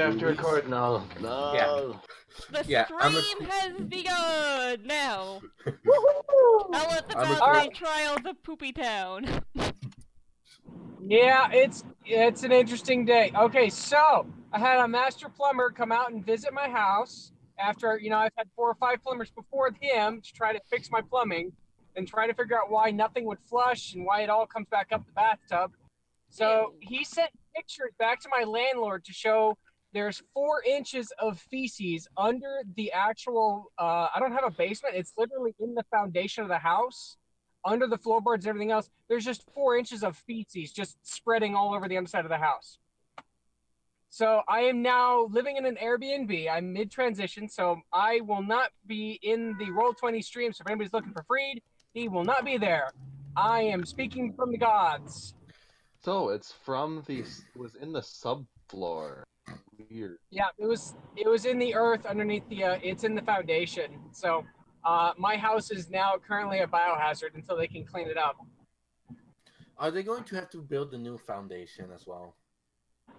have to release. record? No. Yeah. The Yeah, stream has begun now. Tell us about recording. the trials of Poopy Town. Yeah, it's an interesting day. Okay, so I had a master plumber come out and visit my house after, I've had 4 or 5 plumbers before him to try to fix my plumbing and try to figure out why nothing would flush and why it all comes back up the bathtub. So he sent pictures back to my landlord to show there's 4 inches of feces under the actual, I don't have a basement. It's literally in the foundation of the house, under the floorboards and everything else. There's just 4 inches of feces just spreading all over the underside of the house. So I am now living in an Airbnb. I'm mid-transition, so I will not be in the Roll20 stream. So if anybody's looking for Freed, he will not be there. I am speaking from the gods. So it's it was in the subfloor. Weird. Yeah, it was in the earth underneath it's in the foundation. So my house is now currently a biohazard until they can clean it up. Are they going to have to build a new foundation as well?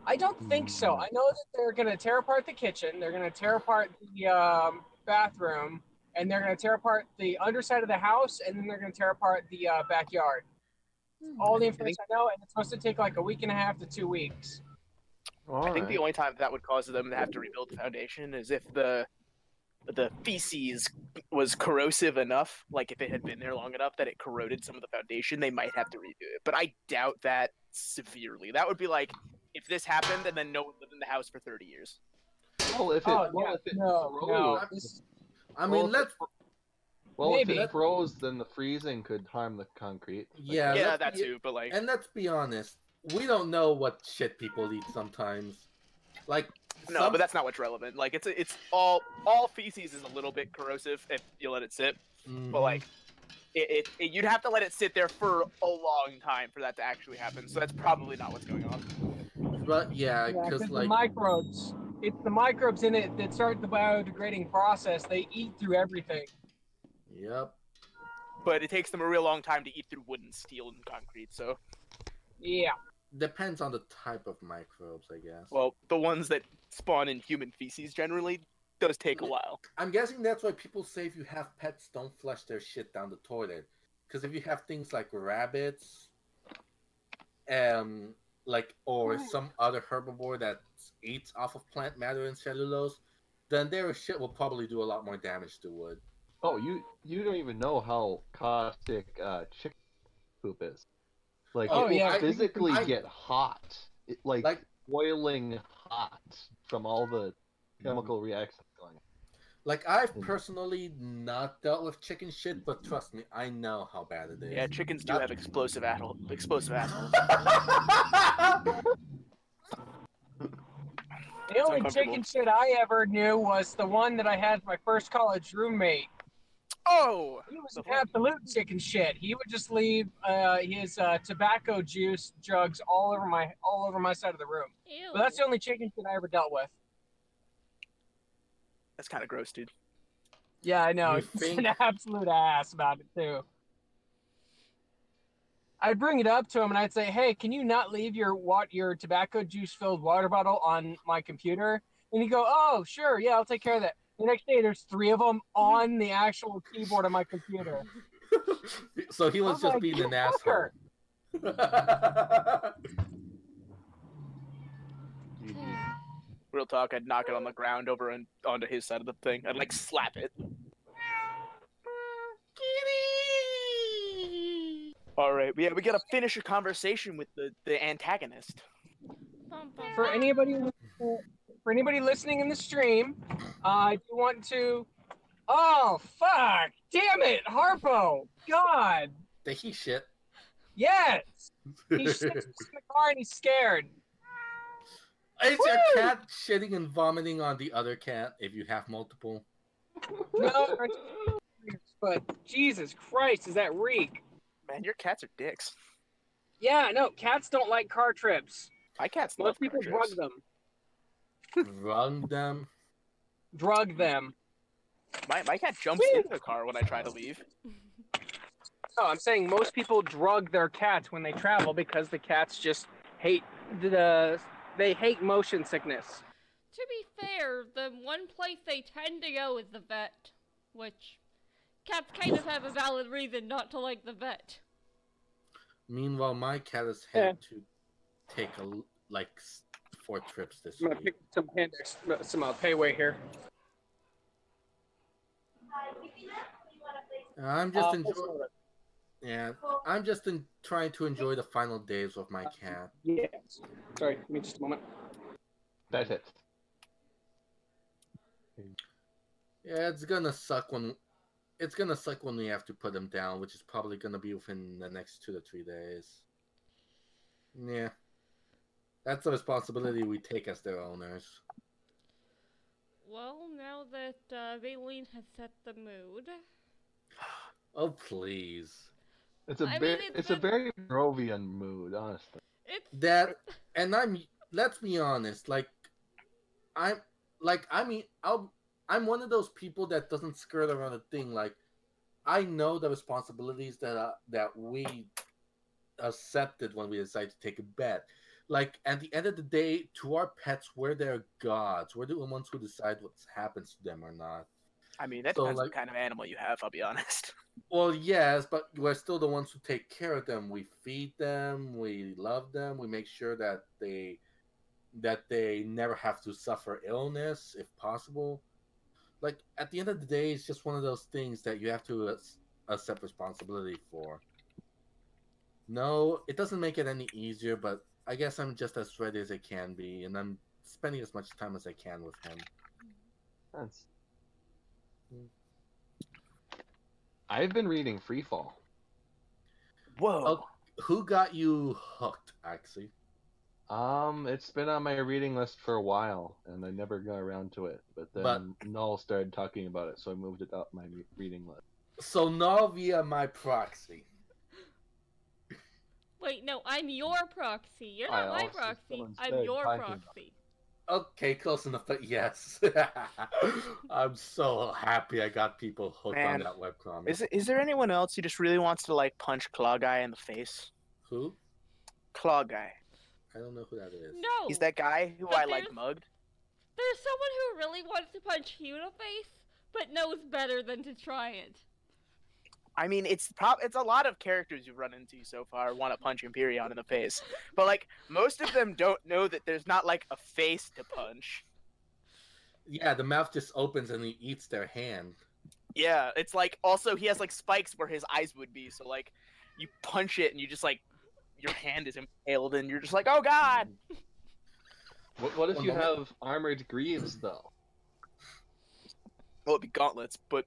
I don't think so. I know that they're going to tear apart the kitchen. They're going to tear apart the bathroom, and they're going to tear apart the underside of the house, and then they're going to tear apart the backyard. All the information I know, and it's supposed to take like a week and a half to 2 weeks. I think the only time that would cause them to have to rebuild the foundation is if the feces was corrosive enough, like if it had been there long enough that it corroded some of the foundation, they might have to redo it. But I doubt that severely. That would be like if this happened and then no one lived in the house for 30 years. Well, if it froze, then the freezing could harm the concrete. Yeah, that too. But like, and let's be honest, we don't know what shit people eat sometimes. Like, no, but that's not what's relevant. Like, it's all feces is a little bit corrosive if you let it sit. But like, you'd have to let it sit there for a long time for that to actually happen. So that's probably not what's going on. But yeah, because like the microbes, it's the microbes in it that start the biodegrading process. They eat through everything. Yep. But it takes them a real long time to eat through wood and steel and concrete. So yeah. Depends on the type of microbes, I guess. Well, the ones that spawn in human feces generally does take a while. I'm guessing that's why people say if you have pets, don't flush their shit down the toilet. Because if you have things like rabbits, or some other herbivore that eats off of plant matter and cellulose, then their shit will probably do a lot more damage to wood. Oh, you don't even know how caustic chicken poop is. Like, physically get hot. Like boiling hot from all the chemical reactions going. Like, I've personally not dealt with chicken shit, but trust me, I know how bad it is. Yeah, chickens do have explosive assholes. The only chicken shit I ever knew was the one that I had my first college roommate. Oh! He was absolute chicken shit. He would just leave his tobacco juice jugs all over my side of the room. Ew. But that's the only chicken shit I ever dealt with. That's kind of gross, dude. Yeah, I know. He's an absolute ass about it, too. I'd bring it up to him and I'd say, hey, can you not leave your tobacco juice-filled water bottle on my computer? And he'd go, oh, sure, yeah, I'll take care of that. The next day, there's 3 of them on the actual keyboard of my computer. So he was just being an asshole. Real talk, I'd knock it on the ground over and onto his side of the thing. I'd like slap it. All right, yeah, we gotta finish a conversation with the antagonist. For anybody listening in the stream, if you want to, oh fuck, damn it, Harpo, God, Did he shit? Yes, he shits in the car and he's scared. Is your cat shitting and vomiting on the other cat if you have multiple? No, but Jesus Christ, is that reek? Man, your cats are dicks. Yeah, no, cats don't like car trips. My cats love Most people car drug trips. them. Drug them? Drug them. My cat jumps into the car when I try to leave. No, I'm saying most people drug their cats when they travel because the cats just hate they hate motion sickness. to be fair, the one place they tend to go is the vet, which cats kind of have a valid reason not to like the vet. Meanwhile, my cat has had to take like 4 trips this week. I'm gonna pick some payway here. I'm just enjoying. Yeah, I'm just trying to enjoy the final days with my cat. Yeah. Sorry, give me just a moment. That's it. Yeah, it's gonna suck when we have to put him down, which is probably gonna be within the next 2 to 3 days. Yeah, that's a responsibility we take as their owners. Well, now that Valine has set the mood. Oh please! It's a very Barovian mood, honestly. Let's be honest. I'm one of those people that doesn't skirt around a thing. Like, I know the responsibilities that we accepted when we decided to take a bet. Like, at the end of the day, to our pets, we're their gods. We're the ones who decide what happens to them or not. I mean, that depends on what kind of animal you have, I'll be honest. Well, yes, but we're still the ones who take care of them. We feed them, we love them, we make sure that they never have to suffer illness if possible. Like, at the end of the day, it's just one of those things that you have to accept responsibility for. No, it doesn't make it any easier, but I guess I'm just as ready as I can be, and I'm spending as much time as I can with him. That's... I've been reading Freefall. Whoa. Who got you hooked, actually? It's been on my reading list for a while, and I never got around to it. But then Null started talking about it, so I moved it up my reading list. So Null via my proxy. Wait, no, I'm your proxy. You're not my proxy. I'm your proxy. Okay, close enough, but yes. I'm so happy I got people hooked on that webcomic. Is there anyone else who just really wants to, like, punch Claw Guy in the face? Who? Claw Guy. I don't know who that is. No! He's that guy who I, like, mugged? There's someone who really wants to punch you in the face, but knows better than to try it. I mean, it's a lot of characters you've run into so far want to punch Empyreon in the face. But, like, most of them don't know that there's not, like, a face to punch. Yeah, the mouth just opens and he eats their hand. Yeah, it's like, also, he has, like, spikes where his eyes would be, so, like, you punch it and you just, like, your hand is impaled and you're just like, oh god! What if you have armored greaves, though? Well, it'd be gauntlets, but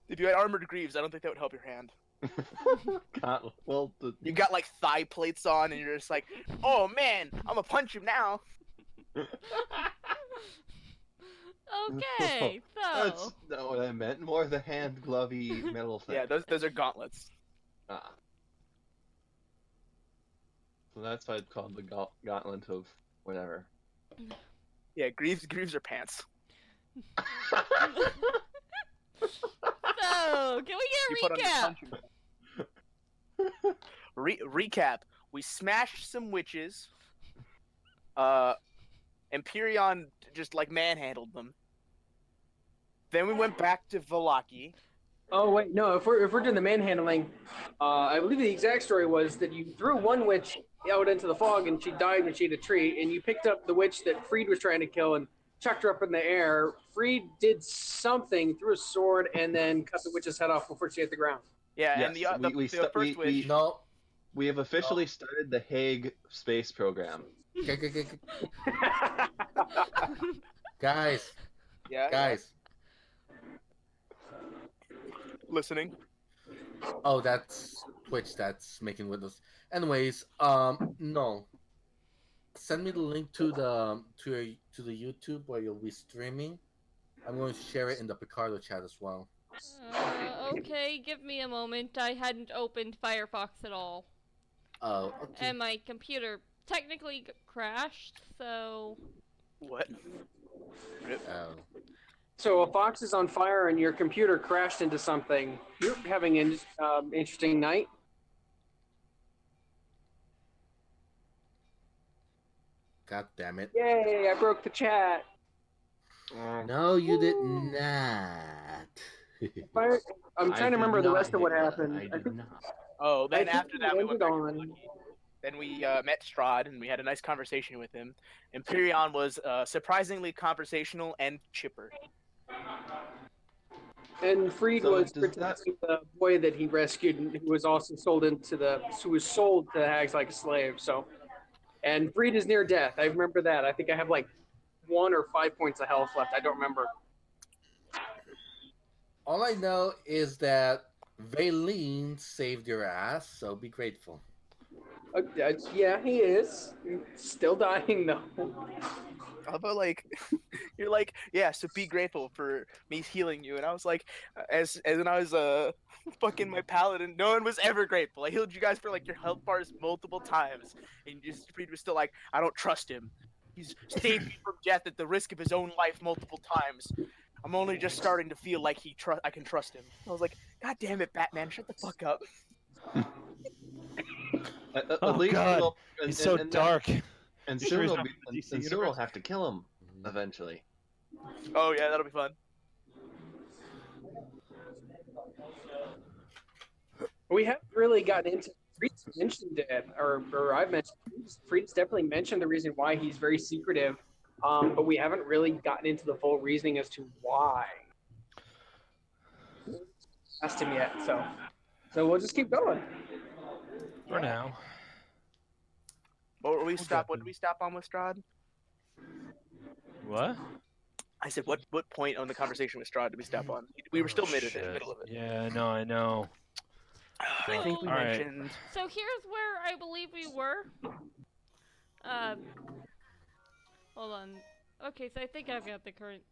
if you had armored greaves, I don't think that would help your hand. You've got, like, thigh plates on, and you're just like, oh, man, I'm gonna punch him now. Okay, so... That's not what I meant. More the hand-glovey metal thing. Yeah, those are gauntlets. Ah. So that's why it's called the gauntlet of whatever. Yeah, greaves are pants. So, can we get a recap? Recap. We smashed some witches. Empyreon just, like, manhandled them. Then we went back to Vallaki. Oh wait, no. If we're doing the manhandling, I believe the exact story was that you threw one witch out into the fog and she died when she hit a tree, and you picked up the witch that Freed was trying to kill and chucked her up in the air. Freed did something, threw a sword, and then cut the witch's head off before she hit the ground. Yeah, yes, and the first witch. We have officially started the Hague space program. Guys. Yeah. Guys. Listening. Oh, that's Twitch that's making windows. Anyways, no. Send me the link to the YouTube where you'll be streaming. I'm going to share it in the Picardo chat as well. Okay, give me a moment. I hadn't opened Firefox at all. Oh, okay. And my computer technically crashed, so... What? Oh. So a fox is on fire and your computer crashed into something. You're having an interesting night. God damn it. Yay, I broke the chat. No, you did not. I'm trying to remember the rest of what happened. I did not. Oh, then after that we went back to on. Lucky. Then we met Strahd, and we had a nice conversation with him. Empyreon was surprisingly conversational and chipper. And Freed was protecting the boy that he rescued, who was also sold to the hags like a slave. So, and Freed is near death. I remember that. I think I have like 1 or 5 points of health left. I don't remember. All I know is that Valine saved your ass, so be grateful. Yeah, he is. Still dying though. How about like, you're like, yeah, so be grateful for me healing you, and I was like, as when I was fucking my paladin, no one was ever grateful. I healed you guys for like your health bars multiple times, and just Freed was still like, I don't trust him. He's saved me from death at the risk of his own life multiple times. I'm only just starting to feel like I can trust him. I was like, God damn it, Batman, shut the fuck up. At least God, he's so dark. And soon we'll have to kill him eventually. Oh yeah, that'll be fun. We haven't really gotten into Freed's mentioned it, or I've mentioned Freed's definitely mentioned the reason why he's very secretive, but we haven't really gotten into the full reasoning as to why. Asked him yet, so we'll just keep going. For now. What did we stop on with Strahd? What? I said, what point on the conversation with Strahd did we stop on? We were still middle of it. Yeah, I know. I think we mentioned. So here's where I believe we were. Hold on. Okay, so I think I've got the current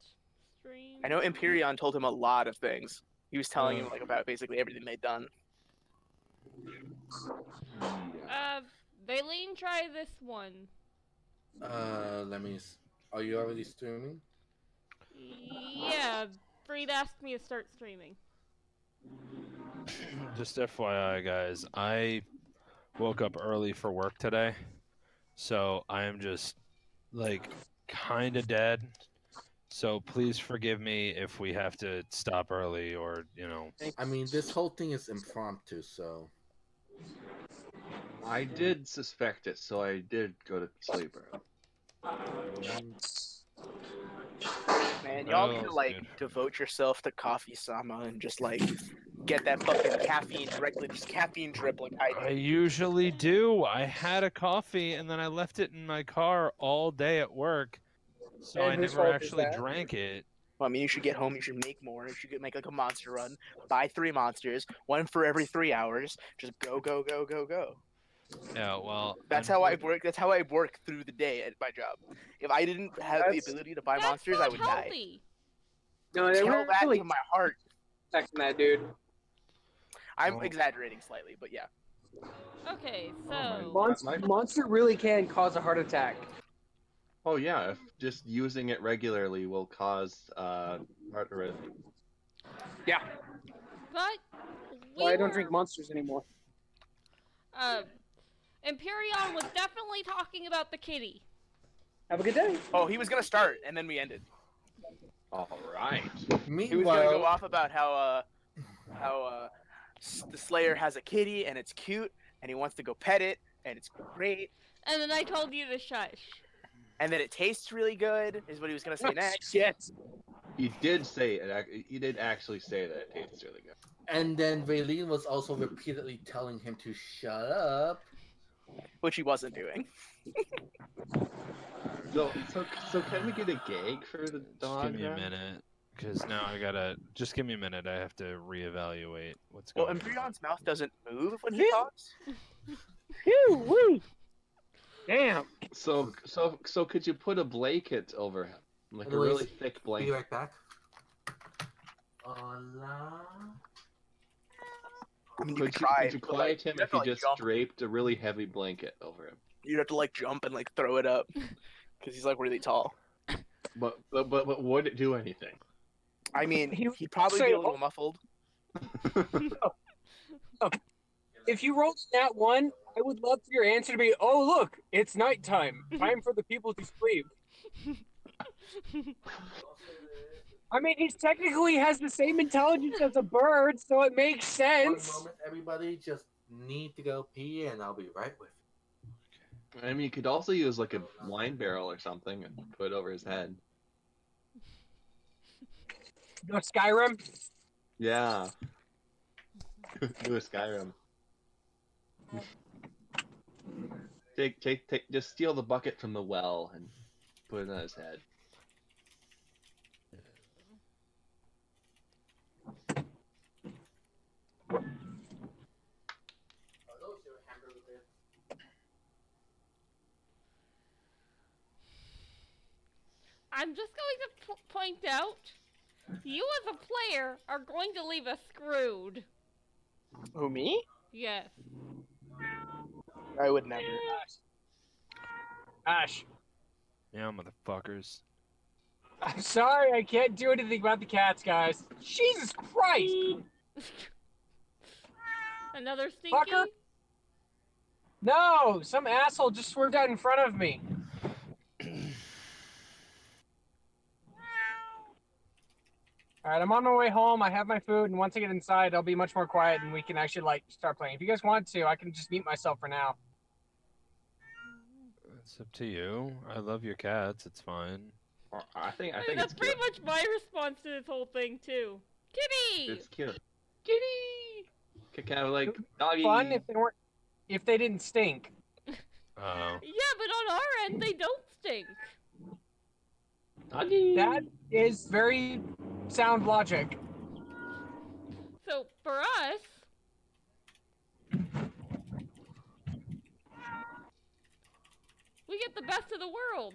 stream. I know Empyreon told him a lot of things. He was telling him like about basically everything they'd done. Valine, try this one. Let me. Are you already streaming? Yeah, Freed asked me to start streaming. Just FYI, guys, I woke up early for work today, so I am just like kind of dead. So please forgive me if we have to stop early, or I mean, this whole thing is impromptu, so. I did suspect it, so I did go to sleep early. Man, y'all need to like devote yourself to coffee sama and just like get that fucking caffeine directly, just caffeine drip like I do. I usually do. I had a coffee and then I left it in my car all day at work, so I never actually drank it. Well, I mean, you should get home. You should make more. You should make like a monster run. Buy 3 monsters, 1 for every 3 hours. Just go. Yeah, well, that's how I work. That's how I work through the day at my job. If I didn't have the ability to buy monsters, I would die. No, they Tell that really to my heart. Texting that dude. I'm exaggerating slightly, but yeah. Okay, so Monster really can cause a heart attack. Oh yeah, if just using it regularly will cause heart arrhythmia. Yeah. But I don't drink monsters anymore. Empyreon was definitely talking about the kitty. Have a good day. Oh, he was gonna start, and then we ended. All right. He was gonna go off about how the Slayer has a kitty and it's cute, and he wants to go pet it, and it's great. And then I told you to shush. And that it tastes really good is what he was gonna say next. Shit. He did say it. He did actually say that it tastes really good. And then Valine was also repeatedly telling him to shut up, which he wasn't doing. So can we get a gag for the dog? Just give me a minute, because now I gotta. Just give me a minute. I have to reevaluate what's going on. Well, Empyreon's mouth doesn't move when he talks. Phew, damn. So could you put a blanket over him, like a really thick blanket? Be right back. Hola. I mean, could you quiet him if you just draped a really heavy blanket over him? You'd have to like jump and like throw it up, because he's like really tall. But would it do anything? I mean, he'd probably be a little muffled. If you rolled that one, I would love for your answer to be, "Oh look, it's nighttime. Time for the people to sleep." I mean, he technically has the same intelligence as a bird, so it makes sense. One moment, everybody. Just need to go pee, and I'll be right with you. I mean, you could also use like a wine barrel or something and put it over his head. No Skyrim? Yeah. Do a Skyrim. Just steal the bucket from the well and put it on his head. I'm just going to point out, you as a player are going to leave us screwed. Who, me? Yes. I would never. Ash. Yeah, motherfuckers. I'm sorry, I can't do anything about the cats, guys. Jesus Christ! Another stinky? Fucker? No! Some asshole just swerved out in front of me. Alright, I'm on my way home. I have my food, and once I get inside, I'll be much more quiet, and we can actually, like, start playing. If you guys want to, I can just mute myself for now. It's up to you. I love your cats. It's fine. I think that's it's pretty cute. much my response to this whole thing, too. Kitty! It's cute. Kitty! Kind of like doggy. Fun if they didn't stink. Oh. Yeah, but on our end, they don't stink. Doggy. That is very sound logic. So, for us, we get the best of the world.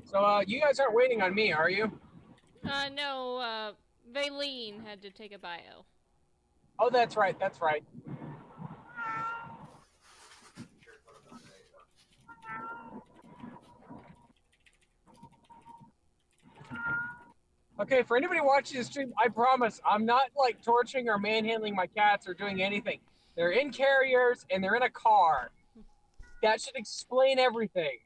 So, you guys aren't waiting on me, are you? No, Valine had to take a bio. Oh, that's right, that's right. Okay, for anybody watching the stream, I promise I'm not like torturing or manhandling my cats or doing anything. They're in carriers and they're in a car. That should explain everything.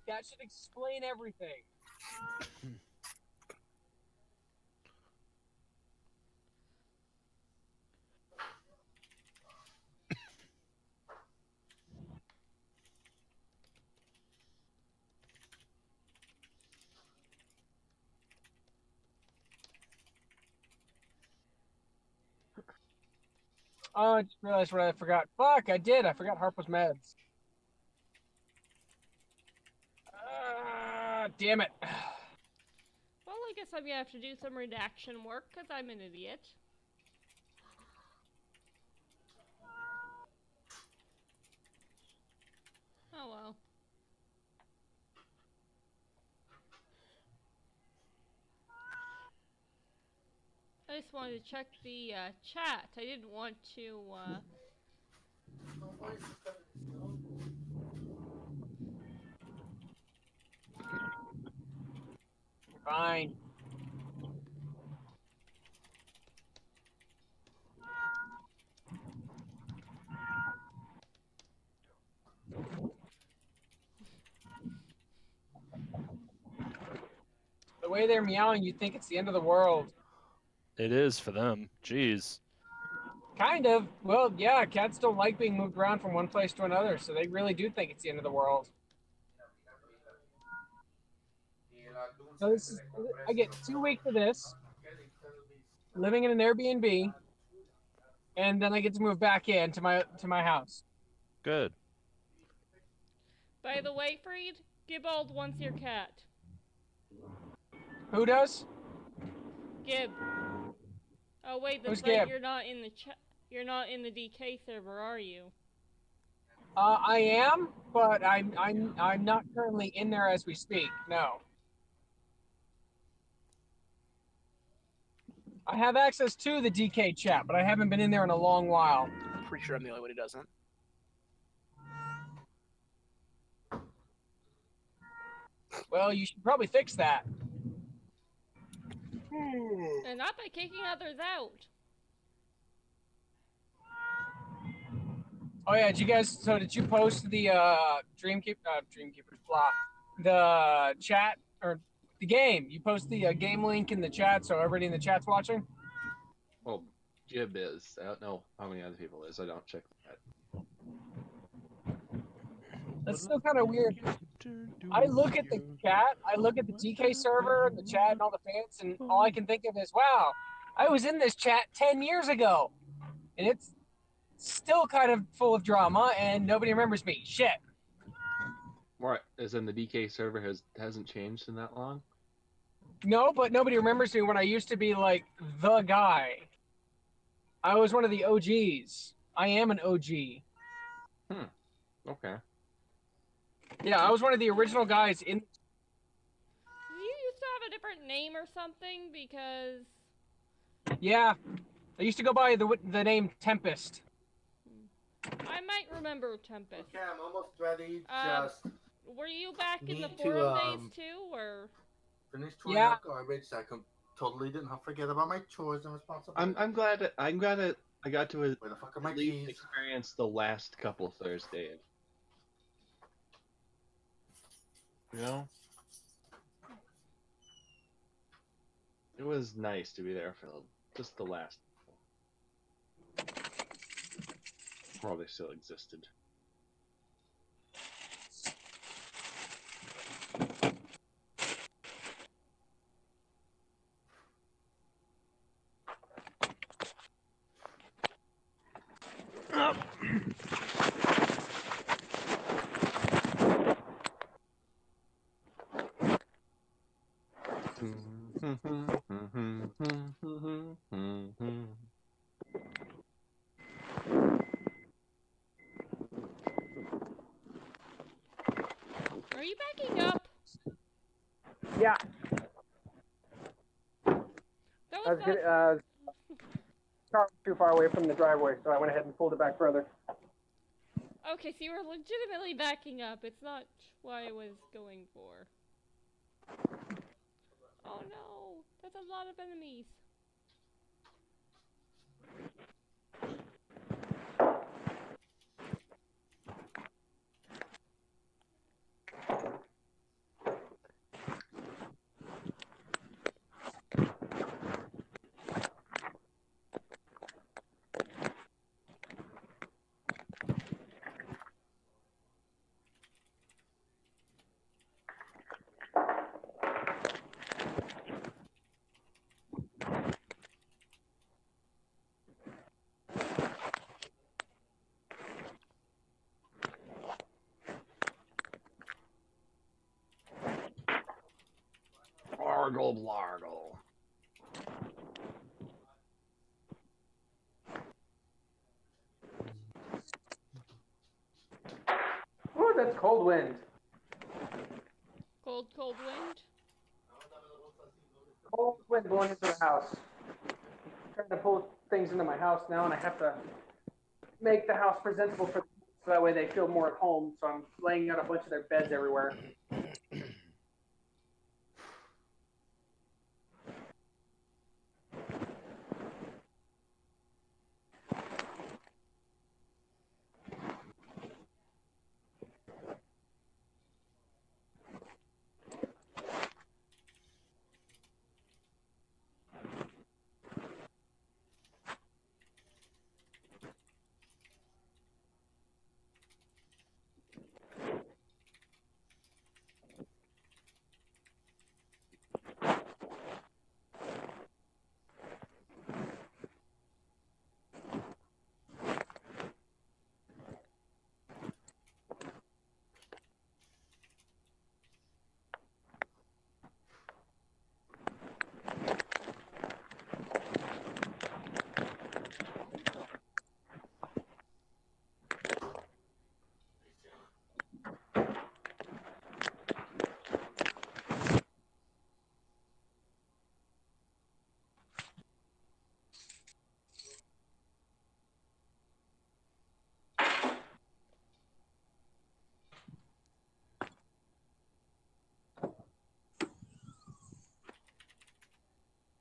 That should explain everything. Oh, I just realized what I forgot. Fuck, I did. I forgot Harpo's meds. Damn it. Well, I guess I'm gonna have to do some redaction work, because I'm an idiot. Oh well. I just wanted to check the chat. I didn't want to Fine. The way they're meowing, you'd think it's the end of the world. It is for them. Jeez. Kind of. Well, yeah, cats don't like being moved around from one place to another, so they really do think it's the end of the world. So I get 2 weeks of this, living in an Airbnb, and then I get to move back in to my house. Good. By the way, Freed, Gibbald wants your cat. Who does? Gib. Oh wait, that's Who's right. Gib? You're not in the You're not in the DK server, are you? I am, but I'm not currently in there as we speak. No. I have access to the DK chat, but I haven't been in there in a long while. I'm pretty sure I'm the only one who doesn't. Well, you should probably fix that. And not by kicking others out. Oh yeah, did you post the Dreamkeepers, blah, the chat, or the game? You post the game link in the chat so everybody in the chat's watching? Oh, Jib is. I don't know how many other people is. I don't check that. That's still kind of weird. I look at the chat, I look at the DK server, the chat, and all the fans, and all I can think of is, wow, I was in this chat 10 years ago, and it's still kind of full of drama, and nobody remembers me. Shit. Right, as in the DK server hasn't changed in that long? No, but nobody remembers me when I used to be, like, the guy. I was one of the OGs. I am an OG. Okay. Yeah, I was one of the original guys in... You used to have a different name or something, because... Yeah, I used to go by the name Tempest. I might remember Tempest. Okay, I'm almost ready. Were you back in the need to, forum days too, or? Finish throwing out garbage. So I totally did not forget about my chores and responsibilities. I'm glad I got to Where the fuck are my at least keys? experience the last couple Thursdays. You know? It was nice to be there for just the last. While they still existed. Are you backing up? Yeah. That I was was getting, car was too far away from the driveway, so I went ahead and pulled it back further. Okay, so you were legitimately backing up. It's not what I was going for. Oh no, that's a lot of enemies. Blargle, blargle. Ooh, that's cold wind. Cold, cold wind? Cold wind blowing into the house. I'm trying to pull things into my house now, and I have to make the house presentable for them, so that way they feel more at home. So I'm laying out a bunch of their beds everywhere.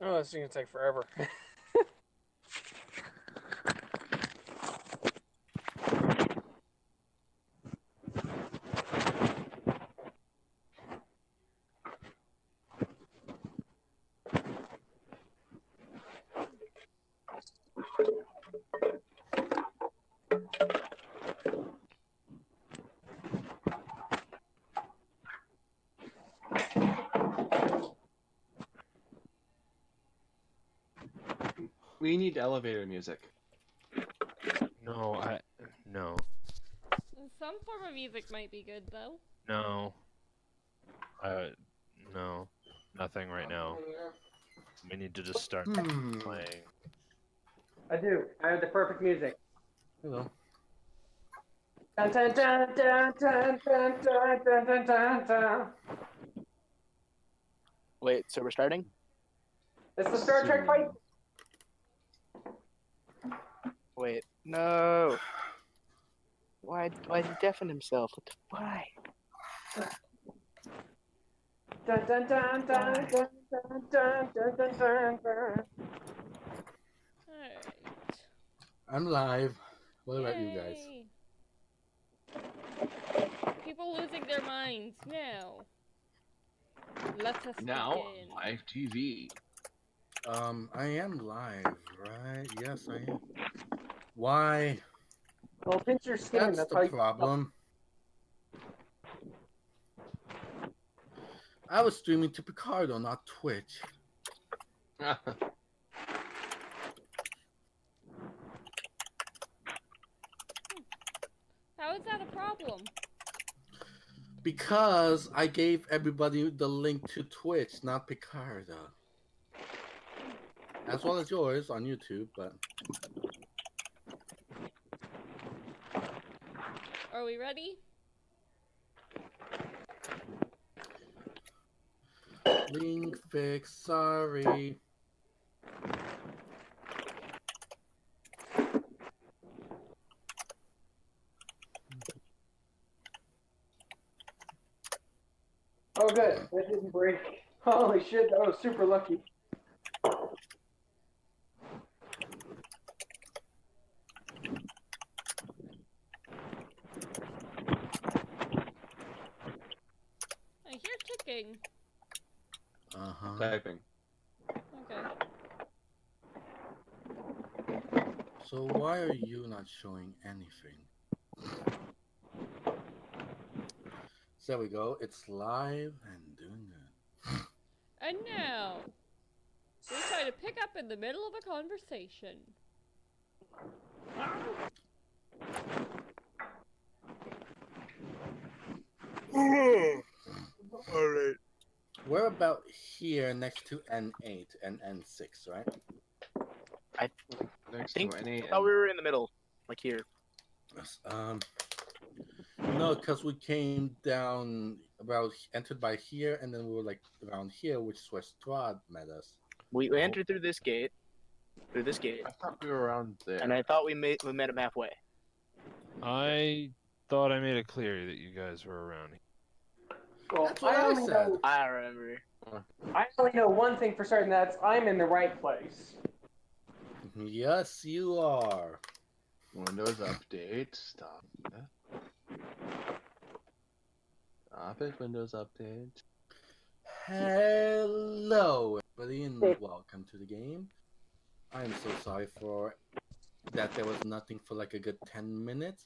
Oh, this is gonna take forever. We need elevator music. No. Some form of music might be good, though. No. No. Nothing right now. We need to just start playing. I do. I have the perfect music. Hello. Dun, dun, dun, dun, dun, dun, dun, dun, dun, dun, dun. Wait, so we're starting? It's the Star Trek fight. Wait, no. Why did he deafen himself? Why? Dun, dun, dun, dun, dun, dun, dun, dun, dun, dun, dun. Alright. I'm live. What about you guys? Yay. People losing their minds now. Let us Now, begin. live TV. I am live, right? Yes, I am. Why? Well, pinch your skin. That's how the you problem. I was streaming to Picardo, not Twitch. How is that a problem? Because I gave everybody the link to Twitch, not Picardo. As well as yours on YouTube, but... Are we ready? Link fix, sorry. Oh, good. That didn't break. Holy shit, that was super lucky. I hear ticking. Uh-huh. Typing. Okay. So why are you not showing anything? So there we go. It's live and doing good. And now, we try to pick up in the middle of a conversation. Alright. We're about here next to N8 and N6, right? I Next think to any. we were in the middle, like here. Yes, no, because we came down entered by here, and then we were like around here, which is where Strahd met us. We entered through this gate. I thought we were around there. And I thought we met him halfway. I thought I made it clear that you guys were around here. Well, That's what I said. I remember. I only know one thing for certain, that's I'm in the right place. Yes, you are. Windows update. Stop that. Stop it, Windows update. Hello, everybody, and welcome to the game. I'm so sorry for that there was nothing for like a good 10 minutes.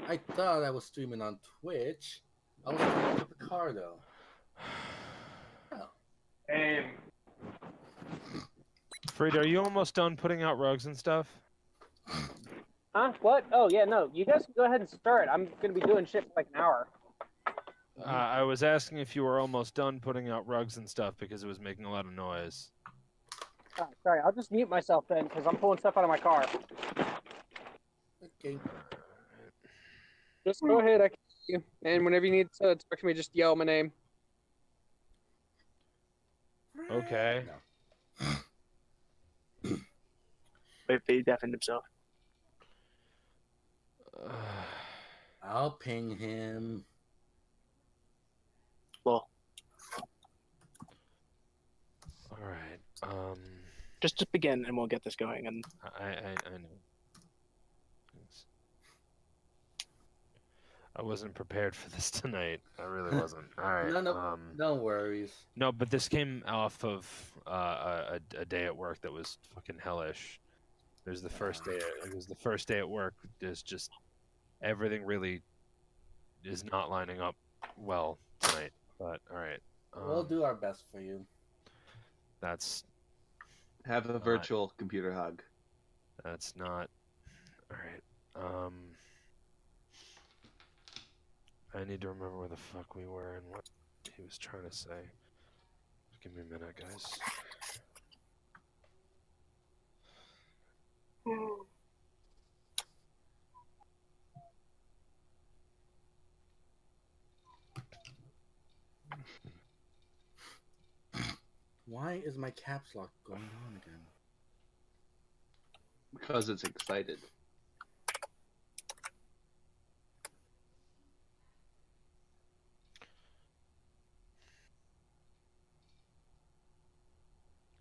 I thought I was streaming on Twitch. I was streaming to Picardo. Oh. Frida, are you almost done putting out rugs and stuff? Huh? What? Oh, yeah, no. You guys can go ahead and start. I'm going to be doing shit for like an hour. I was asking if you were almost done putting out rugs and stuff because it was making a lot of noise. Oh, sorry, I'll just mute myself then because I'm pulling stuff out of my car. Okay. Just go ahead, I can hear you. And whenever you need to talk to me, just yell my name. Okay. Wait, he deafened himself. I'll ping him. Well. All right. Just begin, and we'll get this going. And I know. Thanks. I wasn't prepared for this tonight. I really wasn't. All right. No worries. No, but this came off of a day at work that was fucking hellish. It was the first day. It was the first day at work. There's just everything really is not lining up well tonight. But all right. We'll do our best for you. That's have a virtual computer hug. That's not all right. I need to remember where the fuck we were and what he was trying to say. Give me a minute, guys. Why is my caps lock going on again? Because it's excited.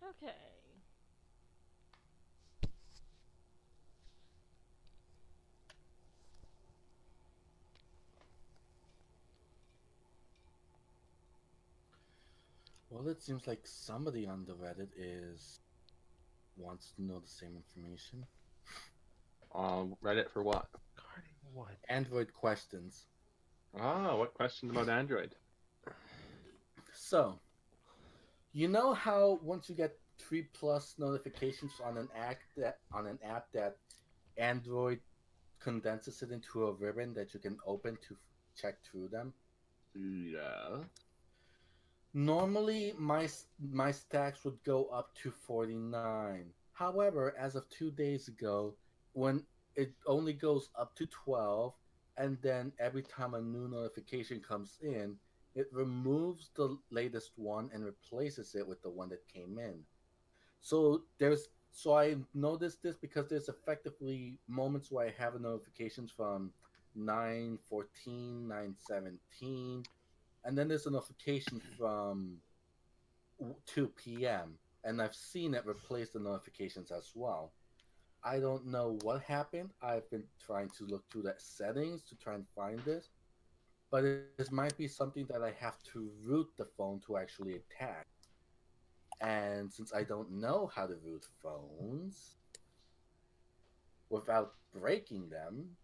Okay. Well, it seems like somebody on the Reddit wants to know the same information. Reddit for what? What? Android questions. Ah, what question about Android? So, you know how once you get 3+ notifications on an app that Android condenses it into a ribbon that you can open to check through them? Yeah. Normally, my stacks would go up to 49. However, as of 2 days ago, when it only goes up to 12, and then every time a new notification comes in, it removes the latest one and replaces it with the one that came in. So I noticed this because there's effectively moments where I have notifications from 9:14, 9:17, and then there's a notification from 2 p.m. and I've seen it replace the notifications as well. I don't know what happened. I've been trying to look through the settings to try and find this, but this might be something that I have to root the phone to actually attack. And since I don't know how to root phones without breaking them,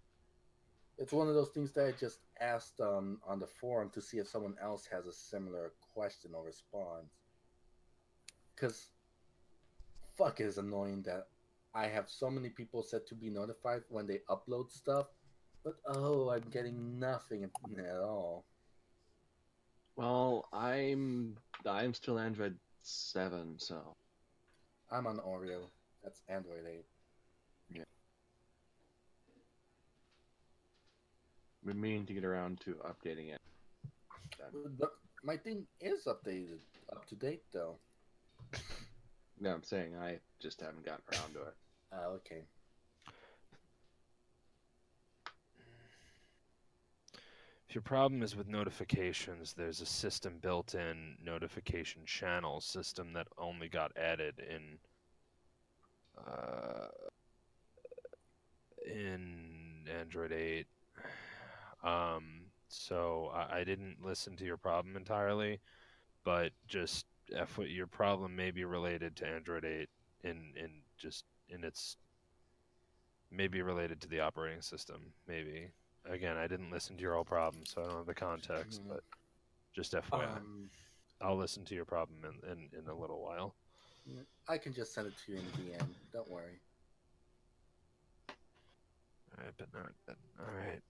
it's one of those things that I just asked on the forum to see if someone else has a similar question or response. Because fuck, it is annoying that I have so many people set to be notified when they upload stuff, but I'm getting nothing at all. Well, I'm still Android 7, so I'm on Oreo. That's Android 8. yeah. Been meaning to get around to updating it. My thing is updated, up to date though. No, I'm saying I just haven't gotten around to it. Oh, okay. If your problem is with notifications, there's a system built-in notification channel system that only got added in Android 8. So I didn't listen to your problem entirely, but just your problem may be related to Android 8 in its maybe related to the operating system, maybe. Again, I didn't listen to your whole problem, so I don't have the context, but just FYI. I'll listen to your problem in a little while. I can just send it to you in DM. Don't worry. Alright, but not... Alright.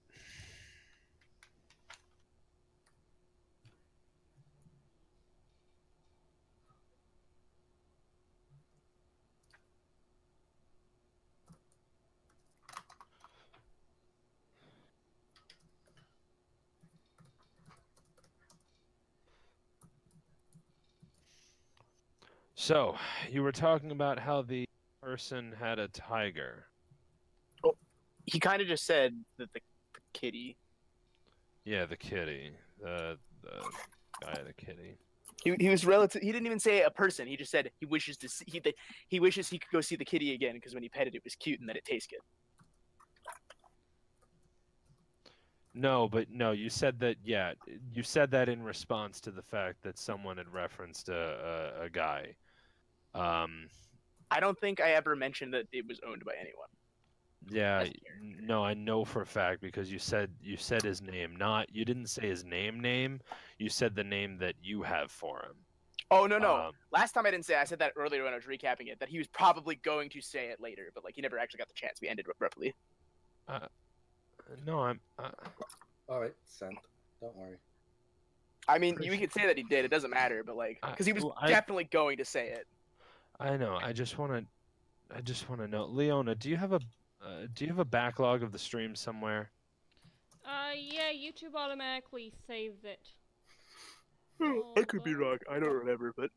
So, you were talking about how the person had a tiger. Oh, he kind of just said that the kitty. Yeah, the kitty. The guy had a kitty. He was relative. He didn't even say a person. He just said he wishes to see, he wishes he could go see the kitty again because when he petted it was cute and that it tastes good. No, but no, you said that. Yeah, you said that in response to the fact that someone had referenced a guy. I don't think I ever mentioned that it was owned by anyone. Yeah, no, I know for a fact because you said his name. You didn't say his name. You said the name that you have for him. Oh no. Last time I didn't say. I said that earlier when I was recapping it that he was probably going to say it later, but like he never actually got the chance. We ended abruptly. No, I'm. All right, sent. Don't worry. I mean, we could say that he did. It doesn't matter, but like, because he was definitely going to say it. I know. I just want to know, Leona. Do you have a backlog of the stream somewhere? Yeah, YouTube automatically saves it. I could be wrong. I don't remember, but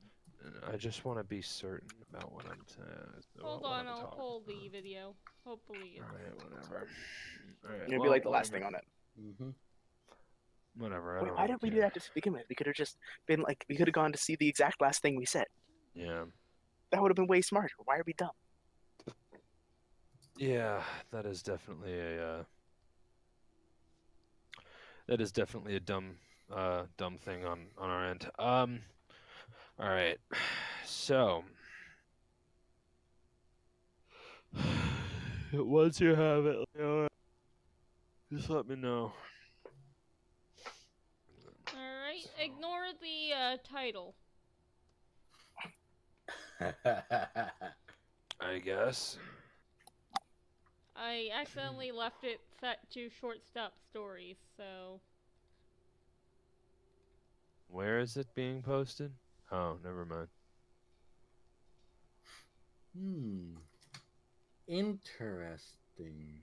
I just want to be certain about what I'm saying. Hold on, I'll pull the video. Hopefully. Alright, whatever. Alright, it'll be like the last thing on it. Whatever. Wait, why didn't we do that to begin with? We could have just been like, we could have gone to see the exact last thing we said. Yeah. That would have been way smarter. Why are we dumb? Yeah, that is definitely a dumb thing on our end. All right. So once you have it, just let me know. Alright, ignore the title. I guess. I accidentally left it set to Shortstop Stories, so... Where is it being posted? Oh, never mind. Interesting.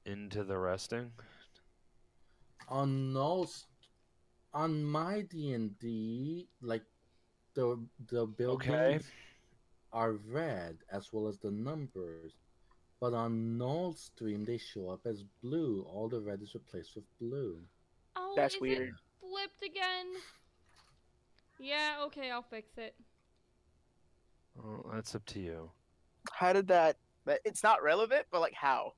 Into the resting? On my D&D, like the buildings are red as well as the numbers, but on Null's stream they show up as blue. All the red is replaced with blue. Oh, that's weird. It flipped again? Yeah, okay, I'll fix it. Well, that's up to you. How did that? It's not relevant, but like how?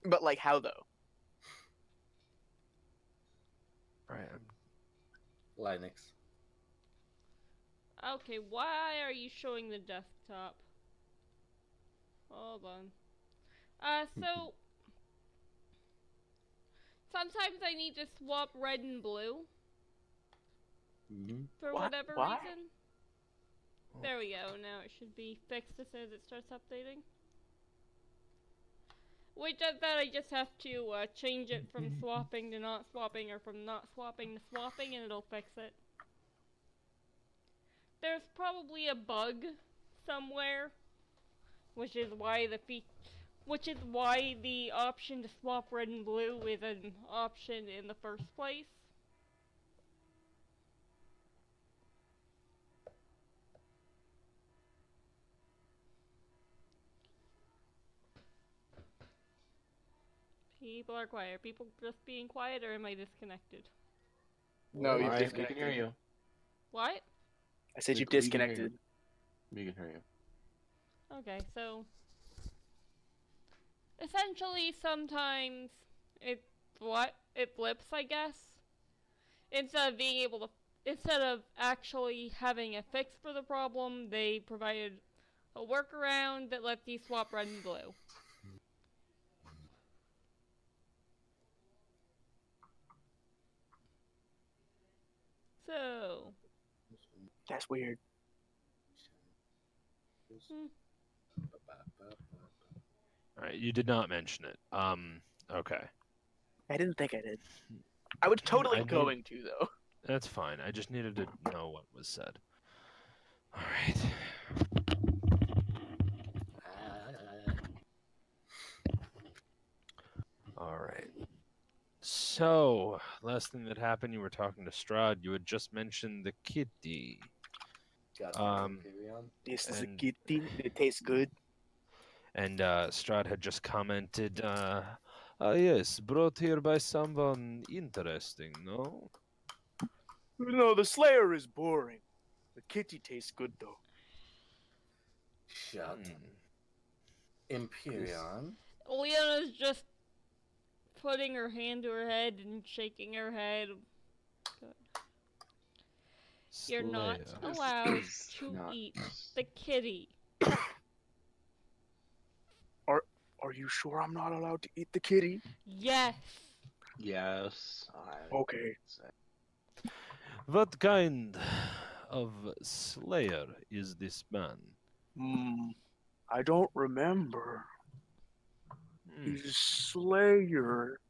But like how though? Alright. Linux. Okay, why are you showing the desktop? Hold on. So... sometimes I need to swap red and blue. For whatever reason. There we go, now it should be fixed as soon as it starts updating. Which does that I just have to change it from swapping to not swapping, or from not swapping to swapping, and it'll fix it. There's probably a bug somewhere, which is why the option to swap red and blue is an option in the first place. People are quiet. Are people just being quiet, or am I disconnected? No, you've disconnected. We can hear you. What? I said you've disconnected. We can hear you. Okay, so... essentially, sometimes it flips, I guess. Instead of actually having a fix for the problem, they provided a workaround that lets you swap red and blue. So... that's weird. Alright, you did not mention it. Okay. I didn't think I did. I was totally going to, though. That's fine. I just needed to know what was said. Alright. Alright. So, last thing that happened, you were talking to Strahd. You had just mentioned the kitty. This is a kitty. It tastes good. And Strahd had just commented Ah, yes, brought here by someone interesting, no? No, the Slayer is boring. The kitty tastes good, though. Shut. Imperion. Leona's just putting her hand to her head and shaking her head. You're not allowed to eat the kitty. Are you sure I'm not allowed to eat the kitty? Yes. Yes. Okay. What kind of slayer is this man? I don't remember. He's a slayer.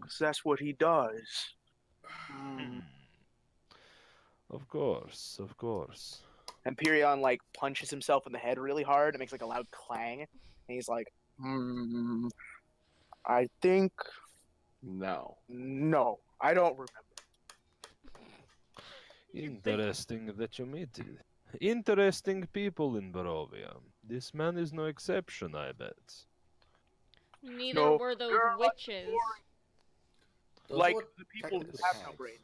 'Cause that's what he does. Of course, of course. Empyreon like punches himself in the head really hard and makes like a loud clang. And he's like, I think No, I don't remember. Interesting that you meet interesting people in Barovia. This man is no exception, I bet. Neither were those witches. Like the people who have no brain.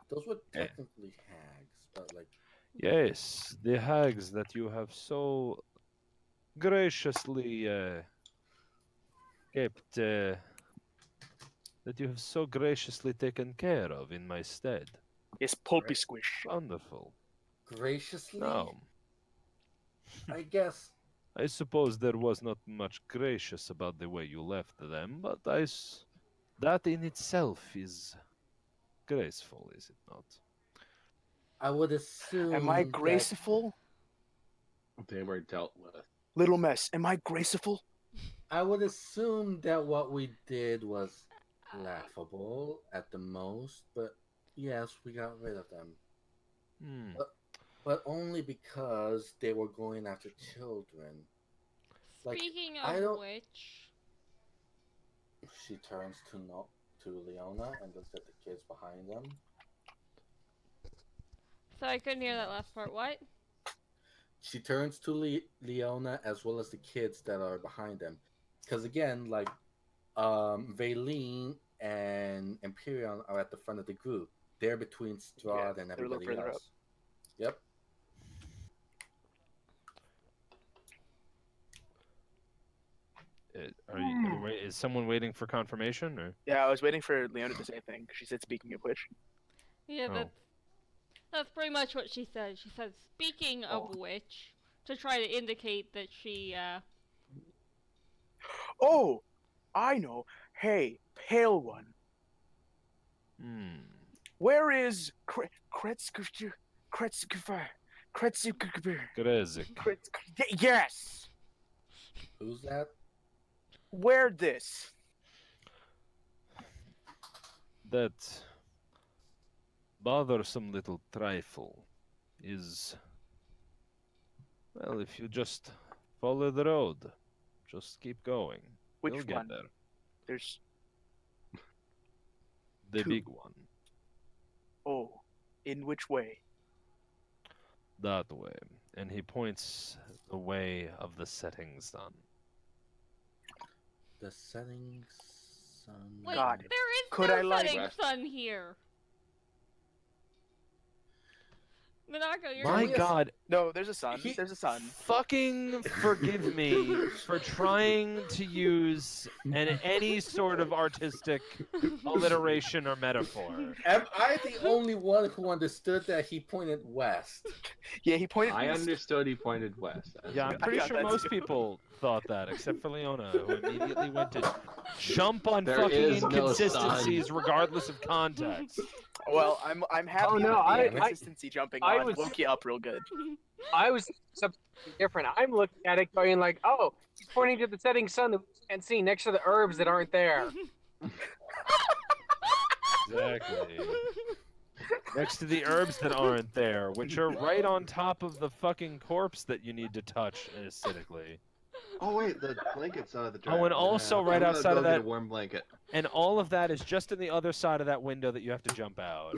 Those were technically hags, but like... Yes, the hags that you have so graciously kept, that you have so graciously taken care of in my stead. Yes, pulpy squish. Wonderful. Graciously? No. I guess... I suppose there was not much gracious about the way you left them, but that in itself is graceful, is it not? I would assume... Am I graceful? They were dealt with. Little mess, am I graceful? I would assume that what we did was laughable at the most, but yes, we got rid of them. But only because they were going after children. Speaking of which... She turns to Leona and looks at the kids behind them. So I couldn't hear that last part. What? She turns to Leona as well as the kids that are behind them. Because again, like, Valine and Empyreon are at the front of the group. They're between Strahd and everybody else. Up. Yep. Is someone waiting for confirmation? Or? Yeah, I was waiting for Leona to say a thing. She said, speaking of which. Yeah, that's pretty much what she said. She said, speaking of which, to try to indicate that she, Oh! I know. Hey, Pale One. Where is Kretzker? Yes! Who's that? Where this? That bothersome little trifle is... Well, if you just follow the road, just keep going. Which You'll one? Get there. There's... The big one. Oh, in which way? That way. And he points the way of the setting sun. The setting sun... Wait, God. there is no setting sun here. Minako, you're My God. No, there's a sun. There's a sun. Fucking forgive me for trying to use any sort of artistic alliteration or metaphor. Am I the only one who understood that he pointed west? Yeah, he pointed I west. understood he pointed west. Yeah, I'm pretty sure most people thought that, except for Leona, who immediately went to jump on fucking inconsistencies regardless of context. Well, I'm happy the inconsistency jumping on Loki up real good. I was something different. I'm looking at it going like, oh, he's pointing to the setting sun and seeing next to the herbs that aren't there. Exactly. Next to the herbs that aren't there, which are right on top of the fucking corpse that you need to touch aesthetically. Oh wait, the blanket's out of the drawer. Oh, and also right outside of that, a warm blanket. And all of that is just in the other side of that window that you have to jump out.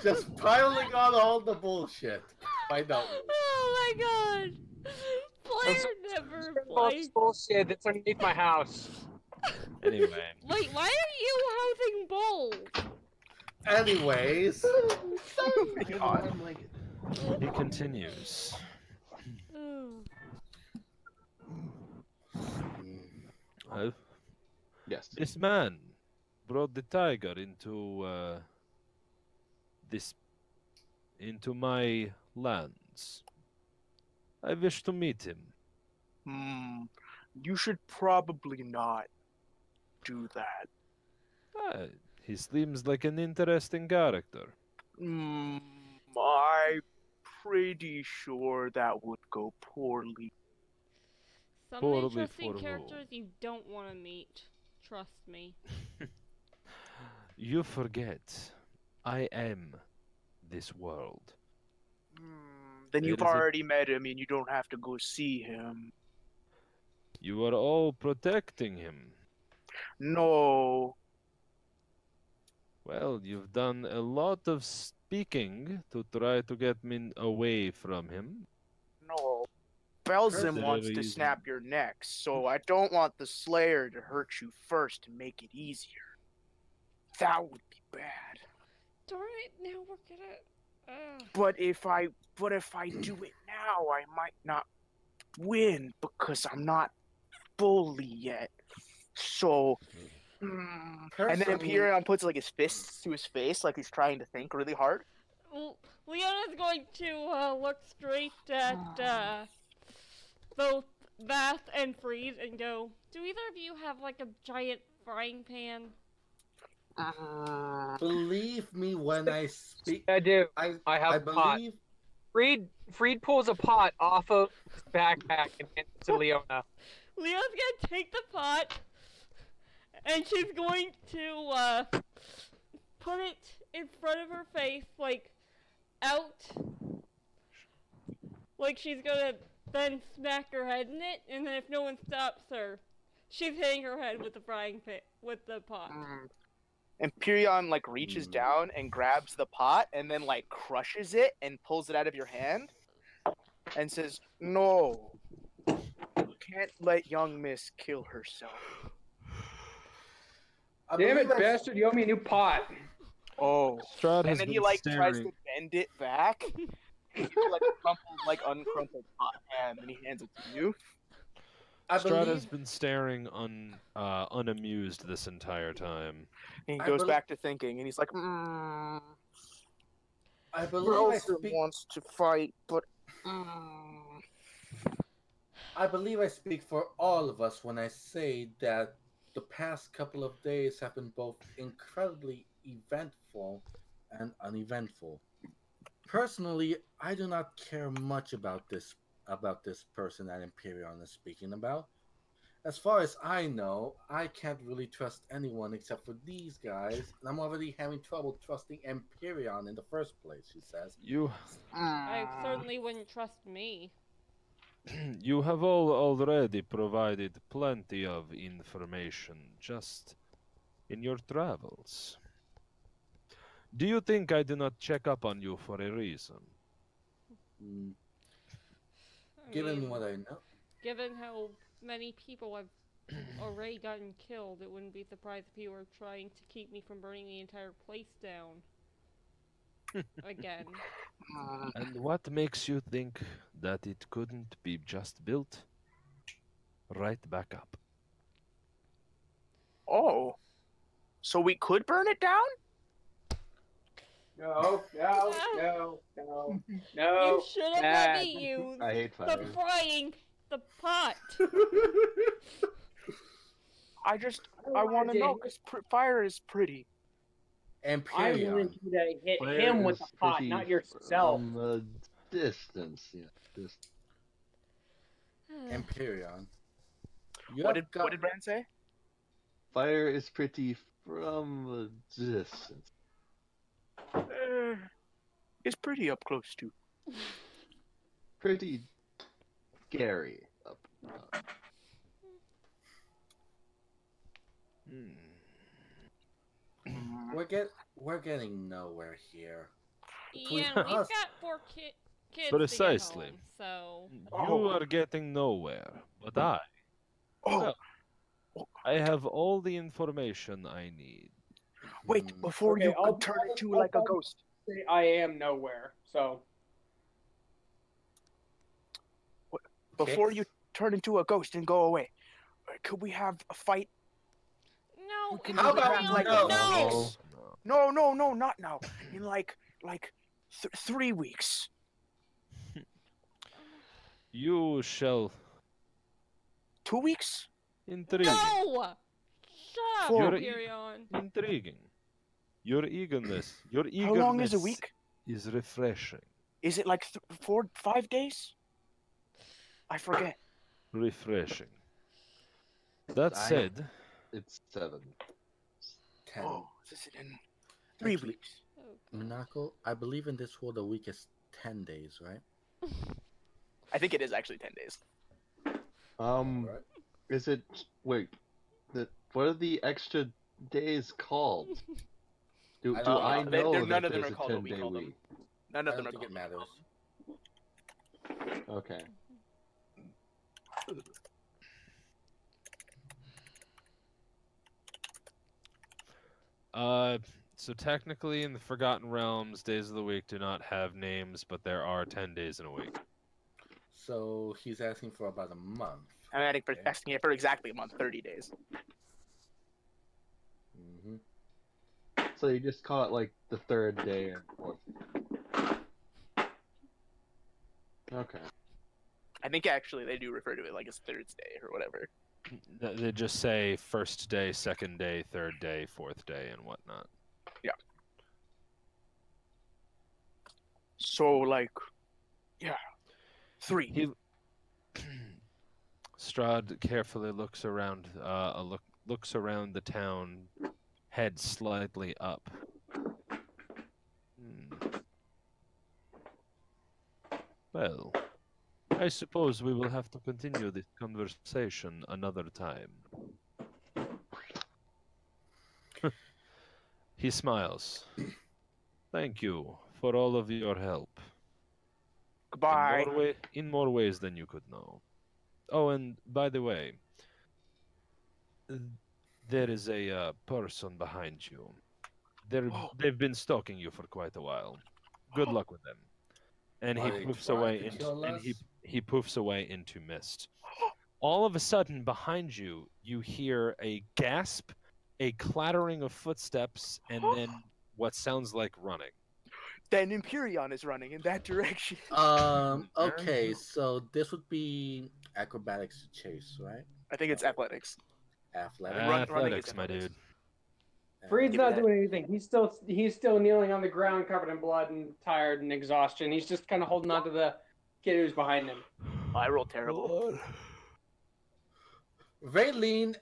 Just piling on all the bullshit. Find out. Oh my God! Blair never All plays. this bullshit that's underneath my house. Anyway. Wait, why are you housing bulls? Anyways. He continues. Yes. This man brought the tiger into my lands. I wish to meet him. You should probably not do that. He seems like an interesting character. I'm pretty sure that would go poorly. Some Poorly interesting for who? characters you don't want to meet. Trust me. You forget, I am this world. Then There you've is a- already met him and you don't have to go see him. You are all protecting him. No. Well, you've done a lot of speaking to try to get me away from him. No. Belzim there wants a to reason? snap your neck, so I don't want the Slayer to hurt you first to make it easier. That would be bad. Darn it! Now we're gonna. But if I do it now, I might not win because I'm not fully yet. So, and then Imperion puts like his fists to his face, like he's trying to think really hard. Leona's going to look straight at both Bath and Freeze and go, do either of you have like a giant frying pan? Believe me when I speak. I do. I have a pot. believe. Freed pulls a pot off of his backpack and hands it to Leona. Leona's gonna take the pot, and she's going to put it in front of her face, like out, like she's gonna then smack her head in it, and then if no one stops her, she's hitting her head with the frying pan with the pot. Imperion like reaches down and grabs the pot and then like crushes it and pulls it out of your hand and says, "No, you can't let young Miss kill herself." Damn it, bastard! You owe me a new pot. Oh, Strahd and has then he been like tries staring. to bend it back, like crumpled, like uncrumpled pot hand, and he hands it to you. Strahd has been staring unamused this entire time. And he goes back to thinking, and he's like, I believe Belzim wants to fight, but I believe I speak for all of us when I say that the past couple of days have been both incredibly eventful and uneventful. Personally, I do not care much about this person that Imperion is speaking about. As far as I know, I can't really trust anyone except for these guys, and I'm already having trouble trusting Imperion in the first place, she says. I certainly wouldn't trust me. You have all already provided plenty of information just in your travels. Do you think I do not check up on you for a reason? Given what I know. Given how many people have already gotten killed, it wouldn't be surprised if you were trying to keep me from burning the entire place down. Again. And what makes you think that it couldn't be just built right back up? oh, so we could burn it down? No. You should have let me use I hate fire. the pot. I want to know because fire is pretty. I Imperion. wanted you to hit Fire him with is the pot, pretty not yourself. From a distance, yeah. Imperion. What did Brand say? Fire is pretty from a distance. It's pretty up close too. Pretty scary. We're getting nowhere here. Ian, we've got 4 kids Precisely. to get home, so... You are getting nowhere, but I... Well, I have all the information I need. Wait, before you turn into like a ghost. Say I am nowhere, so... Before you turn into a ghost and go away, could we have a fight? No, How about No, not now. In like 3 weeks. You shall... 2 weeks? Intriguing. No! Shut up, Perion. Intriguing. Your eagerness. How long is a week? Is refreshing. Is it like 4-5 days? I forget. Refreshing. That said... It's 7. 10. Oh, is it in 3 weeks? Minako, I believe in this world a week is 10 days, right? I think it is actually 10 days. Right. Is it... Wait. What are the extra days called? Do I know none of them there's are a called what we 10-day call them. week? None of I them don't are think called. it matters. Okay. So technically in the Forgotten Realms, days of the week do not have names, but there are 10 days in a week. So he's asking for about a month. I'm asking it for exactly a month, 30 days. So you just call it like the 3rd day and 4th. Okay. I think actually they do refer to it like as Thursday or whatever. They just say first day, second day, third day, fourth day, and whatnot. Yeah. So like, yeah, 3. Strahd carefully looks around. Looks around the town, head slightly up. Well, I suppose we will have to continue this conversation another time. He smiles. Thank you for all of your help. Goodbye. In more ways than you could know. Oh, and by the way, there is a person behind you. They've been stalking you for quite a while. Good luck with them. And he poofs away he poofs away into mist. All of a sudden, behind you, you hear a gasp, a clattering of footsteps, and then what sounds like running. Then Empyreon is running in that direction. Okay, so this would be acrobatics to chase, right? I think it's athletics. Athletics, my dude. Freed's not doing anything. He's still kneeling on the ground, covered in blood and tired and exhaustion. He's just kind of holding on to the kid who's behind him. I rolled terrible. Raylene,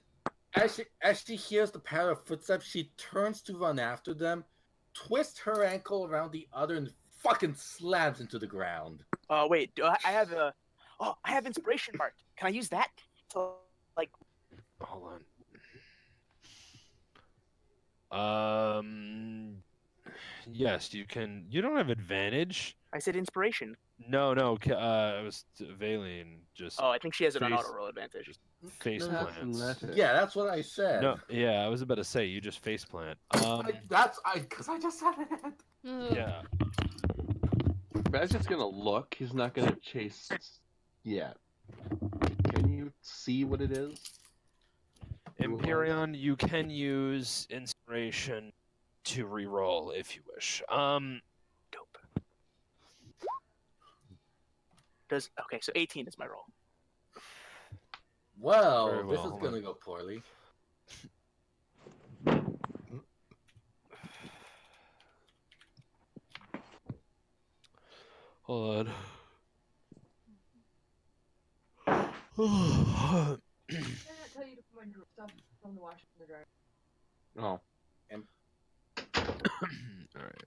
as she hears the patter of footsteps, she turns to run after them, twists her ankle around the other, and fucking slams into the ground. Wait, I have inspiration marked. Can I use that? To, like, hold on. Yes, you can. You don't have advantage. I said inspiration. No, it was Valine. Just. Oh, I think she has an auto roll advantage. Just face plants. Yeah, that's what I said. No, yeah, I was about to say you just face plant. Because I just said it. Yeah. Brad's just gonna look. He's not gonna chase yet. Can you see what it is? Empyreon, you can use inspiration to reroll if you wish. Dope. Okay, so 18 is my roll. Well, this is gonna go poorly. Hold on. Did I not tell you to put my stuff from the washer in the dryer? Oh. All right.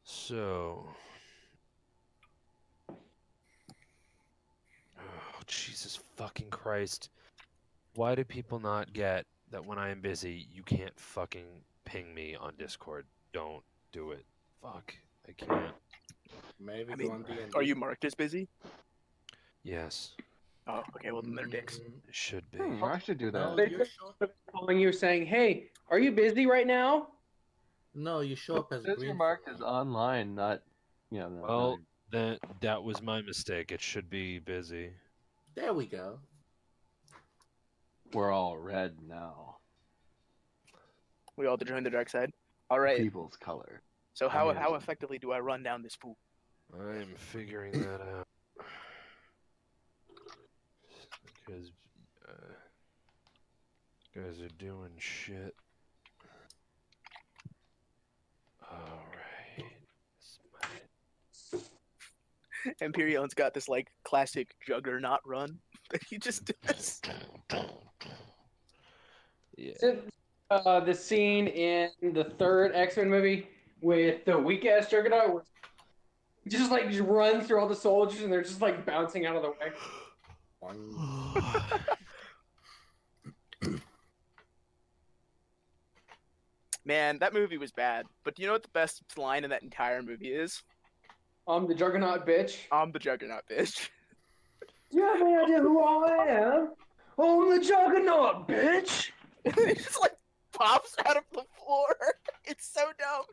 So. Oh, Jesus fucking Christ. Why do people not get that when I am busy, you can't fucking ping me on Discord? Don't do it. Fuck. I can't. Maybe go on D&D. Are you marked as busy? Yes. Oh, okay. Well, then they're dicks. It should be. I should do that. No, you're Calling you saying, "Hey, are you busy right now?" No, you show up as It says green. you're marked as online, not, you know. Well, that was my mistake. It should be busy. There we go. We're all red now. We all join the dark side. All right. People's color. So how effectively do I run down this pool? I'm figuring that out. Because guys are doing shit. Alright. Emperion's got this like classic juggernaut run that he just does. Yeah. The scene in the third X-Men movie with the weak ass Juggernaut, where just run through all the soldiers and they're just like bouncing out of the way. Man, that movie was bad. But do you know what the best line in that entire movie is? I'm the Juggernaut, bitch. I'm the Juggernaut, bitch. Do you have any idea who I am? I'm the Juggernaut, bitch. He just like pops out of the floor. It's so dumb.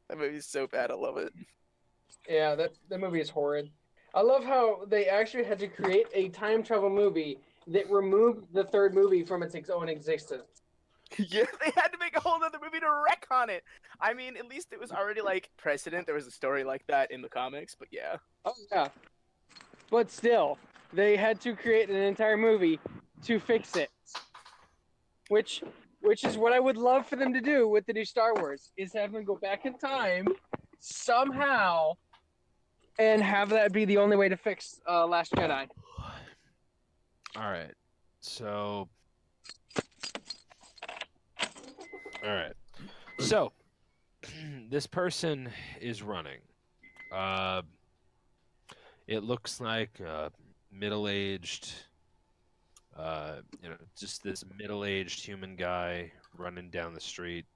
That movie's so bad. I love it. Yeah, that movie is horrid. I love how they actually had to create a time travel movie that removed the third movie from its own existence. Yeah, they had to make a whole other movie to wreck on it. I mean, at least it was already like precedent. There was a story like that in the comics, but yeah. Oh yeah. But still, they had to create an entire movie to fix it. Which is what I would love for them to do with the new Star Wars, is have them go back in time somehow and have that be the only way to fix Last Jedi. Alright. So Alright. So this person is running. It looks like middle-aged, just this middle-aged human guy running down the street.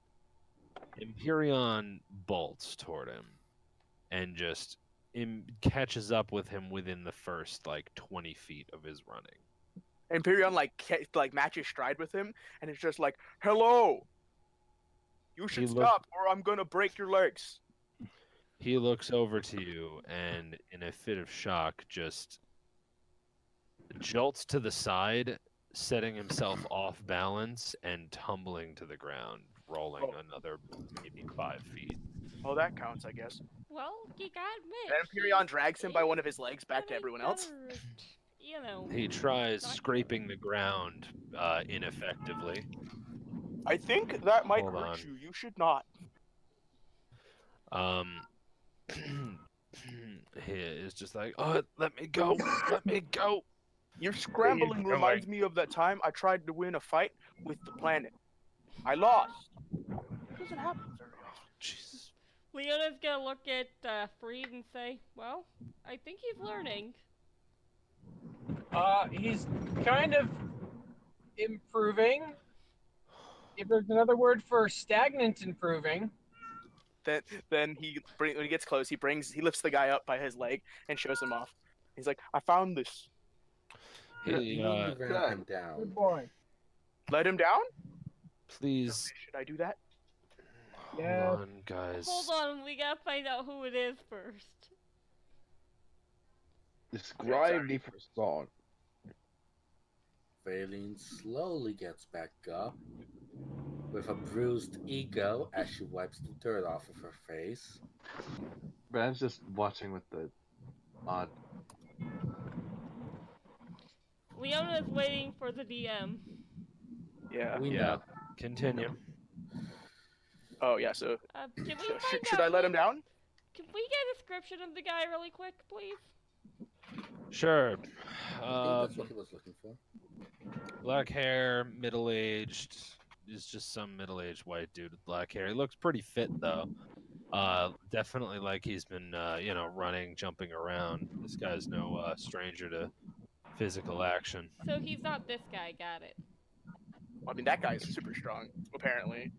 Empyreon bolts toward him and just catches up with him within the first 20 feet of his running. Empyreon like matches stride with him, and it's just like, "Hello, you should stop, or I'm gonna break your legs." He looks over to you and, in a fit of shock, just jolts to the side, setting himself off balance and tumbling to the ground, rolling another maybe 5 feet. Oh, that counts, I guess. Well, you gotta admit. And Empyreon drags him by one of his legs back to everyone else. You know. He tries scraping the ground ineffectively. I think that might hurt you. You should not. He is just like, "Oh, let me go, let me go." Your scrambling reminds me of that time I tried to win a fight with the planet. I lost. It doesn't happen very often. Jesus. Leona's gonna look at Freed and say, "Well, I think he's learning." He's kind of improving. If there's another word for stagnant, improving. Then when he gets close, he lifts the guy up by his leg and shows him off. He's like, "I found this." Let him down. Good boy. Let him down? Please. Should I do that? Yeah. Hold on, guys. Hold on, we gotta find out who it is first. Describe the persona. Valine slowly gets back up with a bruised ego as she wipes the dirt off of her face. Brad's just watching with the odd. Leona's waiting for the DM. Yeah. We know. Continue. Oh yeah. So, Can we should I let him down? Can we get a description of the guy really quick, please? Sure. I think that's what he was looking for. Black hair, middle-aged. He's just some middle-aged white dude with black hair. He looks pretty fit, though. Definitely like he's been, running, jumping around. This guy's no stranger to physical action. So he's not this guy, got it. I mean, that guy's super strong, apparently.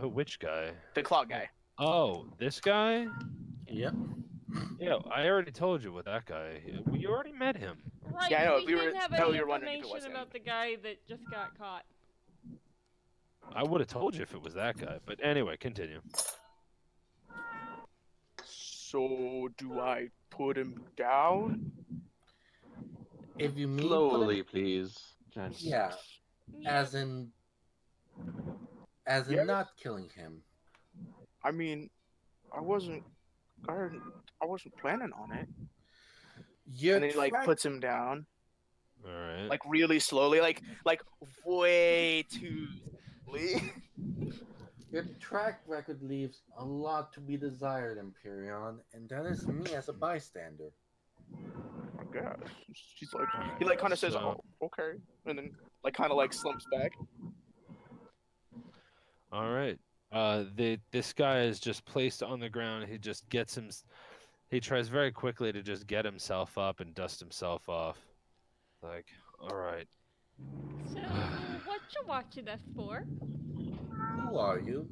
Which guy? The claw guy. Oh, this guy? Yep. Yeah, I already told you what that guy. We already met him. Right, Yeah, I know. we didn't have No, any we were wondering if it was information him. about the guy that just got caught. I would have told you if it was that guy. But anyway, continue. So, do I put him down? If you mean Slowly, please. Yeah, as in not killing him. I mean, I wasn't planning on it. And then he like puts him down. All right. Like really slowly, like way too slowly. Your track record leaves a lot to be desired, Empyrean, and that is me as a bystander. I guess. She's like, he like kind of says, "Oh, okay," and then like kind of like slumps back. All right. This guy is just placed on the ground. He just gets him. He tries very quickly to just get himself up and dust himself off. Like, all right. So, what you watching us for? Who are you?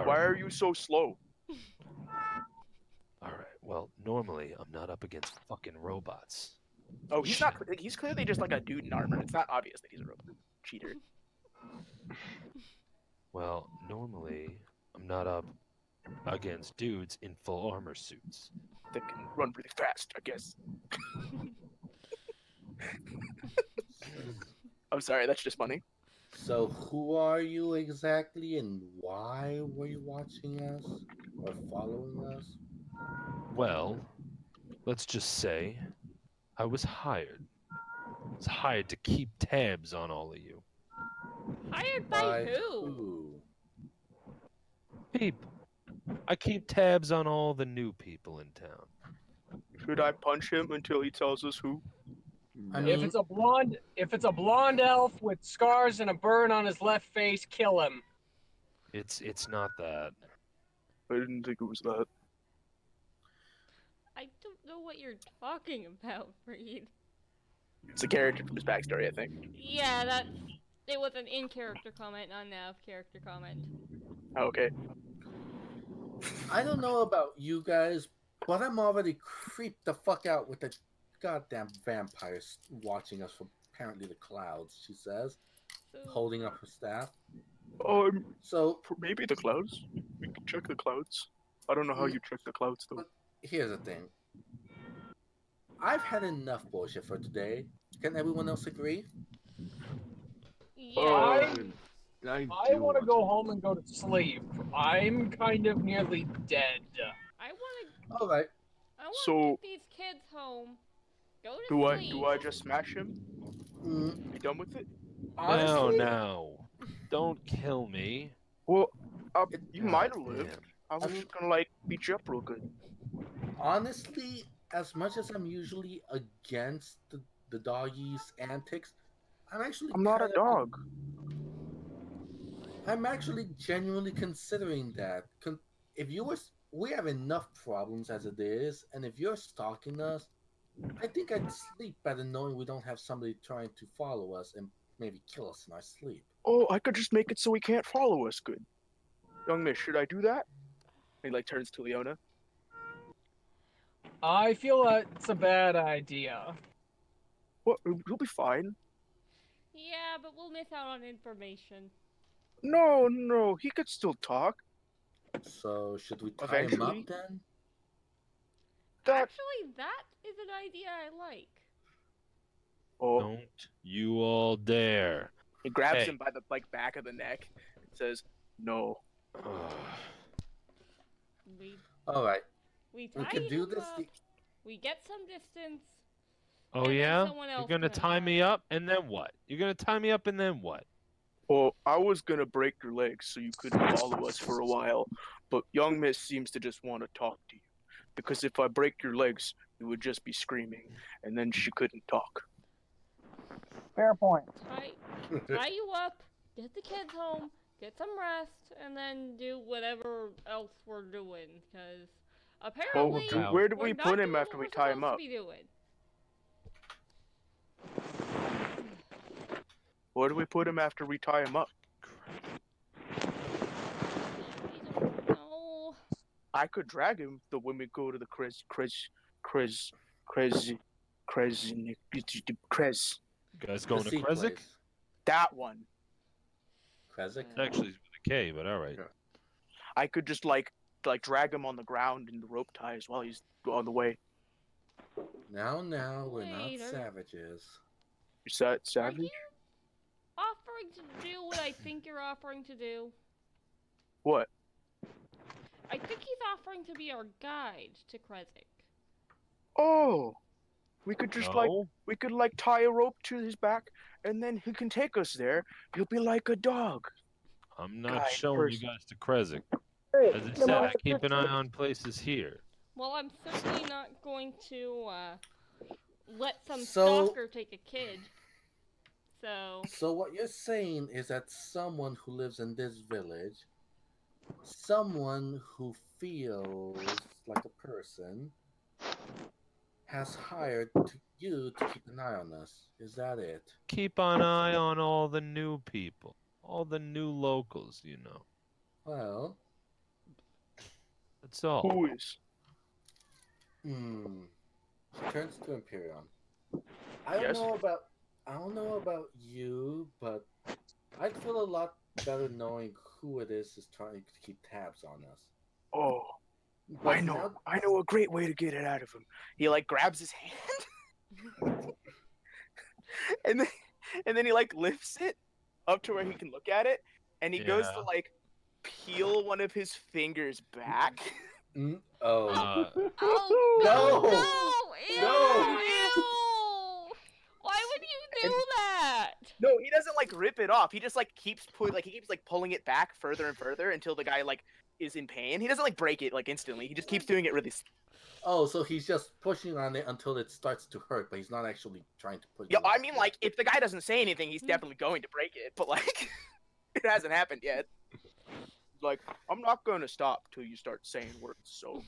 Why are you so slow? All right. Well, normally I'm not up against fucking robots. Oh, he's not. He's clearly just like a dude in armor. It's not obvious that he's a robot. Cheater. Well, normally I'm not up against dudes in full armor suits. That can run really fast, I guess. I'm sorry, that's just funny. So who are you exactly, and why were you watching us or following us? Well, let's just say I was hired. I was hired to keep tabs on all of you. Hired by who? People. I keep tabs on all the new people in town. Should I punch him until he tells us who? I mean, If it's a blonde elf with scars and a burn on his left face, kill him. It's not that. I didn't think it was that. I don't know what you're talking about, Reed. It's a character from his backstory, I think. Yeah, it was an in-character comment, not an out-of-character comment. Okay. I don't know about you guys, but I'm already creeped the fuck out with the goddamn vampires watching us from apparently the clouds, she says, holding up her staff. So maybe the clouds? We can check the clouds. I don't know how you check the clouds, though. Here's the thing. I've had enough bullshit for today. Can everyone else agree? Yeah, I want to go home and go to sleep. I'm kind of nearly dead. I want to. All right. I want to get these kids home. Go to sleep. Do I just smash him? Be done with it? Honestly, No. Don't kill me. Well, you might have lived. I was just gonna like beat you up real good. Honestly, as much as I'm usually against the doggy's antics, I'm not a dog. I'm actually genuinely considering that. We have enough problems as it is, and if you're stalking us, I think I'd sleep better knowing we don't have somebody trying to follow us and maybe kill us in our sleep. Oh, I could just make it so he can't follow us. Good. Young miss, should I do that? And he like turns to Leona. I feel that's a bad idea. What? He'll be fine. Yeah, but we'll miss out on information. No, he could still talk. So, should we tie him up then? Actually, that is an idea I like. Oh. Don't you all dare. He grabs him by the back of the neck and says, "No." All right. We can do this. We get some distance. Oh yeah? You're gonna tie me up and then what? You're gonna tie me up and then what? Well, I was gonna break your legs so you couldn't follow us for a while, but young miss seems to just want to talk to you. Because if I break your legs, you would just be screaming, and then she couldn't talk. Fair point. Tie you up, get the kids home, get some rest, and then do whatever else we're doing. Because apparently, where do we put him after we tie him up? Where do we put him after we tie him up? I could drag him when we go to the Krez. You guys going to Krezk? That one. Krezk? Actually, it's with a K, but all right. I could just like drag him on the ground in the rope ties while he's on the way. Now, we're not savages. Is that savage? Are you offering to do what I think you're offering to do? What? I think he's offering to be our guide to Krezk. Oh, we could just tie a rope to his back, and then he can take us there. He'll be like a dog. I'm not showing you guys to Krezk. As I said, I keep an eye on places here. Well, I'm certainly not going to let some stalker take a kid. So what you're saying is that someone who lives in this village, someone who feels like a person, has hired you to keep an eye on us. Is that it? Keep an eye on all the new people. All the new locals, you know. Well... That's all. Who is? She turns to Imperion. I don't know about you, but I'd feel a lot better knowing who it is trying to keep tabs on us. Oh, but I know a great way to get it out of him. He like grabs his hand, and then he like lifts it up to where he can look at it, and he goes to like peel one of his fingers back. No! Why would you do that? No, he doesn't like rip it off. He just like keeps pulling it back further and further until the guy like is in pain. He doesn't like break it like instantly. He just keeps doing it really. Oh, so he's just pushing on it until it starts to hurt, but he's not actually trying to push. Yeah, I mean, like if the guy doesn't say anything, he's definitely going to break it. But like, it hasn't happened yet. Like, I'm not going to stop till you start saying words. So,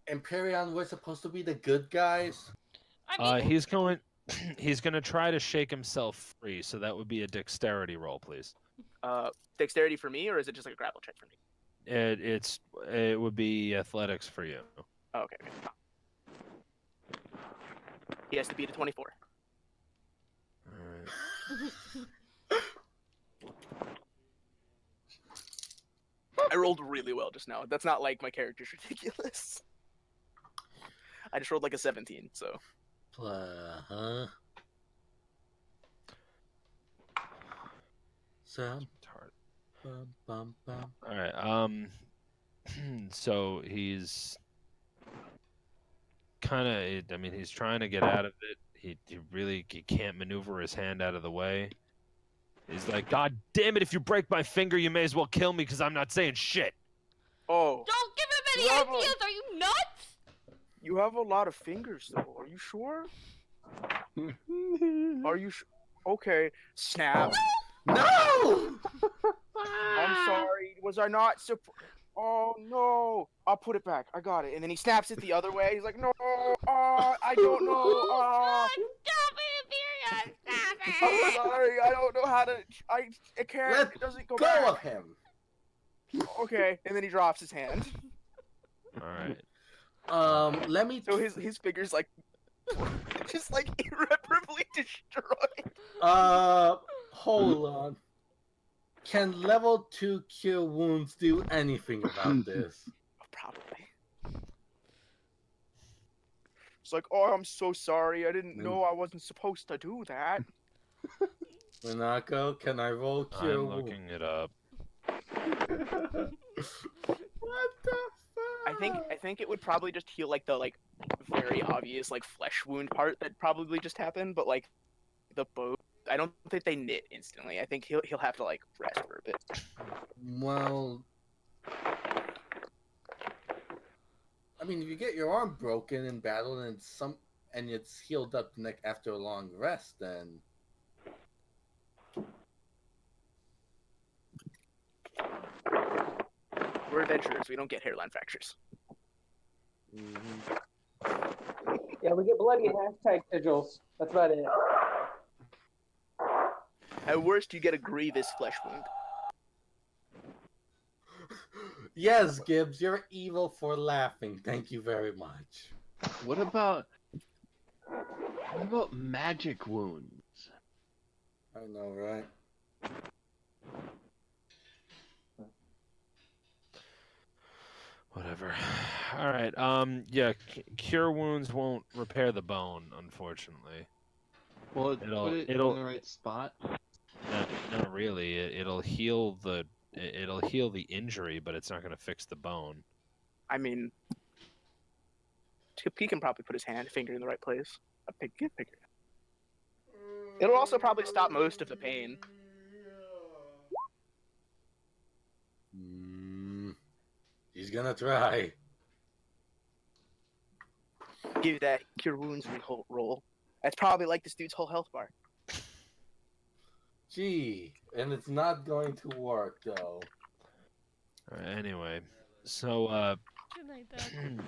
Imperion, we're supposed to be the good guys. He's going to try to shake himself free, so that would be a dexterity roll, please. Dexterity for me, or is it just like a grapple check for me? It would be athletics for you. Oh, okay. He has to beat a 24. All right. I rolled really well just now. That's not like my character's ridiculous. I just rolled like a 17, so. So. All right. So he's kind of. I mean, he's trying to get out of it. He can't maneuver his hand out of the way. He's like, God damn it! If you break my finger, you may as well kill me because I'm not saying shit. Oh. Don't give him any ideas. Are you nuts? You have a lot of fingers, though. Are you sure? Are you okay? Snap. No! I'm sorry. Was I not Oh no! I'll put it back. I got it. And then he snaps it the other way. He's like, no, I don't know. Stop it, Imperion! Stop it! I'm sorry. I don't know how to. It can't. It doesn't go back. Go of him. Okay. And then he drops his hand. All right. Let me. So his fingers like just like irreparably destroyed. Hold on. Can level 2 cure wounds do anything about this? Probably. It's like, oh, I'm so sorry. I didn't know I wasn't supposed to do that. Monaco, can I roll cure wounds? I'm looking it up. What the fuck? I think it would probably just heal like the very obvious like flesh wound part that probably just happened, but like the boat, I don't think they knit instantly. I think he'll have to like rest for a bit. Well, I mean, if you get your arm broken in battle and it's healed up after a long rest, then we're adventurers. We don't get hairline fractures. Yeah, we get bloody hashtag sigils. That's about it. At worst, you get a grievous flesh wound. Yes, Gibbs, you're evil for laughing. Thank you very much. What about magic wounds? I know, right? Whatever. All right. Yeah. Cure wounds won't repair the bone, unfortunately. Well, put it in the right spot. Not really. It'll heal the injury, but it's not going to fix the bone. I mean, he can probably put his finger in the right place. A finger. It'll also probably stop most of the pain. He's gonna try. Give that cure wounds roll. That's probably like this dude's whole health bar. Gee, and it's not going to work though. All right, anyway, so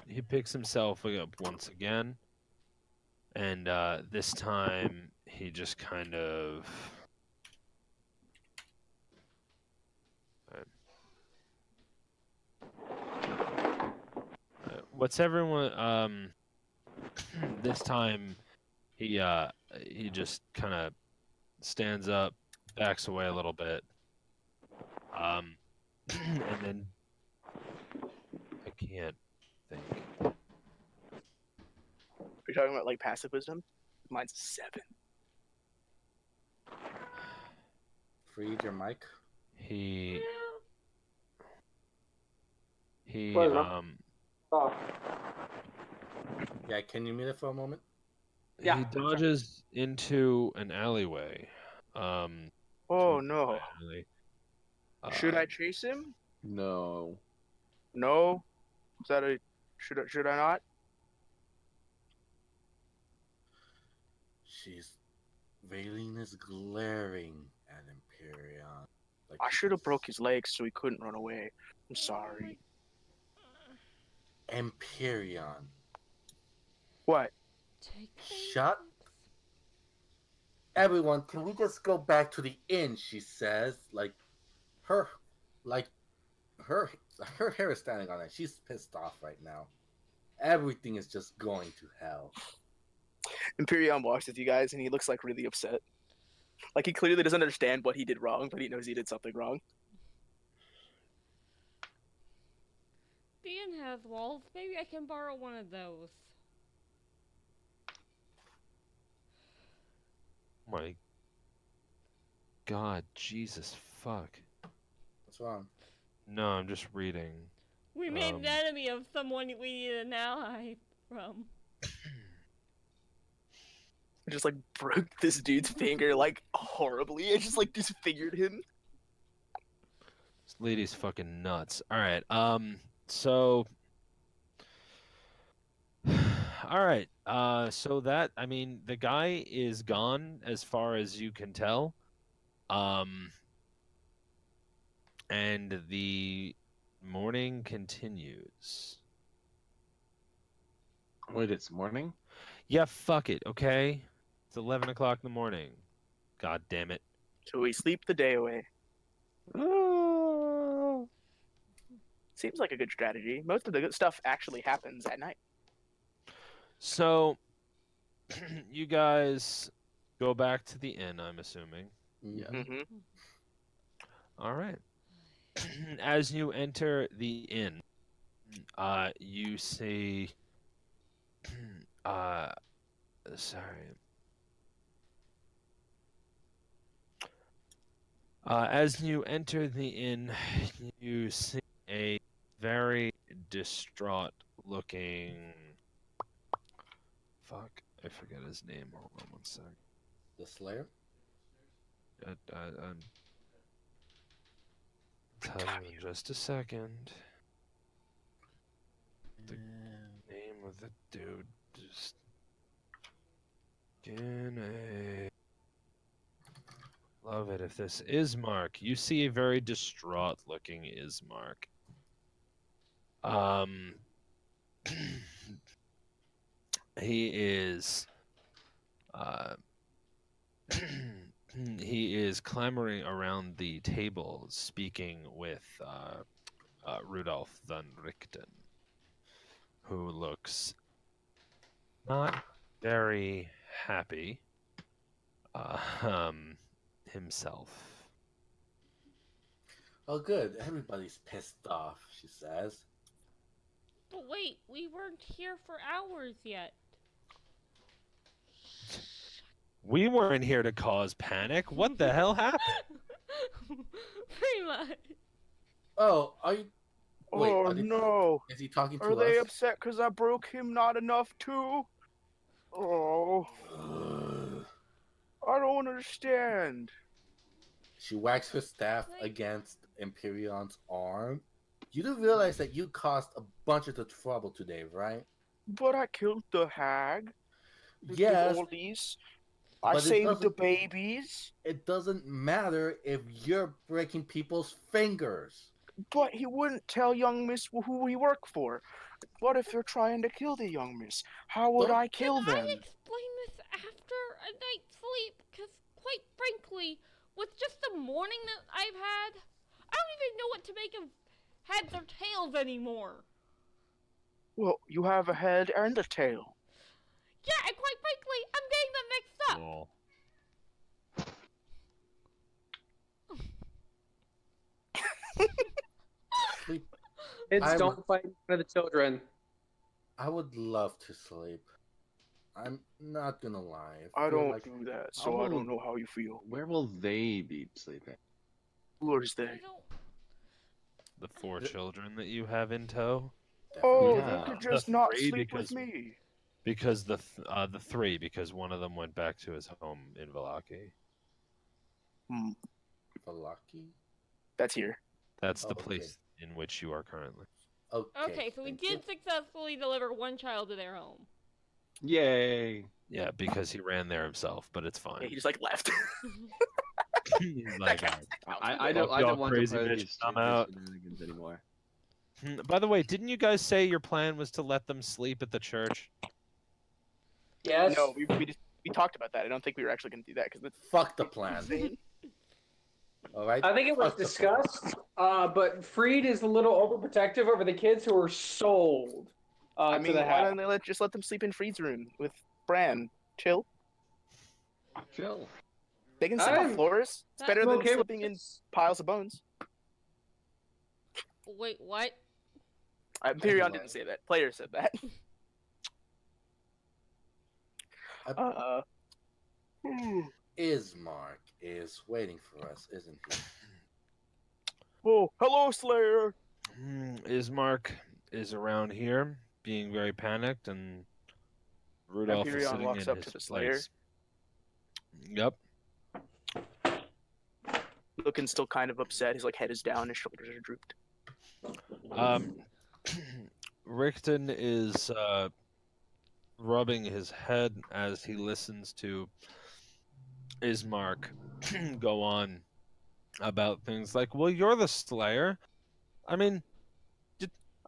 he picks himself up once again, and this time he just kind of. What's everyone? This time, he just kind of stands up, backs away a little bit, and then I can't think. Are you talking about like passive wisdom? Mine's 7. Freed your mic. Yeah, can you mute it for a moment? Yeah. He dodges into an alleyway. Oh no. Should I chase him? No. No. Is that a should I not? Valine is glaring at Empyrean. Like I should have broke his legs so he couldn't run away. I'm sorry. Empyrean. What? Shut. Everyone, can we just go back to the inn? She says, her hair is standing on it. She's pissed off right now. Everything is just going to hell. Empyrean walks with you guys, and he looks like really upset. Like he clearly doesn't understand what he did wrong, but he knows he did something wrong. The inn has walls. Maybe I can borrow one of those. My God, Jesus, fuck. What's wrong? No, I'm just reading. We made an enemy of someone we need an ally from. I just like broke this dude's finger like horribly. I just like disfigured him. This lady's fucking nuts. All right. So. All right. So that, I mean, the guy is gone as far as you can tell. And the morning continues. Wait, it's morning? Yeah, fuck it, okay? It's 11 o'clock in the morning. God damn it. So we sleep the day away. Oh. Seems like a good strategy. Most of the good stuff actually happens at night. So, you guys go back to the inn, I'm assuming. Yeah. Mm-hmm. All right. As you enter the inn, you see... sorry. As you enter the inn, you see a very distraught-looking... Fuck, I forget his name. Hold on one sec. The Slayer? I'm telling you in just a second. The name of the dude just... Love it if this is Mark. You see a very distraught-looking Ismark. He is he is clambering around the table, speaking with Rudolph von Richten, who looks not very happy himself. Oh, good. Everybody's pissed off, she says. But wait, we weren't here for hours yet. We weren't here to cause panic. What the hell happened? Pretty much. Oh, are you... Wait, oh no! Is he talking to us? Are they upset because I broke him not enough too? Oh, I don't understand. She wags her staff against Emperion's arm. You do realize that you caused a bunch of the trouble today, right? But I killed the hag. Yes. The oldies. I saved the babies. It doesn't matter if you're breaking people's fingers. But he wouldn't tell young miss who we work for. What if they're trying to kill the young miss? How would I kill them? Can I explain this after a night's sleep? Because, quite frankly, with just the morning that I've had, I don't even know what to make of heads or tails anymore. Well, you have a head and a tail. Yeah, and quite frankly, I'm getting them mixed up. Oh. Kids, don't fight in front of the children. I would love to sleep. I'm not gonna lie. I don't do that, so I don't know how you feel. Where will they be sleeping? Where's they? The 4 children that you have in tow? Oh, they could just not sleep with me. Because the 3, because one of them went back to his home in Valaki. Valaki? That's here. That's the place in which you are currently. Okay, so we did successfully deliver one child to their home. Yay! Yeah, because he ran there himself, but it's fine. Yeah, he just like left. He's like, I don't want to play these shenanigans anymore. By the way, didn't you guys say your plan was to let them sleep at the church? Yes. No, we talked about that. I don't think we were actually going to do that because fuck the plan. All right. I think it was discussed, but Freed is a little overprotective over the kids who are sold. I mean, to the why don't they just let them sleep in Freed's room with Bran? Chill. They can sleep on floors. It's better than sleeping in piles of bones. Wait, what? Imperion didn't say that. Player said that. Ismark is waiting for us, isn't he? Oh, hello, Slayer. Ismark is around here, being very panicked, and Rudolph is sitting walks in up his to the Slayer. place. Yep. Looking still kind of upset. His head is down, his shoulders are drooped. Richten is rubbing his head as he listens to Ismark go on about things like, well, you're the Slayer. I mean,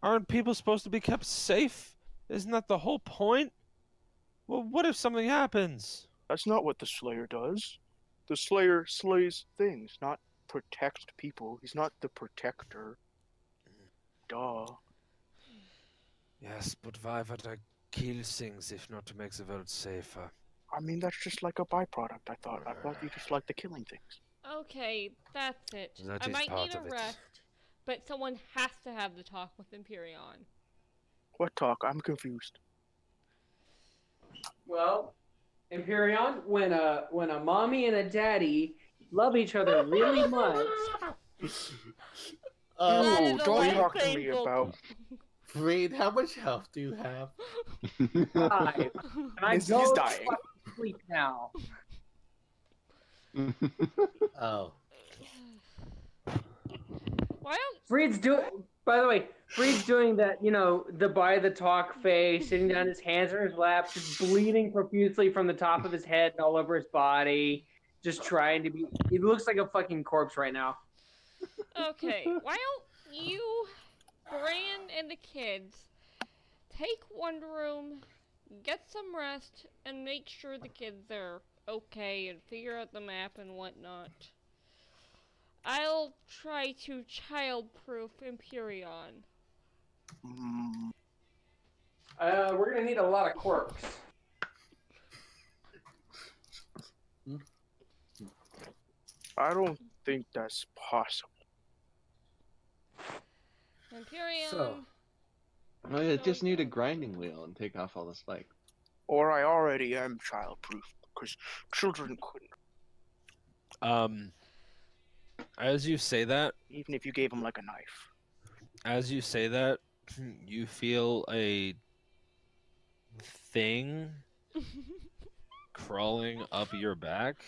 aren't people supposed to be kept safe? Isn't that the whole point? Well, what if something happens? That's not what the Slayer does. The Slayer slays things, not protects people. He's not the protector. Duh. Yes, but why would I kill things if not to make the world safer? I mean, that's just like a byproduct, I thought. I thought you just liked the killing things. Okay, that's it. That I is might part need of a it. rest, but someone has to have the talk with Imperion. What talk? I'm confused. Well, Imperion, when a mommy and a daddy love each other really much. Oh, don't talk to me about. Freed, how much health do you have? 5. And I He's go dying. to sleep now. Oh. Why don't Freed's doing. By the way, Freed's doing that. The by the talk face, sitting down, his hands on his lap, just bleeding profusely from the top of his head and all over his body, just trying to be. He looks like a fucking corpse right now. Okay, why don't you, Bran and the kids, take one room, get some rest, and make sure the kids are okay and figure out the map and whatnot. I'll try to childproof Empyrean. We're gonna need a lot of quirks. I don't think that's possible. Empyrean. So, Well, you just need a grinding wheel and take off all the spikes. Or I already am childproof because children couldn't. As you say that, Even if you gave them like a knife. as you say that, you feel a thing crawling up your back.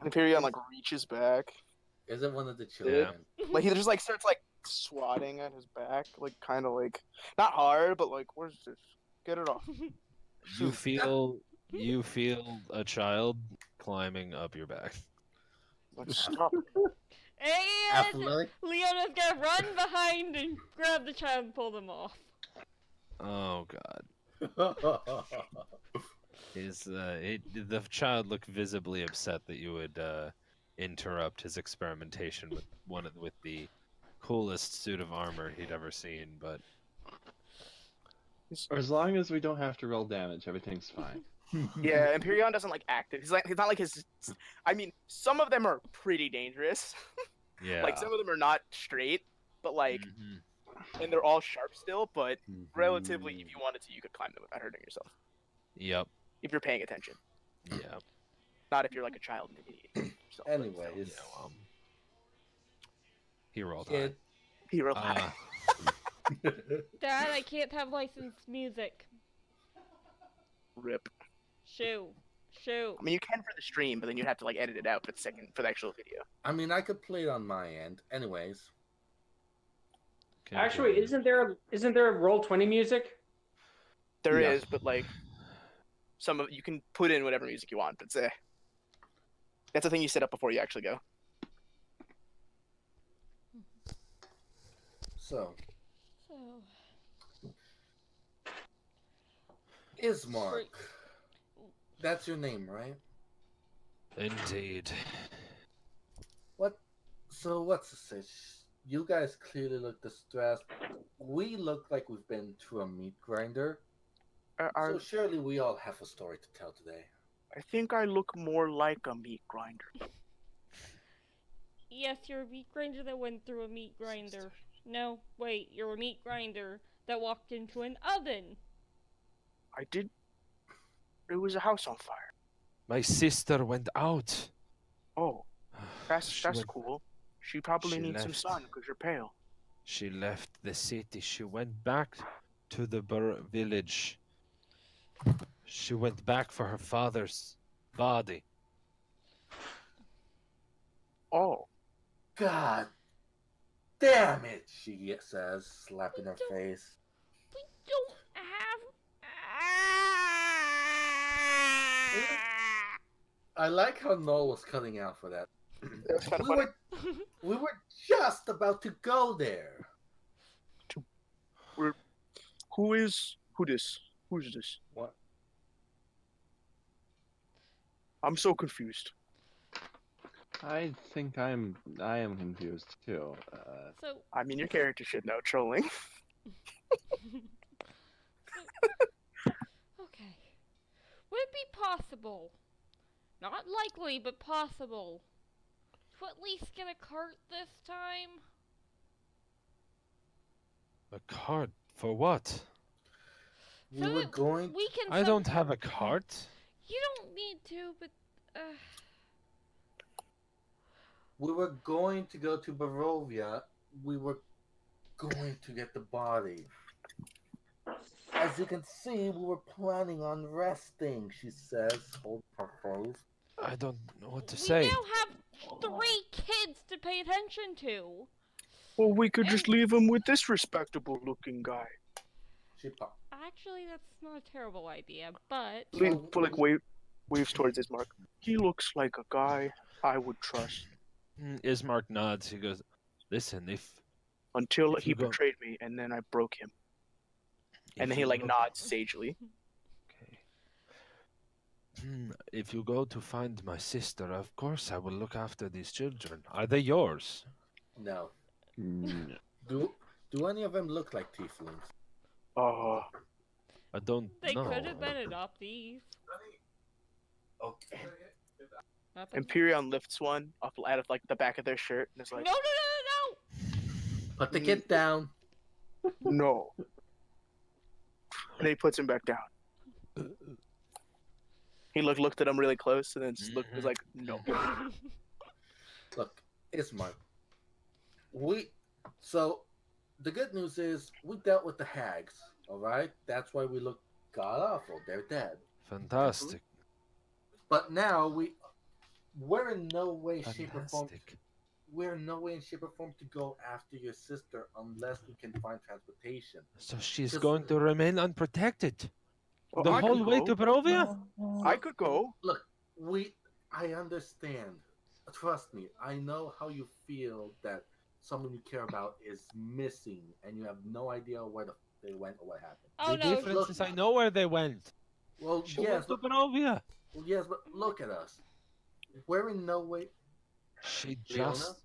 Empyrean like reaches back. is it one of the children? Like he just like starts like swatting at his back, like kind of like not hard, but like where's this? Get it off. You feel a child climbing up your back. Let's stop. And Athletic? Leona's gonna run behind and grab the child and pull them off. Oh God. The child looked visibly upset that you would interrupt his experimentation with the coolest suit of armor he'd ever seen, but As long as we don't have to roll damage, everything's fine. Yeah, Empyrean doesn't like active. He's not like his. I mean, some of them are pretty dangerous. yeah. Like some of them are not straight, but like, and they're all sharp still. But relatively, if you wanted to, you could climb them without hurting yourself. Yep. If you're paying attention. Yeah. Not if you're like a child and an idiot. So, Anyways, Yeah, he rolled kid. he rolled high. Dad, I can't have licensed music. Rip. Shoo. Shoo. I mean, you can for the stream, but then you'd have to like edit it out for the actual video. I mean, I could play it on my end. Anyways, Actually, isn't there Roll20 music? There is, but like some of you can put in whatever music you want, but that's the thing you set up before you actually go. so So. Ismark. That's your name, right? Indeed. So what's the sitch? You guys clearly look distressed. We look like we've been to a meat grinder. So surely we all have a story to tell today. I think I look more like a meat grinder. Yes, you're a meat grinder that went through a meat grinder. No, wait, you're a meat grinder that walked into an oven. I did. It was a house on fire. My sister went out. Oh, that's went- cool. She probably she needs some left. sun because you're pale. She left the city. She went back to the village. She went back for her father's body. Oh, God damn it, she says, slapping her face. We don't have... I like how Noel was cutting out for that. that's kind of funny. We were just about to go there. Who's this? What? I'm so confused. I think I am confused too. So, I mean, your character should know trolling. okay. Would it be possible, not likely, but possible, to at least get a cart this time? A cart for what? We So were that going. We can I don't have a cart. You don't need to, but, We were going to go to Barovia. We were going to get the body. As you can see, we were planning on resting, she says, holding her face. I don't know what to we say. now have 3 kids to pay attention to. Well, we could just leave him with this respectable-looking guy. She popped. Actually, that's not a terrible idea, but... Waves towards Ismark. He looks like a guy I would trust. Ismark nods. He goes, "Listen, Until If he you go- betrayed me, and then I broke him. And then he like nods sagely. Okay. If you go to find my sister, of course I will look after these children. Are they yours? No. No. Do any of them look like tieflings? Oh, I don't They know. could have been adoptees. Okay. Empyrean lifts one up out of like the back of their shirt and is No, like, no, no, no, Put the kid down. no. And he puts him back down. He looked at him really close and then just was like, no. Look, Ismark. So the good news is we dealt with the hags, all right? That's why we look god awful. They're dead. Fantastic. But now we're in no way, shape, or form. We're in no way in shape or form to go after your sister unless we can find transportation. So she's going to remain unprotected the I whole could way go. to Barovia? I could go. Look, I understand. Trust me, I know how you feel that someone you care about is missing and you have no idea where they went or what happened. Oh, The no. difference is I know where they went. Well, She yes, went to Barovia. but look at us. We're in no way. She just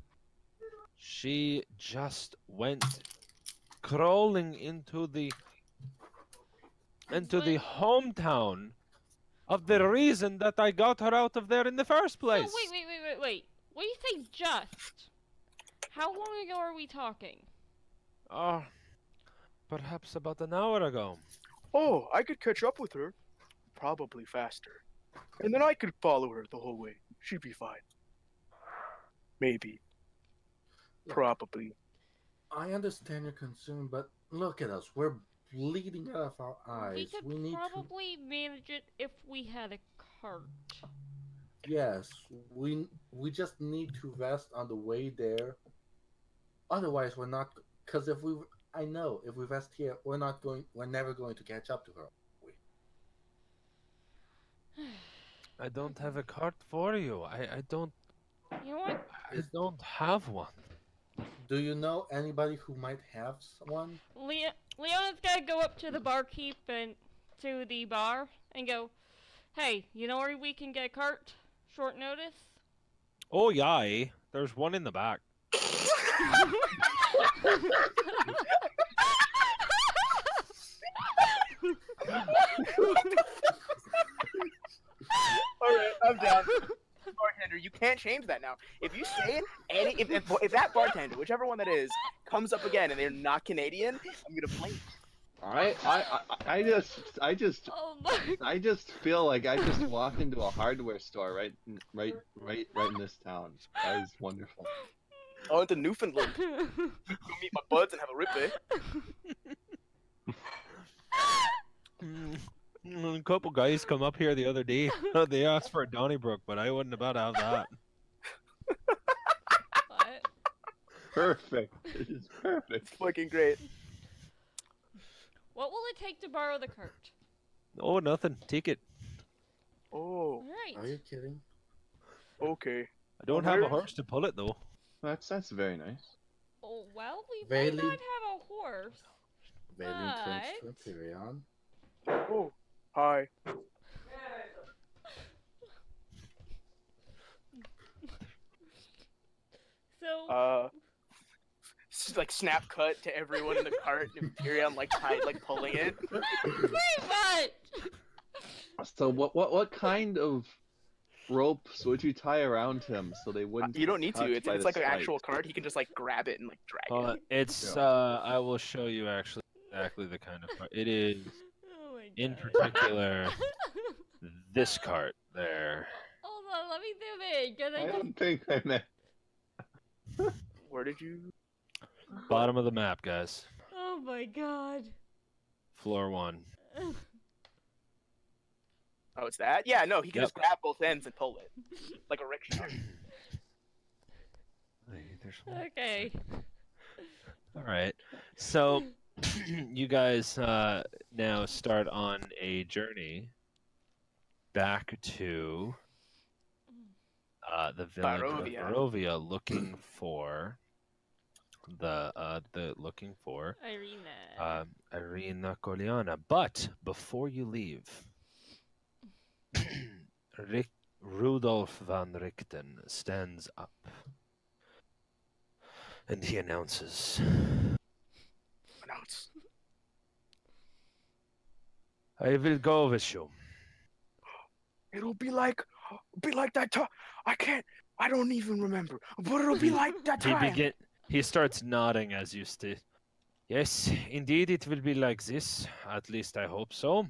went crawling into the hometown of the reason that I got her out of there in the first place. So, wait. What do you say just? How long ago are we talking? Perhaps about an hour ago. Oh, I could catch up with her. Probably faster. And then I could follow her the whole way. She'd be fine. Maybe. Probably. I understand your concern, but look at us. We're bleeding out of our eyes. We could probably manage it if we had a cart. Yes, we just need to rest on the way there. Otherwise, we're not. Because if we rest here, we're never going to catch up to her. I don't have a cart for you. I don't. You know what? I don't have one. Do you know anybody who might have one? Leona's gotta go up to the barkeep and to the bar and go, hey, you know where we can get a cart? Short notice? Oh, yeah. There's one in the back. Alright, I'm down. Bartender, you can't change that now. If you say it, if that bartender, whichever one that is, comes up again and they're not Canadian, I'm gonna blame you. I just feel like I just walked into a hardware store right in this town. That is wonderful. I went to Newfoundland. Go meet my buds and have a rip. A couple guys come up here the other day. They asked for a Donnybrook, but I wouldn't about have that. What? Perfect. It is perfect. It's fucking great. What will it take to borrow the cart? Oh, nothing. Take it. Oh. Alright. Are you kidding? Okay. I don't have a horse to pull it, though. That's very nice. Oh, well, we Valine- might not have a horse. Valiant turns to But- Empyrean. Oh. Hi. So, It's like snap cut to everyone in the cart and Imperium like pulling it. pretty much! So what kind of ropes would you tie around him so they wouldn't? You don't need to. touched It's by like the an actual spikes? cart. He can just like grab it and like drag it. It's, I will show you actually exactly the kind of cart. It is, Oh my in God. particular, this cart there. Hold on, let me zoom in, cause I I don't think I meant. Where did you? Bottom of the map, guys. Oh my God. Floor 1. Oh, it's that? Yeah, no, he can Yep. just grab both ends and pull it like a rickshaw. Okay. All right. So, you guys now start on a journey back to the village Barovia. of Barovia, looking for looking for Irina. Irina Coliana. But before you leave, Rudolf von Richten stands up. And he announces. Announce. I will go with you. It'll be like that time. I don't even remember. But it'll be like that time. He starts nodding as you stay. Yes, indeed, it will be like this. At least I hope so.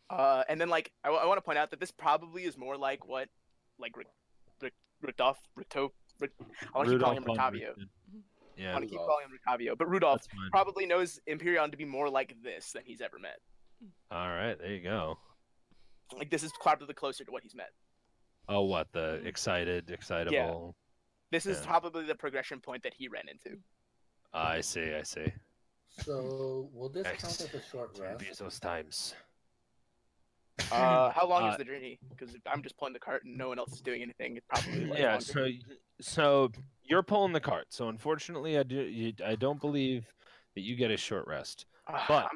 And then, like, I want to point out that this probably is more like what, like, Rudolph, I want to keep calling him Ricavio. Yeah. I want to keep calling him Ricavio. But Rudolph probably knows Imperion to be more like this than he's ever met. All right, there you go. Like, this is probably closer to what he's met. Oh, what, the excitable? Yeah. This is probably the progression point that he ran into. I see. So, will this count as a short rest? Those times. How long is the journey? Because if I'm just pulling the cart and no one else is doing anything, it probably yeah. So you're pulling the cart. So unfortunately, I don't believe that you get a short rest. But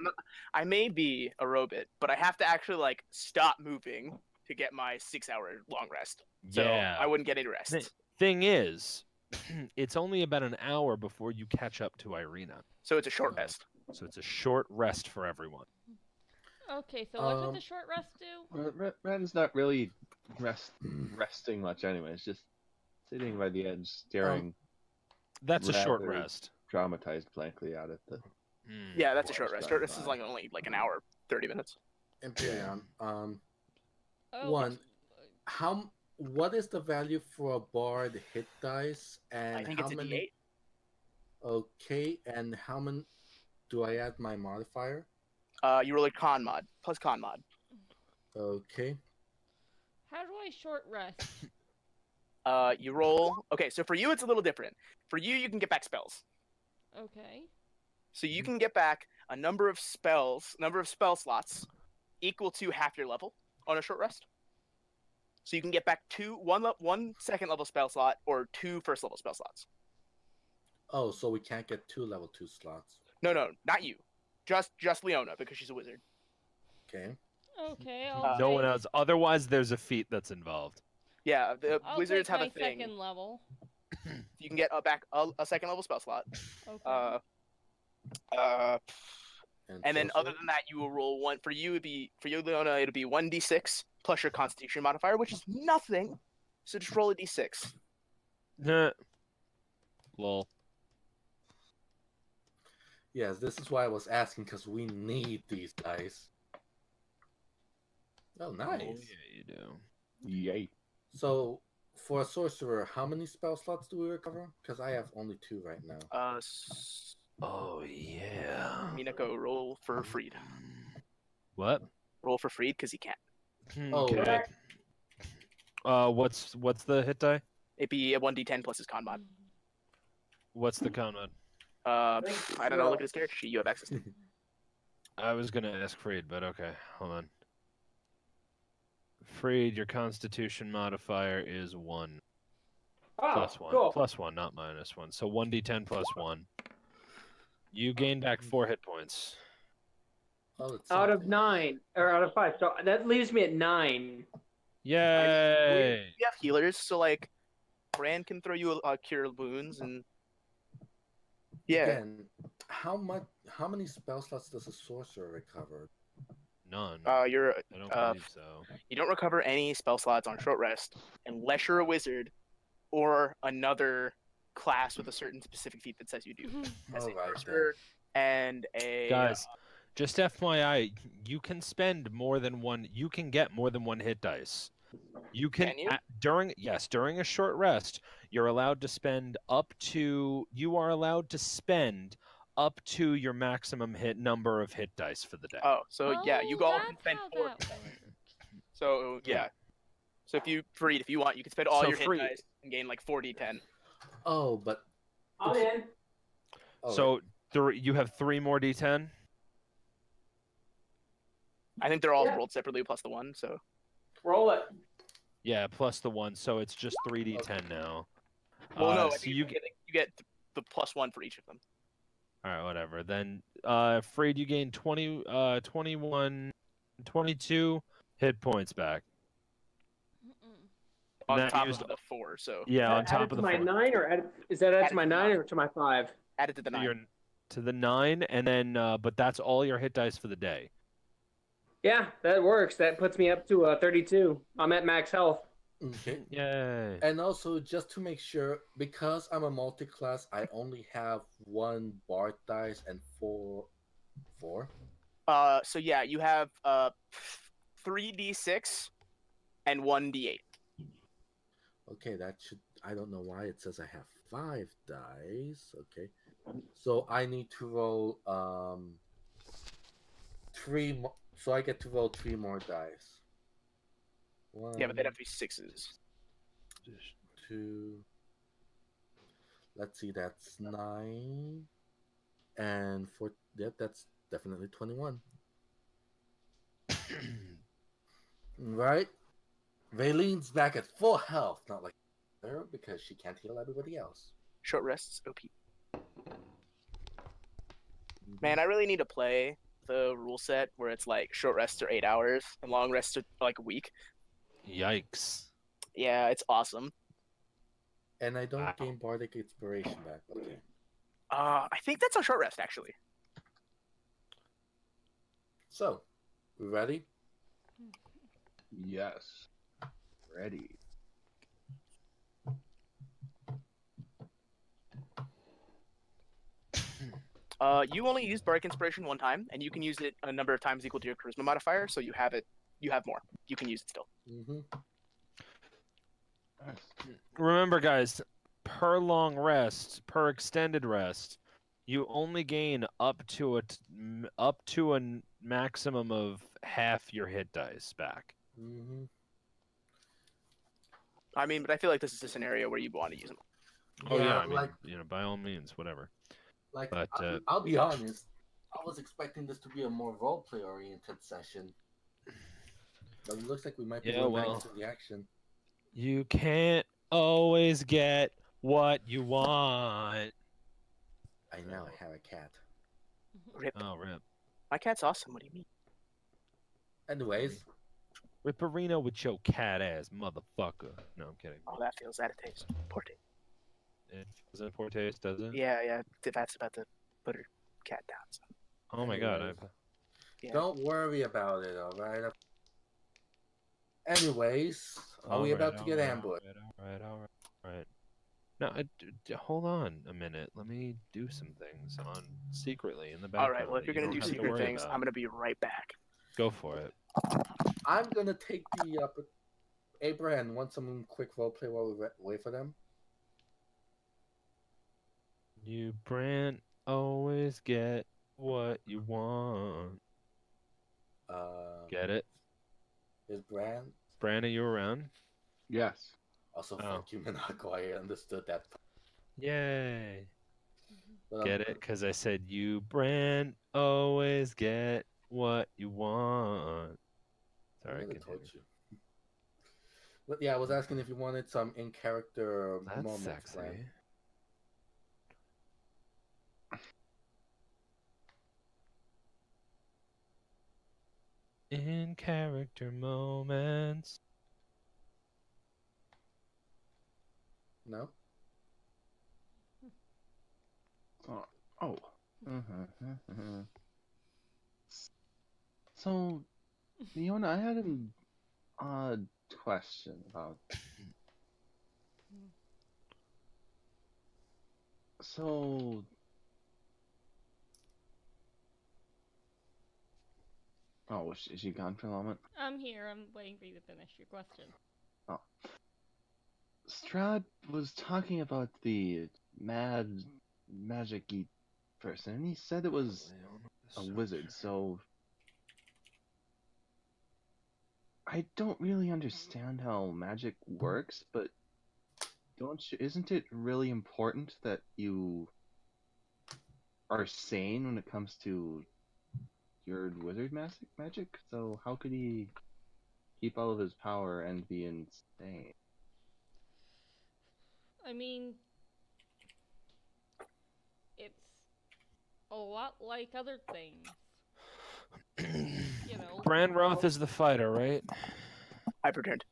I may be a robot, but I have to actually like stop moving to get my 6-hour long rest. So I wouldn't get any rest. Thing is, it's only about an hour before you catch up to Irina. So it's a short rest. So it's a short rest for everyone. Okay, so what does the short rest do? Ren's not really resting much anyway. It's just sitting by the edge, staring. That's a short rest. Traumatized blankly at it. Yeah, that's a short rest. Short rest is like only like an hour, 30 minutes. Imperion. What is the value for a bard hit dice? And I think it's a D8. Okay, and how many do I add my modifier? You roll a con mod, plus con mod. Okay. How do I short rest? You roll... Okay, so for you, it's a little different. For you, you can get back spells. Okay. So you can get back a number of spell slots equal to half your level on a short rest. So you can get back one second level spell slot or 2 first level spell slots. Oh, so we can't get 2 level 2 slots. No, not you. Just Leona, because she's a wizard. Okay. Okay. No one else. Otherwise, there's a feat that's involved. Yeah, the wizards have a thing. Second level. You can get back a second level spell slot. Okay. And then other than that, you will roll one. For you, Leona, it'll be 1d6 plus your Constitution modifier, which is nothing. So just roll a d6. Lol. Yes, this is why I was asking, because we need these dice. Oh, nice. Oh, yeah, you do. Yay. So, for a sorcerer, how many spell slots do we recover? Because I have only 2 right now. Oh, yeah. Minako, roll for Freed. What? Roll for Freed, because he can't. Okay. What's the hit die? It'd be a 1d10 plus his con mod. What's the con mod? I don't know. Look at his character sheet. You have access to. I was gonna ask Freed, but okay, hold on. Freed, your Constitution modifier is 1. Plus 1. Cool. Plus 1, not minus 1. So 1d10 plus 1. You gain back 4 hit points. Out of 9, or out of 5. So that leaves me at 9. Yay! We have healers, so like, Bran can throw you a cure wounds and. Yeah. Again, how many spell slots does a sorcerer recover? None. I don't believe so. You don't recover any spell slots on short rest unless you're a wizard or another class with a certain specific feat that says you do. As a sorcerer and a guys, just FYI, you can spend more than one. You can get more than 1 hit dice. You can during a short rest, you're allowed to spend up to your maximum number of hit dice for the day. Oh, so you all can spend 4. So yeah. So if you want, you can spend all your hit dice and gain like 4d10. Oh, but I'm in. So you have 3 more d10. I think they're all rolled separately plus the 1. So roll it. Yeah, plus the 1, so it's just 3d10 now. Well, no, so you get the plus 1 for each of them. All right, whatever. Then, Freed, you gain 22 hit points back. on that top used- of the 4. So Yeah, on Add top it of to the my 4. 9, or is that added Add to it my to 9 9. or to my 5? add it to the So 9. you're to the 9, and then but that's all your hit dice for the day. Yeah, that works. That puts me up to 32. I'm at max health. Okay. Yay. And also, just to make sure, because I'm a multi-class, I only have 1 Bard dice and 4. So yeah, you have 3d6 and 1d8. Okay, that should. I don't know why it says I have 5 dice. Okay, so I need to roll 3. So I get to roll 3 more dice. Yeah, but they'd 1, have to be 6s. 2. Let's see, that's 9, and 4. Yep, that's definitely 21. Right? Vaylene's back at full health, not like her, because she can't heal everybody else. Short rests, OP. Man, I really need to play the rule set where it's like short rests are 8 hours and long rests are like a week. Yikes. Yeah, it's awesome. And I don't Wow. gain Bardic Inspiration back. Okay. I think that's a short rest actually. So, we ready? Yes. Ready. You only use Bardic Inspiration 1 time, and you can use it a number of times equal to your Charisma modifier, so you have it. You have more. You can use it still. Mm-hmm. Remember, guys, per long rest, per extended rest, you only gain up to a maximum of half your hit dice back. Mm-hmm. I mean, but I feel like this is a scenario where you want to use them. Oh yeah, I mean, like, by all means, whatever. Like, But I'll be honest. I was expecting this to be a more roleplay oriented session, but it looks like we might be going back into the action. You can't always get what you want. I now have a cat. Rip. Oh, rip. My cat's awesome. What do you mean? Anyways, Ripperino with your cat ass, motherfucker. No, I'm kidding. Oh, that feels out of taste. Poor taste. It doesn't have poor taste, does it? Yeah. That's about to put her cat down. So. Oh my god. Don't worry about it, alright? Anyways, are we about to get ambushed? All right. Now, hold on a minute. Let me do some things secretly in the background. All right. Well, if you're gonna do secret things, I'm gonna be right back. Go for it. I'm gonna take the Abraham. Want some quick roleplay while we wait for them? You Brant always get what you want. Get it? Is Brand? Brand, are you around? Yes. Also, fuck you, Minako. I understood that. Yay. But, get it? Because I said you Brand always get what you want. Sorry, I told you. But yeah, I was asking if you wanted some in-character moments. That's sexy. Brand. In character moments. No? Oh. So, Leona, I had an odd question about. So. Oh, is she gone for a moment? I'm here. I'm waiting for you to finish your question. Oh. Strahd was talking about the magic-y person, and he said it was a wizard, so I don't really understand how magic works, but isn't it really important that you are sane when it comes to your wizard magic? So how could he keep all of his power and be insane? I mean, it's a lot like other things. You know. Brand Roth is the fighter, right? I pretend.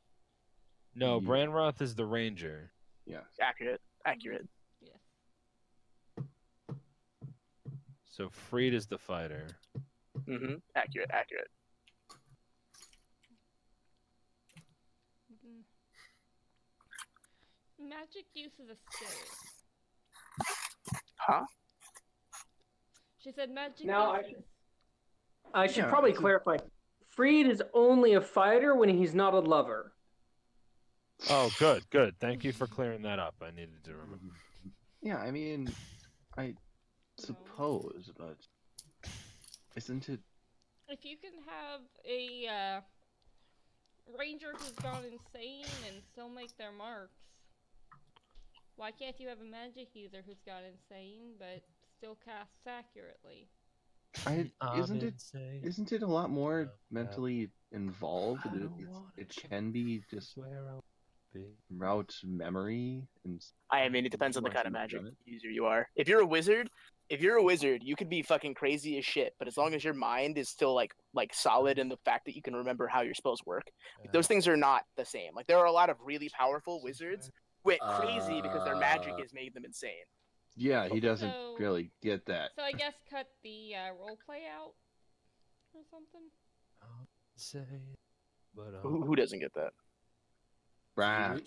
No, Branroth is the ranger. Yes. Accurate. Accurate. Yes. So Freed is the fighter. Mm-hmm. Accurate. Accurate. Magic use is a skill. Huh? She said magic Now use. I should probably clarify. Freed is only a fighter when he's not a lover. Oh, good, good. Thank you for clearing that up. I needed to remember. Yeah, I mean, I suppose, but isn't it? If you can have a ranger who's gone insane and still make their marks, why can't you have a magic user who's gone insane but still casts accurately? Isn't it a lot more mentally involved? It can be just route memory and. I mean, it depends on the kind of magic user you are. If you're a wizard, you could be fucking crazy as shit. But as long as your mind is still like solid in the fact that you can remember how your spells work, those things are not the same. Like there are a lot of really powerful wizards who went crazy because their magic has made them insane. Yeah, he doesn't really get that. So I guess cut the roleplay out or something. Who doesn't get that? Brad.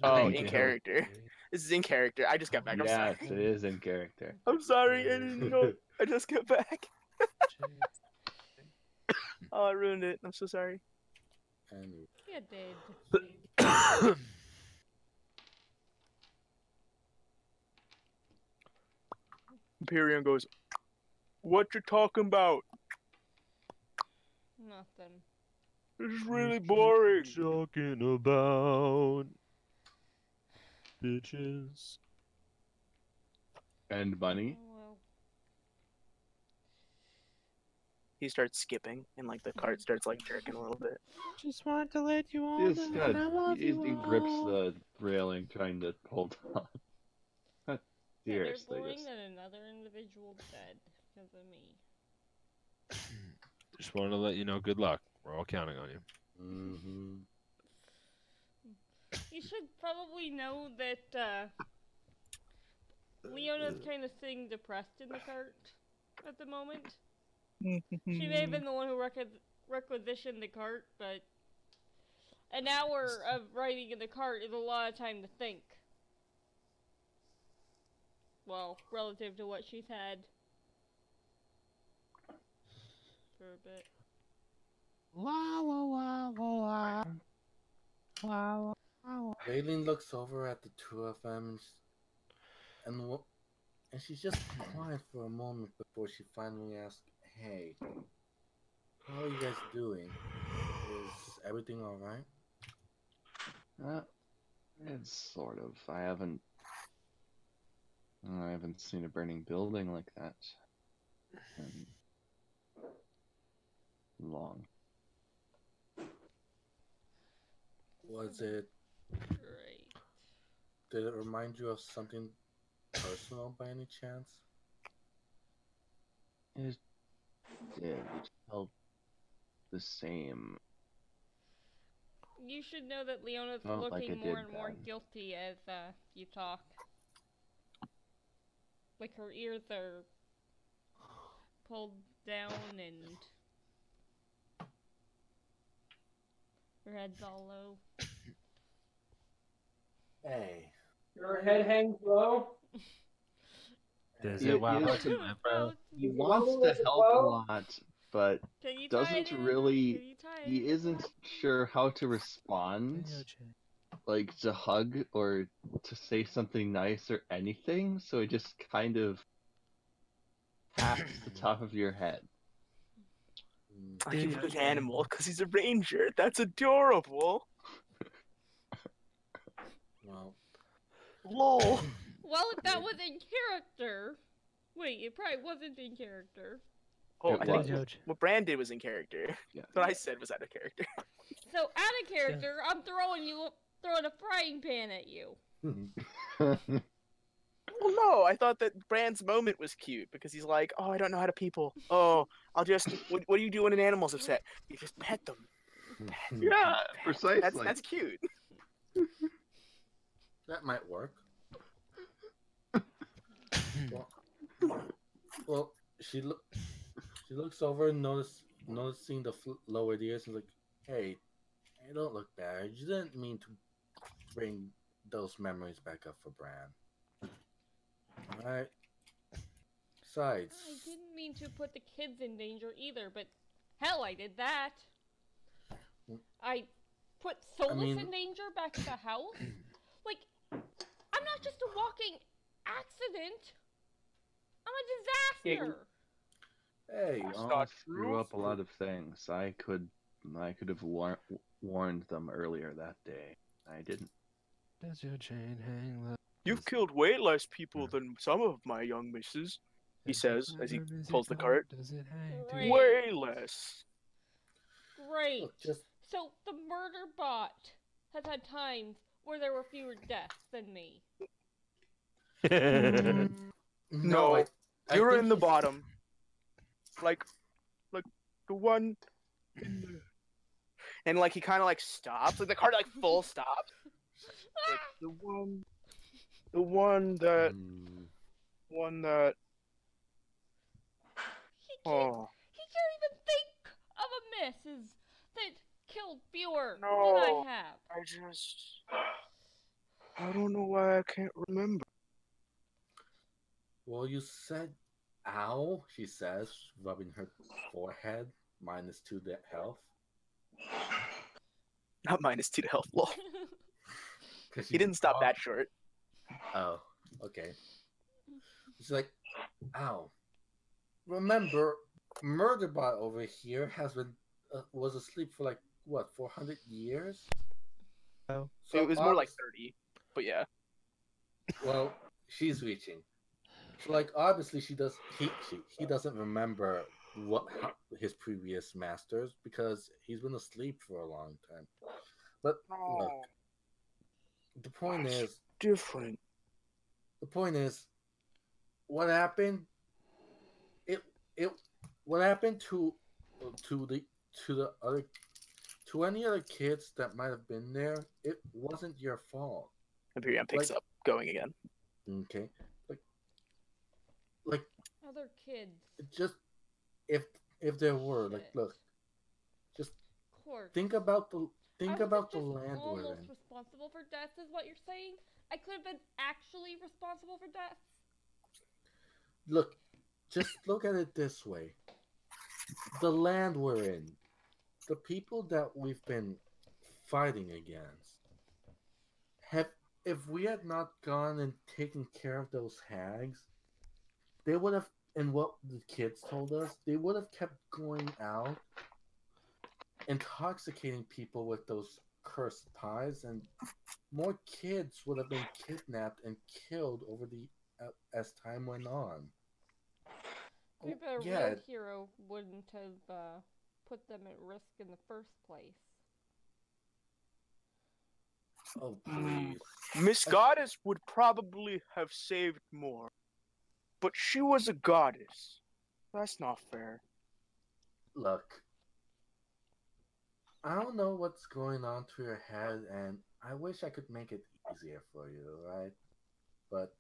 Oh, in character. This is in character. I just got back. I'm sorry. Yes, it is in character. I'm sorry. I didn't know. I just got back. Oh, I ruined it. I'm so sorry. You did. Imperium goes, "What you talking about? Nothing. This is really boring." Talking about bitches and bunny. Well. He starts skipping, and like the cart starts like jerking a little bit. Just wanted to let you all know. He grips the railing, trying to hold on. Seriously, they're boring that another individual dead because of me. Just wanted to let you know. Good luck. We're all counting on you. Mm-hmm. You should probably know that Leona's kind of sitting depressed in the cart at the moment. She may have been the one who requisitioned the cart, but an hour of riding in the cart is a lot of time to think. Well, relative to what she's had for a bit. Raylene looks over at the two of them, and she's just quiet for a moment before she finally asks, "Hey, how are you guys doing? Is everything all right?" It's sort of. I haven't seen a burning building like that in long. Was it? Great. Did it remind you of something personal by any chance? It did. It felt the same. You should know that Leona's Felt like looking it more did and more then. guilty as you talk. Like her ears are pulled down and her head's all low. Hey. Your head hangs low. He wants to help a lot, but doesn't really. He isn't sure how to respond, like to hug or to say something nice or anything. So it just kind of taps the top of your head. Like he was an animal because he's a ranger. That's adorable. Well. Lol. Well, if that was in character. Wait, it probably wasn't in character. Oh, I think what Brand did was in character. Yeah. What I said was out of character. So, out of character, I'm throwing a frying pan at you. Well, no, I thought that Brand's moment was cute because he's like, "Oh, I don't know how to people. Oh, I'll just. What do you do when an animal's upset? You just pet them. Yeah, precisely. That's cute." That might work. Well, she looks over and noticing the lowered ears and like, hey, you don't look bad. You didn't mean to bring those memories back up for Bran. Alright? Besides, I didn't mean to put the kids in danger either, but hell, I did that. I put Solus in danger back at the house? Like, I'm not just a walking accident. I'm a disaster. Hey, I screw up a lot of things. I could have warned them earlier that day. I didn't. Does your chain hang low? You've killed way less people than some of my young misses, he says as he pulls the cart. Does it hang? Great. Way less. Great. Look, So the murder bot has had times where there were fewer deaths than me. No, you're in the bottom. Like the one in the... And like he kind of like stops, like the cart like full stops. Like, the one that He can't even think of a misses that killed fewer than I have. I don't know why I can't remember. Well, you said ow, she says, rubbing her forehead, -2 to health. Not -2 to health, lol. He didn't stop that short. Oh, okay. She's like, ow. Remember, Murderbot over here was asleep for like, what, 400 years? Oh. So it was more like 30, but yeah. Well, she's reaching. So like, obviously he doesn't remember his previous masters because he's been asleep for a long time. But look, the point is different. The point is, what happened? What happened to any other kids that might have been there? It wasn't your fault. Imperium picks up going again. Okay, like other kids. Just if there were look, just think about the land we're in. Almost responsible for deaths is what you're saying? I could have been actually responsible for deaths. Look, just look at it this way. The land we're in, the people that we've been fighting against, if we had not gone and taken care of those hags, they would have, and what the kids told us, they would have kept going out, intoxicating people with those cursed pies, and more kids would have been kidnapped and killed as time went on. Maybe a real hero wouldn't have put them at risk in the first place. Oh, please. Miss Goddess would probably have saved more. But she was a goddess. That's not fair. Look, I don't know what's going on through your head, and I wish I could make it easier for you, right? But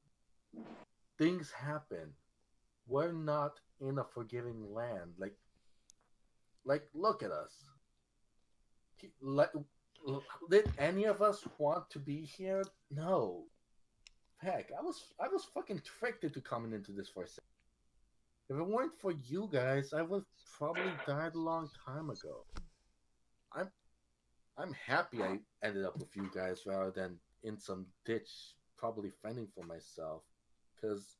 things happen. We're not in a forgiving land. Like look at us. Did any of us want to be here? No. Heck, I was fucking tricked into coming into this for a second. If it weren't for you guys, I would have probably died a long time ago. I'm happy I ended up with you guys rather than in some ditch, probably fending for myself. Because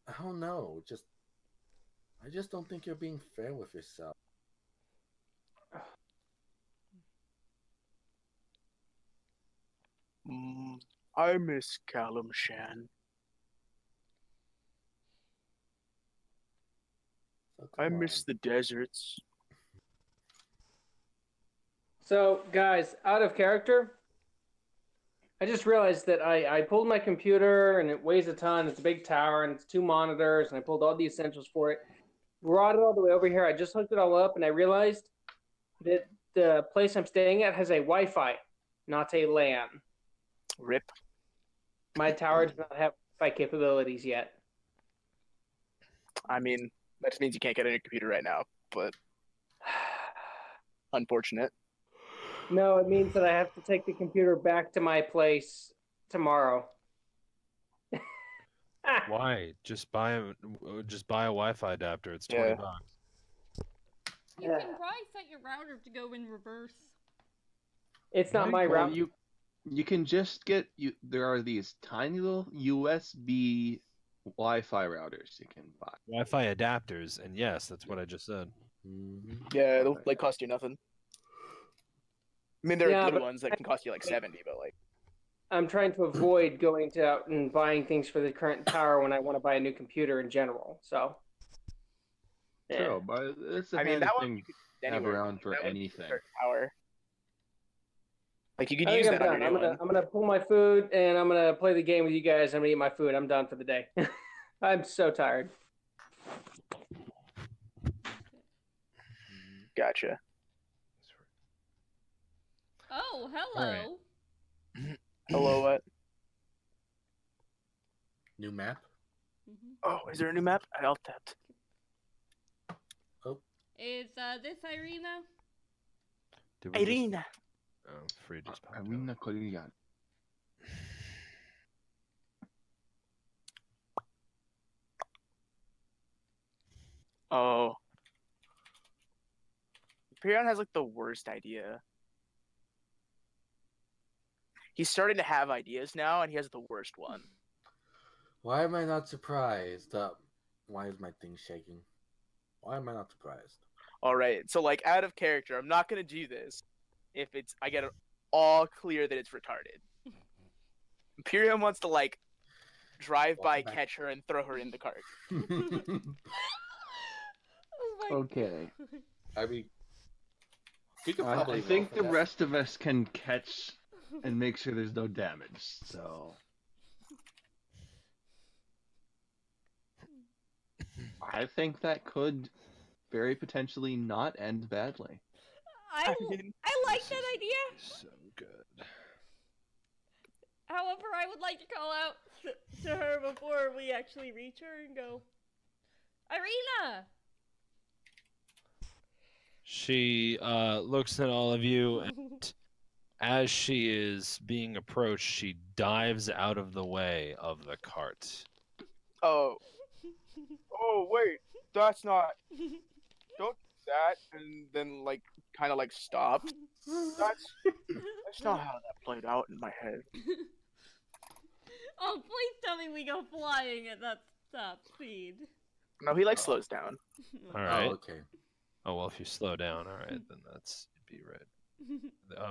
I don't know, I just don't think you're being fair with yourself. I miss Callum Shan. I miss the deserts. So, guys, out of character, I just realized that I pulled my computer, and it weighs a ton. It's a big tower, and it's 2 monitors, and I pulled all the essentials for it. Brought it all the way over here. I just hooked it all up, and I realized that the place I'm staying at has a Wi-Fi, not a LAN. Rip. My tower does not have Wi-Fi capabilities yet. I mean, that just means you can't get on your computer right now, but unfortunate. No, it means that I have to take the computer back to my place tomorrow. Why? Just buy a Wi-Fi adapter. It's $20. You can probably set your router to go in reverse. It's not my router. You can just get there are these tiny little USB Wi-Fi routers you can buy. Wi-Fi adapters, and yes, that's what I just said. Yeah, it'll like cost you nothing. I mean, there are good ones that can cost you like 70, but like. I'm trying to avoid going out and buying things for the current tower when I want to buy a new computer in general. So. Yeah. True, but it's a handy thing to have around for anything. Tower. Like you could use that on your new one. I'm gonna pull my food and I'm gonna play the game with you guys. I'm gonna eat my food. I'm done for the day. I'm so tired. Gotcha. Oh, hello. Right. Hello, what? New map? Oh, is there a new map? I'll tap. Oh. Is this Irina? Irina. Oh, free just popped Irina Korean. Oh. Perion has like the worst idea. He's starting to have ideas now, and he has the worst one. Why am I not surprised? Why is my thing shaking? Why am I not surprised? All right, so like out of character, I'm not gonna do this if I get it all clear that it's retarded. Imperium wants to like drive by, catch her, and throw her in the cart. Okay. I mean, I think the rest of us can catch and make sure there's no damage. So I think that could very potentially not end badly. I like that idea. So good. However, I would like to call out to her before we actually reach her and go, Irina! She looks at all of you, and as she is being approached, she dives out of the way of the cart. Oh. Oh, wait. That's not... Don't do that. And then, like, kind of, like, stop. That's not how that played out in my head. Oh, please tell me we go flying at that top speed. No, he, like, slows down. All right. Oh, okay. Oh, well, if you slow down, all right, then that's be right.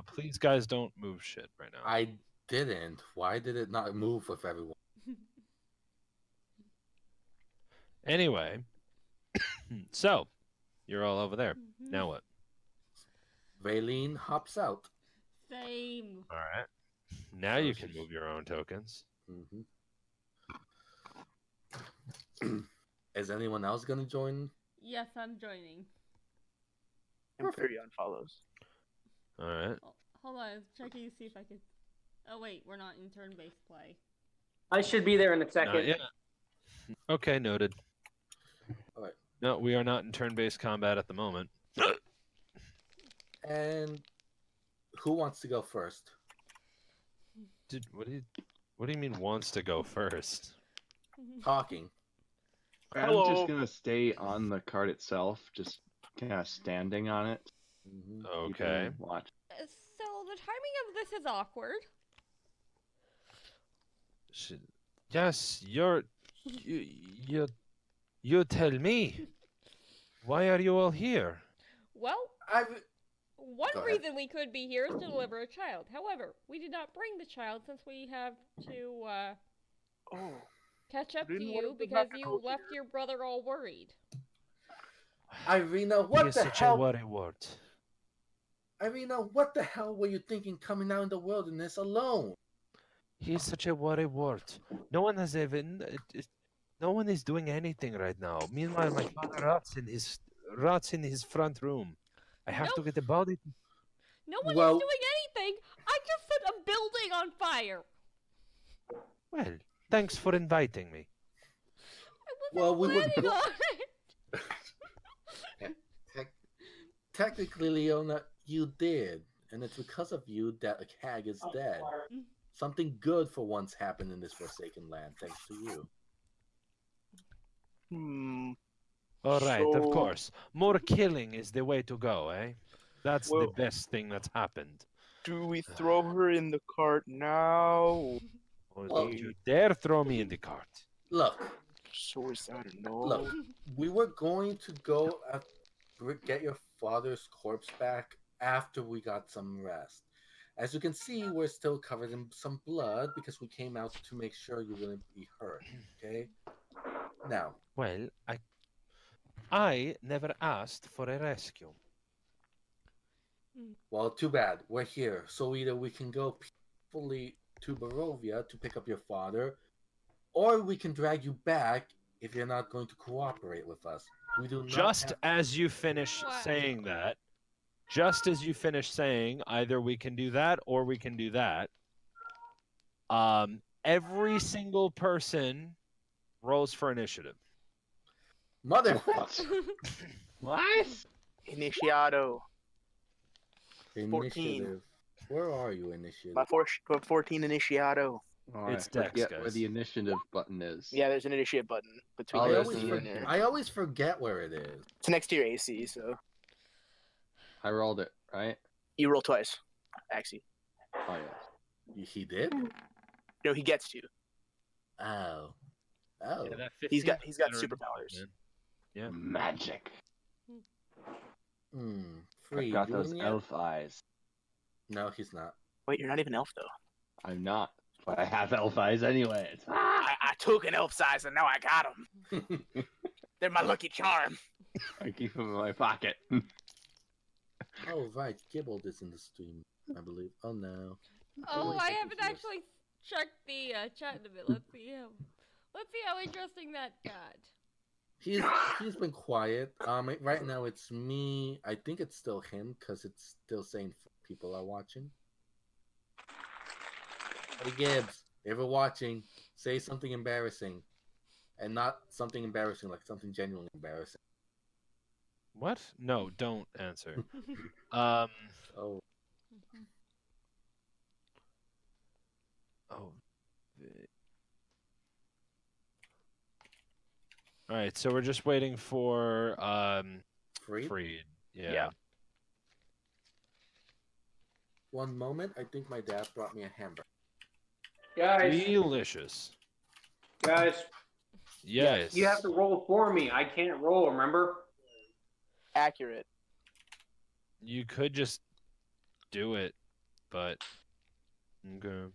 Please, guys, don't move shit right now. I didn't. Why did it not move with everyone? Anyway, so you're all over there. Now what? Valine hops out. Same. All right. Now you can move your own tokens. Is anyone else going to join? Yes, I'm joining. Imperion follows. All right. Hold on, checking to see if I could. Oh wait, we're not in turn-based play. I should be there in a second. Yeah. Okay, noted. All right. No, we are not in turn-based combat at the moment. And who wants to go first? What do you mean wants to go first? Talking. I'm just gonna stay on the cart itself, just kind of standing on it. Okay. Watch. So the timing of this is awkward. Yes, you tell me. Why are you all here? Well, one reason we could be here is to deliver a child. However, we did not bring the child since we have to catch up to you because you left your brother all worried. Irina, what the hell? Such a worrywart. Irina, what the hell were you thinking coming out in the wilderness alone? He's such a worrywart. No one has even. No one is doing anything right now. Meanwhile, my father rots in his front room. I have to get the body. No one is doing anything. I just set a building on fire. Well, thanks for inviting me. I wasn't planning on it. Technically, Leona, you did. And it's because of you that a hag is dead. Something good for once happened in this forsaken land, thanks to you. All right, of course. More killing is the way to go, eh? That's the best thing that's happened. Do we throw her in the cart now? Or don't you dare throw me in the cart. Look. Suicide or no? Look, we were going to go get your father's corpse back after we got some rest. As you can see, we're still covered in some blood because we came out to make sure you wouldn't be hurt, okay? Now. Well, I never asked for a rescue. Well, too bad. We're here. So either we can go peacefully to Barovia to pick up your father, or we can drag you back if you're not going to cooperate with us. We do not Just as you finish saying that, just as you finish saying either we can do that or we can do that, every single person rolls for initiative. Motherfucker! What? Initiado. 14. Where are you, initiative? My 14 initiado. Oh, it's I Dex, forget guys. where the initiative button is. Yeah, there's an initiative button between I always forget where it is. It's next to your AC, so. I rolled it, right? You roll twice, actually. Oh, yes. He did? No, he gets to. Oh. Yeah, he's got superpowers. Yeah. Magic. Free. I've got those elf eyes. No, he's not. Wait, you're not even elf, though. I'm not. But I have elf eyes anyways. I took an elf size and now I got them. They're my lucky charm. I keep them in my pocket. Oh, right. Gibbled is in the stream, I believe. Oh, no. Oh, I haven't actually checked the chat in a bit. Let's see how interesting that got. He's been quiet. Right now it's me. I think it's still him because it's still saying people are watching. Hey Gibbs, if you're watching, say something embarrassing, and not something embarrassing like something genuinely embarrassing. What? No, don't answer. Oh. Oh. All right, so we're just waiting for Freed. Yeah. One moment. I think my dad brought me a hamburger. Guys. Delicious. Guys. Yes. You have to roll for me. I can't roll, remember? Accurate. You could just do it, but okay.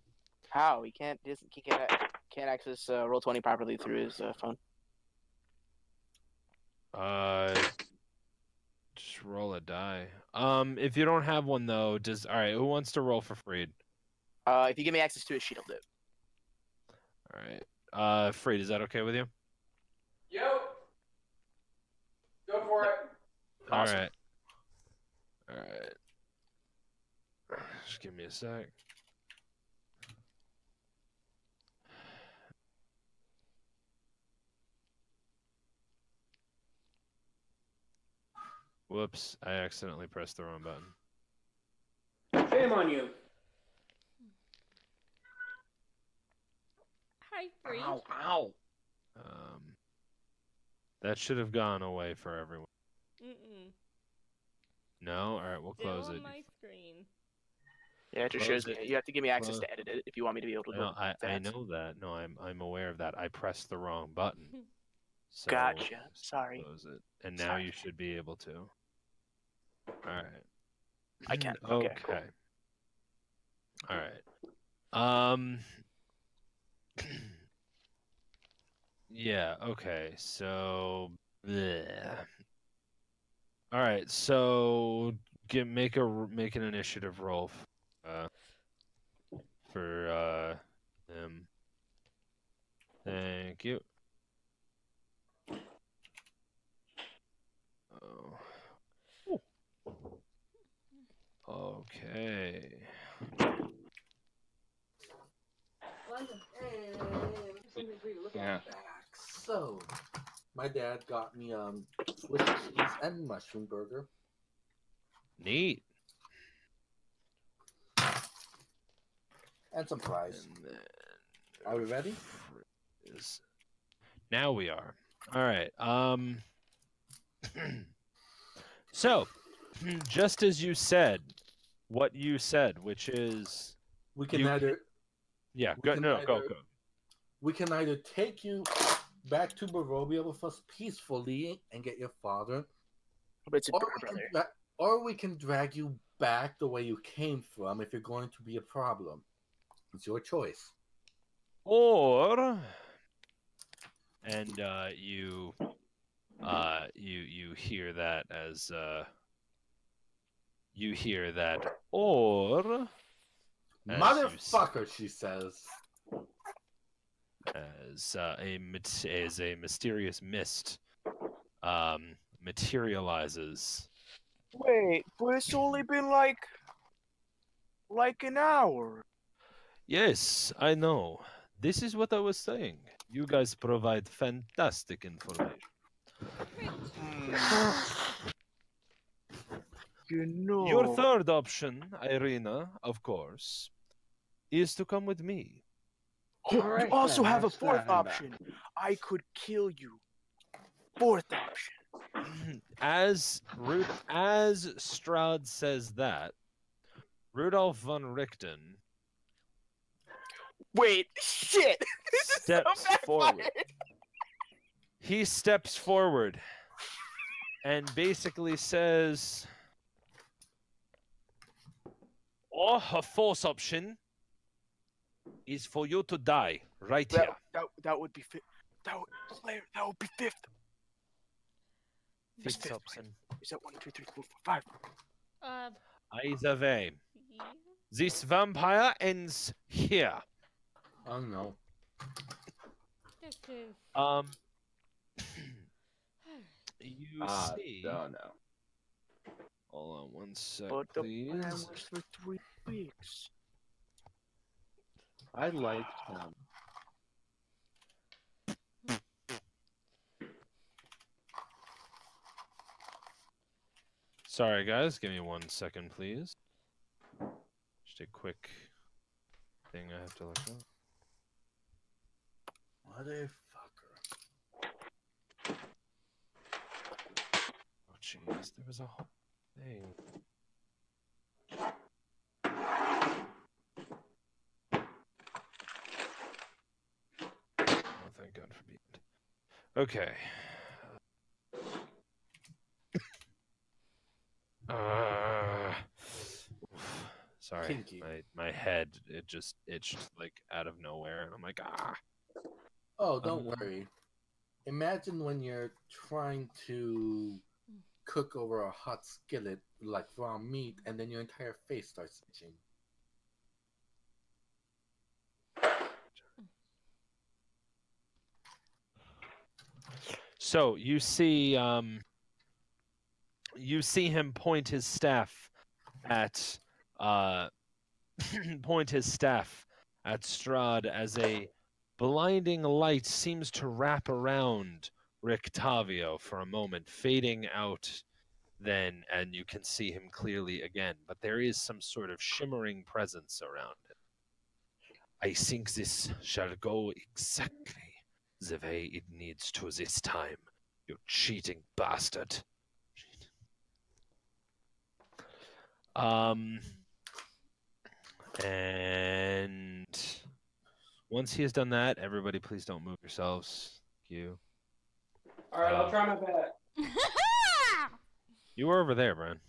How? He can't access Roll20 properly through his phone. Just roll a die. If you don't have one though, all right, who wants to roll for Freed? If you give me access to it, she'll do it. All right. Freed, is that okay with you? Yep. Go for it. Awesome. All right. Just give me a sec. Whoops, I accidentally pressed the wrong button. Shame on you. Hi, Free. Ow. That should have gone away for everyone. No? Alright, we'll close Still it. on my screen. Yeah, it just shows me. You have to give me access to edit it if you want me to be able to. No, I know that. No, I'm aware of that. I pressed the wrong button. So gotcha. Sorry. Close it. And now you should be able to. Alright. I can. Okay. Cool. Alright. Yeah, okay. So alright, so make an initiative roll for him. Thank you. Oh. Okay. Yeah. So, my dad got me Swiss cheese and mushroom burger. Neat. And some fries. And then Are we ready? Now we are. All right. So, just as you said, what you said, which is we can either. Yeah. Go. No. Go. We can either take you back to Barovia with us peacefully and get your father, or we can drag you back the way you came from if you're going to be a problem. It's your choice. Or, and you hear that as you hear that, or motherfucker, she says, as a mysterious mist materializes. Wait, but it's only been like an hour. Yes, I know. This is what I was saying. You guys provide fantastic information. You know. Your third option, Irina, of course, is to come with me. You also have a fourth option. I could kill you. Fourth option. As Strahd says that, Rudolf von Richten shit! Steps forward. He steps forward and basically says, a fourth option is for you to die right here. That would be that would be fifth. Fifth option. Is that 1, 2, 3, 4, 5? Either way. This vampire ends here. Oh no. This is... You see... Oh no. Hold on one sec, But please. The plan was for 3 weeks. I liked him. Sorry, guys. Give me 1 second, please. Just a quick thing I have to look up. Motherfucker. Oh, jeez. There was a whole thing. Oh, thank God for being... Okay. Sorry, Kinky. my head, it just itched like out of nowhere, and I'm like, ah. Oh, don't worry. Imagine when you're trying to cook over a hot skillet like raw meat, and then your entire face starts itching. So you see him point his staff at Strahd as a blinding light seems to wrap around Rictavio for a moment, fading out then, and you can see him clearly again, but there is some sort of shimmering presence around him. I think this shall go exactly the way it needs to this time, you cheating bastard. And once he has done that, everybody please don't move yourselves. Thank you. Alright, I'll try my best. You were over there, Brian.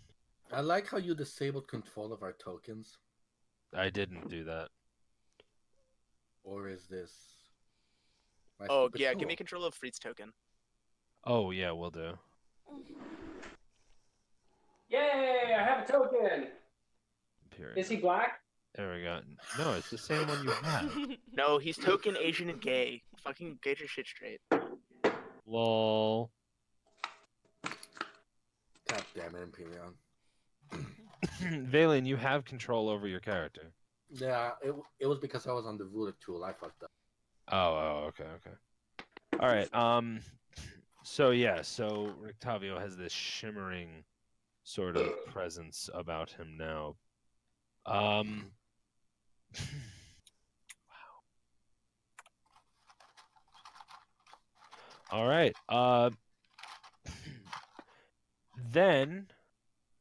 I like how you disabled control of our tokens. I didn't do that. Or is this... Oh, yeah, tool? Give me control of Freed's token. Oh, yeah, we'll do. Yay, I have a token! Period. Is he black? There we go. No, it's the same one you have. No, he's token Asian and gay. Fucking get your shit straight. Lol. God damn it, Empyrean. Valen, you have control over your character. Yeah, it was because I was on the ruler tool. I fucked up. Oh, okay. All right. So Rictavio has this shimmering sort of presence about him now. Wow. All right. Then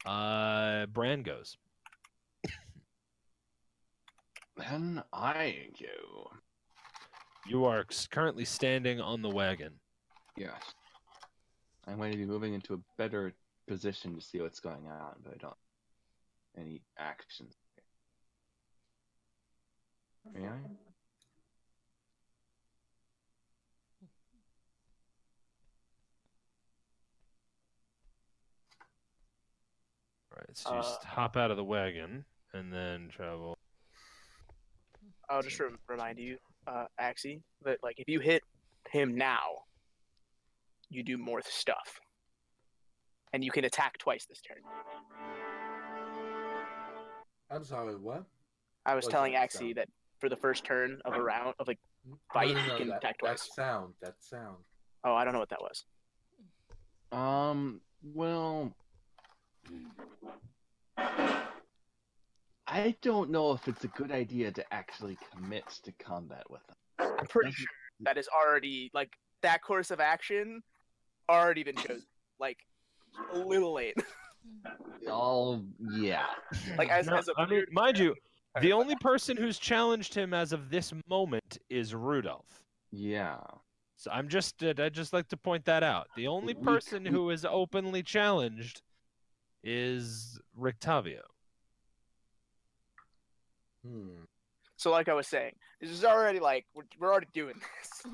Bran goes. Then I go. You are currently standing on the wagon. Yes. I'm going to be moving into a better position to see what's going on, but I don't have any actions. May I? Right, so you just hop out of the wagon and then travel. I'll just remind you, Axie, that like if you hit him now, you do more stuff, and you can attack twice this turn. I'm sorry, what? I was telling Axie that for the first turn of a round of like fight, you can attack twice. That sound. Oh, I don't know what that was. Well, I don't know if it's a good idea to actually commit to combat with them. I'm pretty sure that is already, like, that course of action already been chosen. Like, a little late. Oh, yeah. Like, as a I mean, mind you, the only person who's challenged him as of this moment is Rudolph. Yeah. So I'd just like to point that out. The only person who is openly challenged is Rictavio. So, like I was saying, this is already like we're already doing this.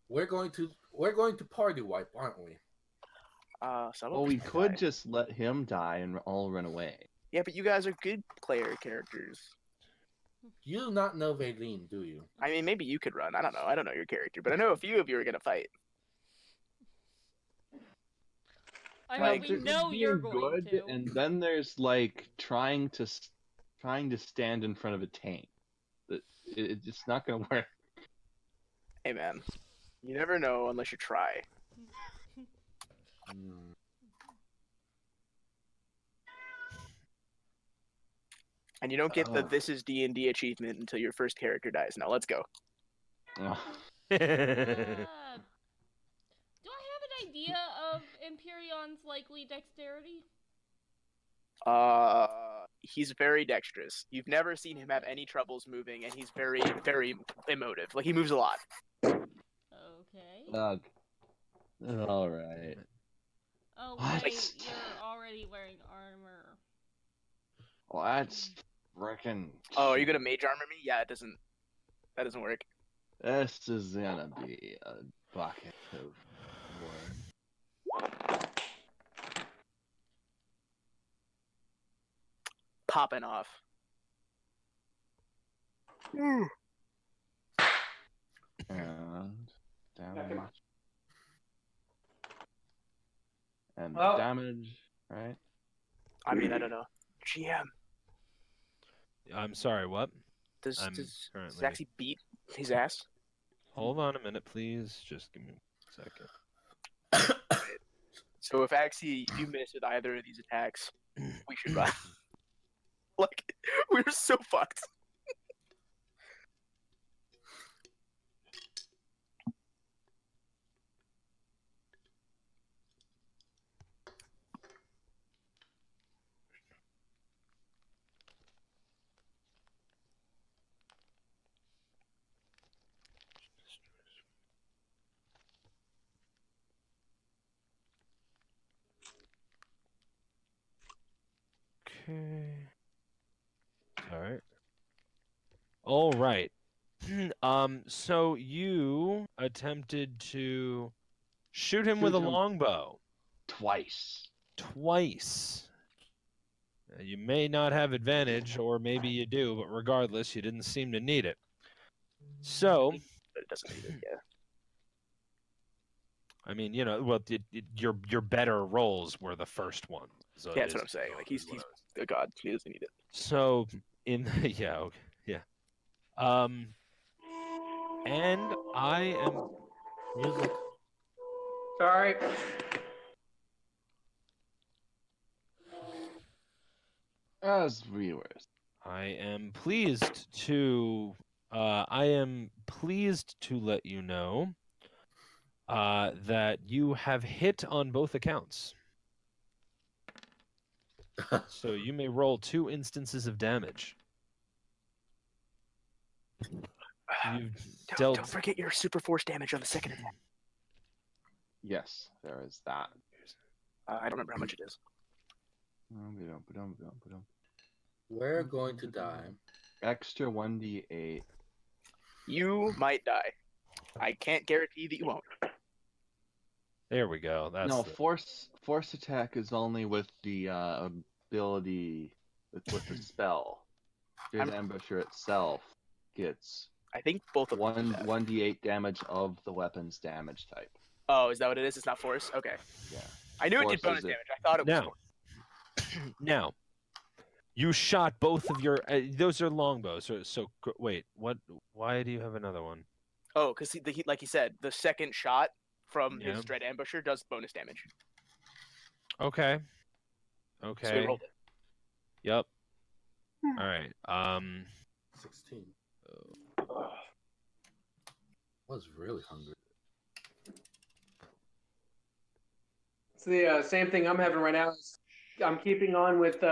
We're going to party wipe, aren't we? Well, we could just let him die and all run away. Yeah, but you guys are good player characters. You do not know Valine, do you? I mean, maybe you could run. I don't know. I don't know your character, but I know a few of you are gonna fight. I mean, we know you're going to. And then there's like trying to stand in front of a tank. It's not gonna work. Hey man, you never know unless you try. And you don't get the "This is D&D" achievement until your first character dies. Now let's go. Do I have an idea of Empyrion's likely dexterity? He's very dexterous. You've never seen him have any troubles moving, and he's very, very emotive. Like, he moves a lot. Okay. All right. Oh wait, you're already wearing armor. Well, that's frickin'. Oh, are you gonna mage armor me? Yeah, that doesn't work. This is gonna be a bucket of wood. Popping off. And damage. And Well, damage, right? I mean, I don't know. GM. I'm sorry, what? Does actually beat his ass? Hold on a minute, please. Just give me 1 second. So if actually you miss with either of these attacks, we should run. Like, we're so fucked. Okay. All right. So you attempted to shoot him with a longbow. Twice. You may not have advantage, or maybe you do, but regardless, you didn't seem to need it. So, But it doesn't need it, yeah. I mean, well, your better rolls were the first one. So Yeah, that's what I'm saying. Like, he's a god. He doesn't need it. So, Yeah, okay, yeah. And I am music. Sorry. As viewers, I am pleased to let you know that you have hit on both accounts. So you may roll 2 instances of damage. You've dealt... Don't forget your super force damage on the second attack. yes, there is that. I don't remember how much it is. We're going to die. Extra 1d8. You might die. I can't guarantee that you won't. There we go. That's No, force attack is only with the ability with the spell. Dread Ambusher itself gets I think both of them. 1d8 damage of the weapon's damage type. Oh, is that what it is? It's not force? Okay. Yeah. I knew it did bonus damage. I thought it was force. Now, you shot both of your... those are longbows. So wait, what? Why do you have another one? Oh, because like he said, the second shot from his Dread Ambusher does bonus damage. Okay. So we rolled it. Yep. All right. 16. Was really hungry. It's the same thing I'm having right now. I'm keeping on with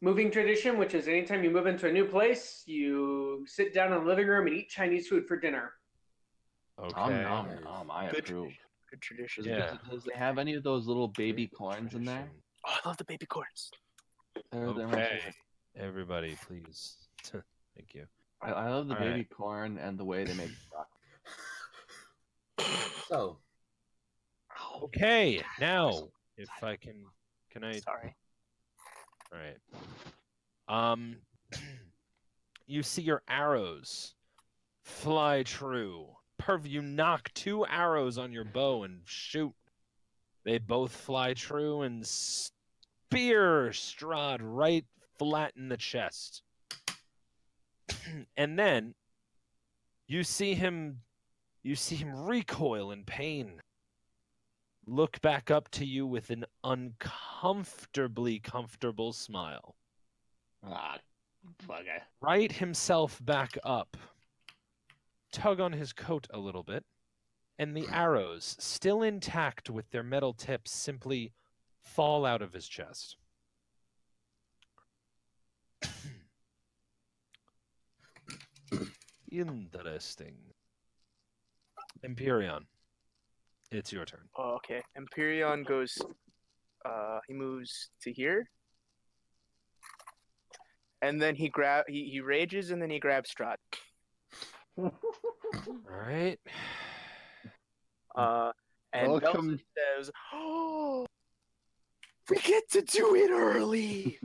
moving tradition, which is anytime you move into a new place, you sit down in the living room and eat Chinese food for dinner. Okay. I approve. Good tradition. Yeah. Does it have any of those little baby corns in there? Oh, I love the baby corns. Okay. Everybody, please. Thank you. I love the baby corn and the way they make broccoli. So. Okay, now, if I can I... Sorry. All right. You see your arrows fly true. Perv, you knock 2 arrows on your bow and shoot. They both fly true and spear Strahd right flat in the chest. And then you see him recoil in pain. Look back up to you with an uncomfortably comfortable smile. Bugger. Right himself back up. Tug on his coat a little bit, and the arrows, still intact with their metal tips, simply fall out of his chest. Interesting. Empyrean, it's your turn. Oh, okay. Empyrean goes. He moves to here, and then he rages, and then he grabs Strahd. All right. And Belson says, "Oh, we get to do it early.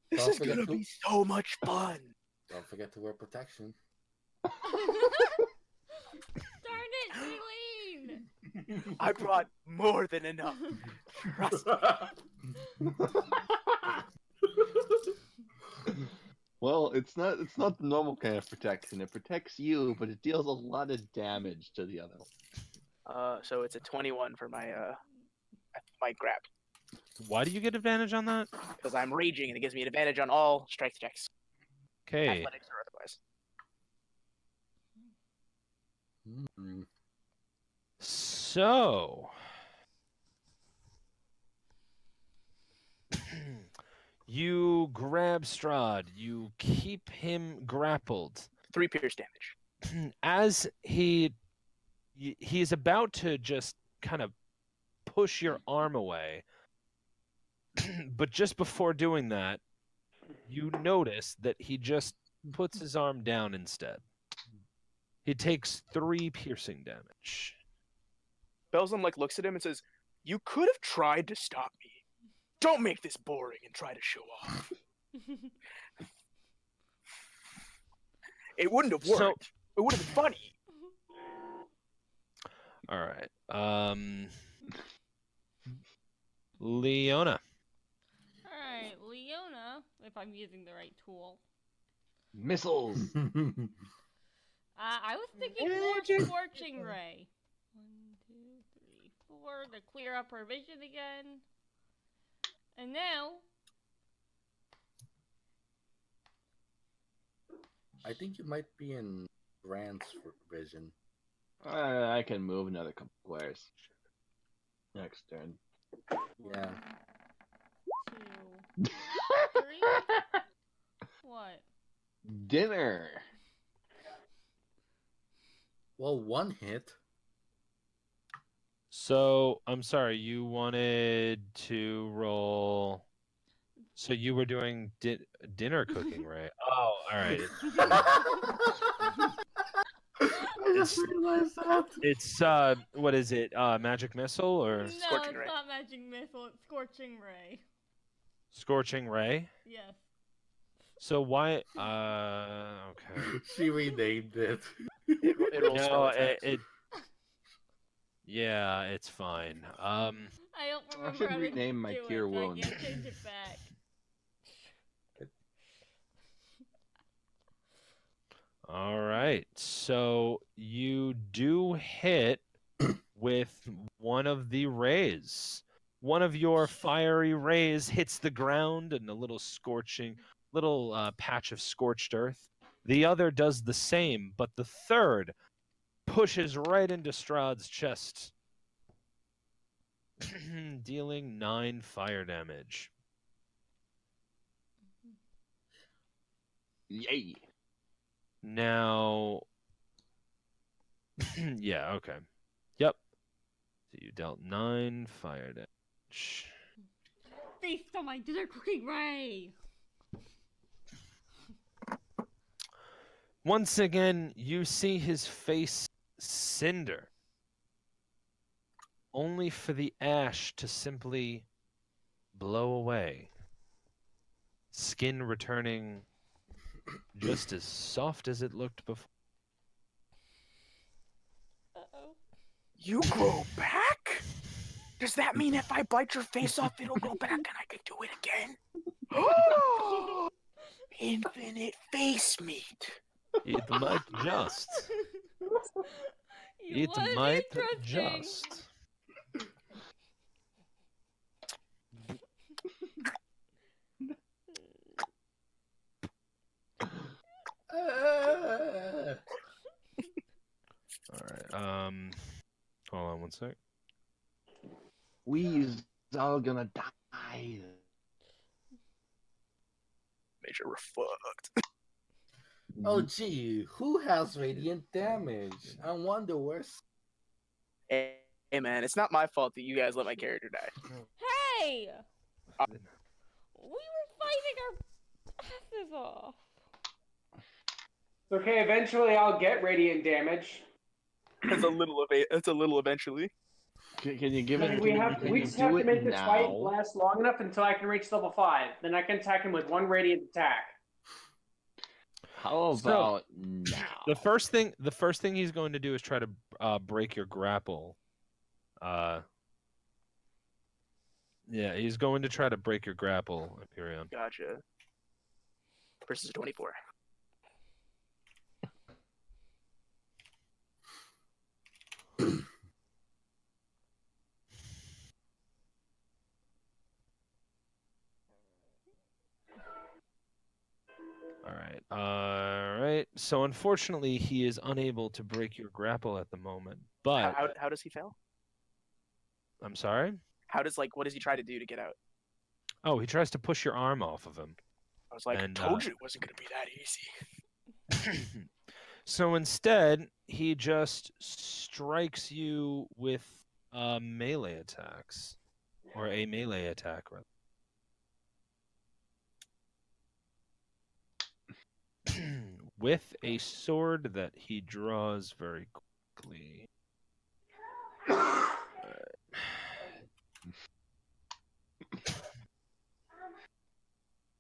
This is gonna be so much fun." Don't forget to wear protection. Darn it, Celine! I brought more than enough. Trust me. Well, it's not the normal kind of protection. It protects you, but it deals a lot of damage to the other one. So it's a 21 for my grab. Why do you get advantage on that? Because I'm raging and it gives me an advantage on all strength checks. Okay. Athletics or otherwise. So you grab Strahd, you keep him grappled. 3 pierce damage. As he's about to just kind of push your arm away, but just before doing that, you notice that he just puts his arm down instead. He takes 3 piercing damage. Belzum looks at him and says, "You could have tried to stop me. Don't make this boring and try to show off." It wouldn't have worked. It would have been funny. All right. Leona. Alright, Leona, if I'm using the right tool. Missiles. I was thinking more Scorching Ray. 1, 2, 3, 4 to clear up her vision again. And now... I think you might be in Grant's vision. I can move another couple squares. Next turn. Yeah. 2, 3. What? Dinner. Well, one hit. So, I'm sorry, you wanted to roll... So you were doing dinner cooking, right? Oh, all right. I just realized that. It's what is it? Magic missile or No, Scorching it's Ray. not Magic Missile, it's Scorching Ray. Scorching Ray? Yes. So why? Okay. She renamed it. It rolls spell No, attacks. yeah, it's fine. I don't remember I should how to rename my do cure it, so wound. I can't change it back. All right. So you do hit with one of the rays. One of your fiery rays hits the ground and a little patch of scorched earth. The other does the same, but the third pushes right into Strahd's chest, dealing 9 fire damage. Yay. Now, yeah, okay. Yep. So you dealt 9 fire damage. Feast on my dinner cooking Ray! Once again, you see his face cinder, only for the ash to simply blow away. Skin returning just as soft as it looked before. Uh-oh. You grow back? Does that mean if I bite your face off, it'll grow back and I can do it again? Infinite face meat. It might just. It was might interesting. just. All right. Hold on one sec. We's all gonna die. Major, we're fucked. Oh, gee, who has radiant damage? I wonder where's. Hey, man, it's not my fault that you guys let my character die. Hey! We were fighting our asses off. Okay, eventually I'll get radiant damage. It's a little eventually. Can you give it? We just have to make this fight last long enough until I can reach level 5. Then I can attack him with 1 radiant attack. How about now? The first thing he's going to do is try to break your grapple. Yeah, he's going to try to break your grapple, Hyperion. Gotcha. Versus 24. All right. So unfortunately, he is unable to break your grapple at the moment. But how does he fail? I'm sorry? What does he try to do to get out? Oh, he tries to push your arm off of him. I was like, told you it wasn't going to be that easy. So instead, he just strikes you with melee attacks. Or a melee attack, rather. With a sword that he draws very quickly.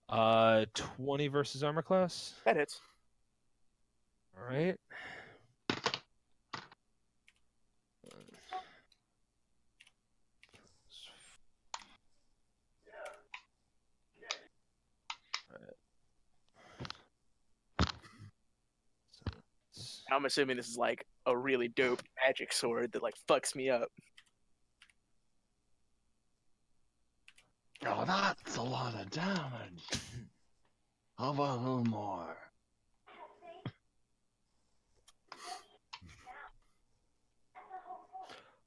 20 versus armor class. That hits. All right. I'm assuming this is like a really dope magic sword that like fucks me up. Oh, that's a lot of damage. How about a little more?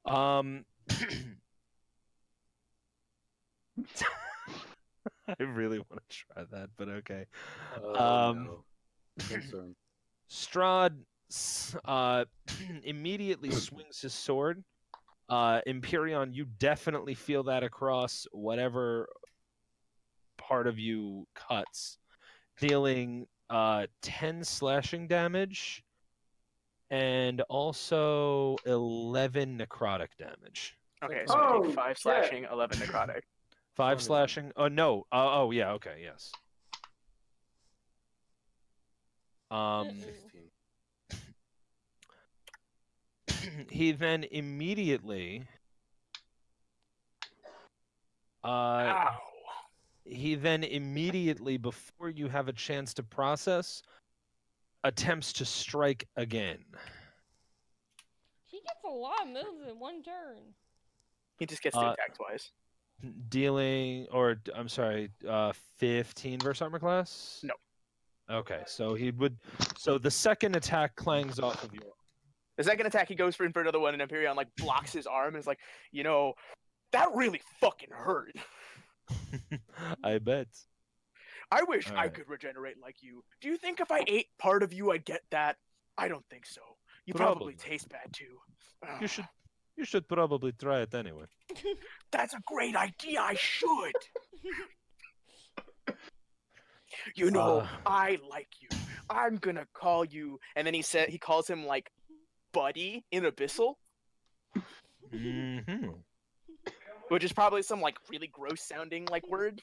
I really want to try that, but okay. No. Concern. Strahd immediately swings his sword. Empyreon, you definitely feel that across whatever part of you cuts, dealing 10 slashing damage and also 11 necrotic damage. Okay, so I take 5 slashing, 11 necrotic. 5 slashing? Oh, no. Oh, yeah, okay, yes. 16. He then immediately... Ow. He then immediately, before you have a chance to process, attempts to strike again. He gets a lot of moves in one turn. He just gets to attack twice. Dealing, or I'm sorry, 15 versus armor class? No. Okay, so he would. So the second attack clangs off of your. The second attack, he goes for another one, and Empyreon like blocks his arm and is like, that really fucking hurt. I bet. I wish I could regenerate like you. Do you think if I ate part of you, I'd get that? I don't think so. You probably taste bad too. You should probably try it anyway. That's a great idea. I should. I like you. I'm gonna call you. And then he calls him like buddy in Abyssal. Mm-hmm. Which is probably some like really gross sounding like word.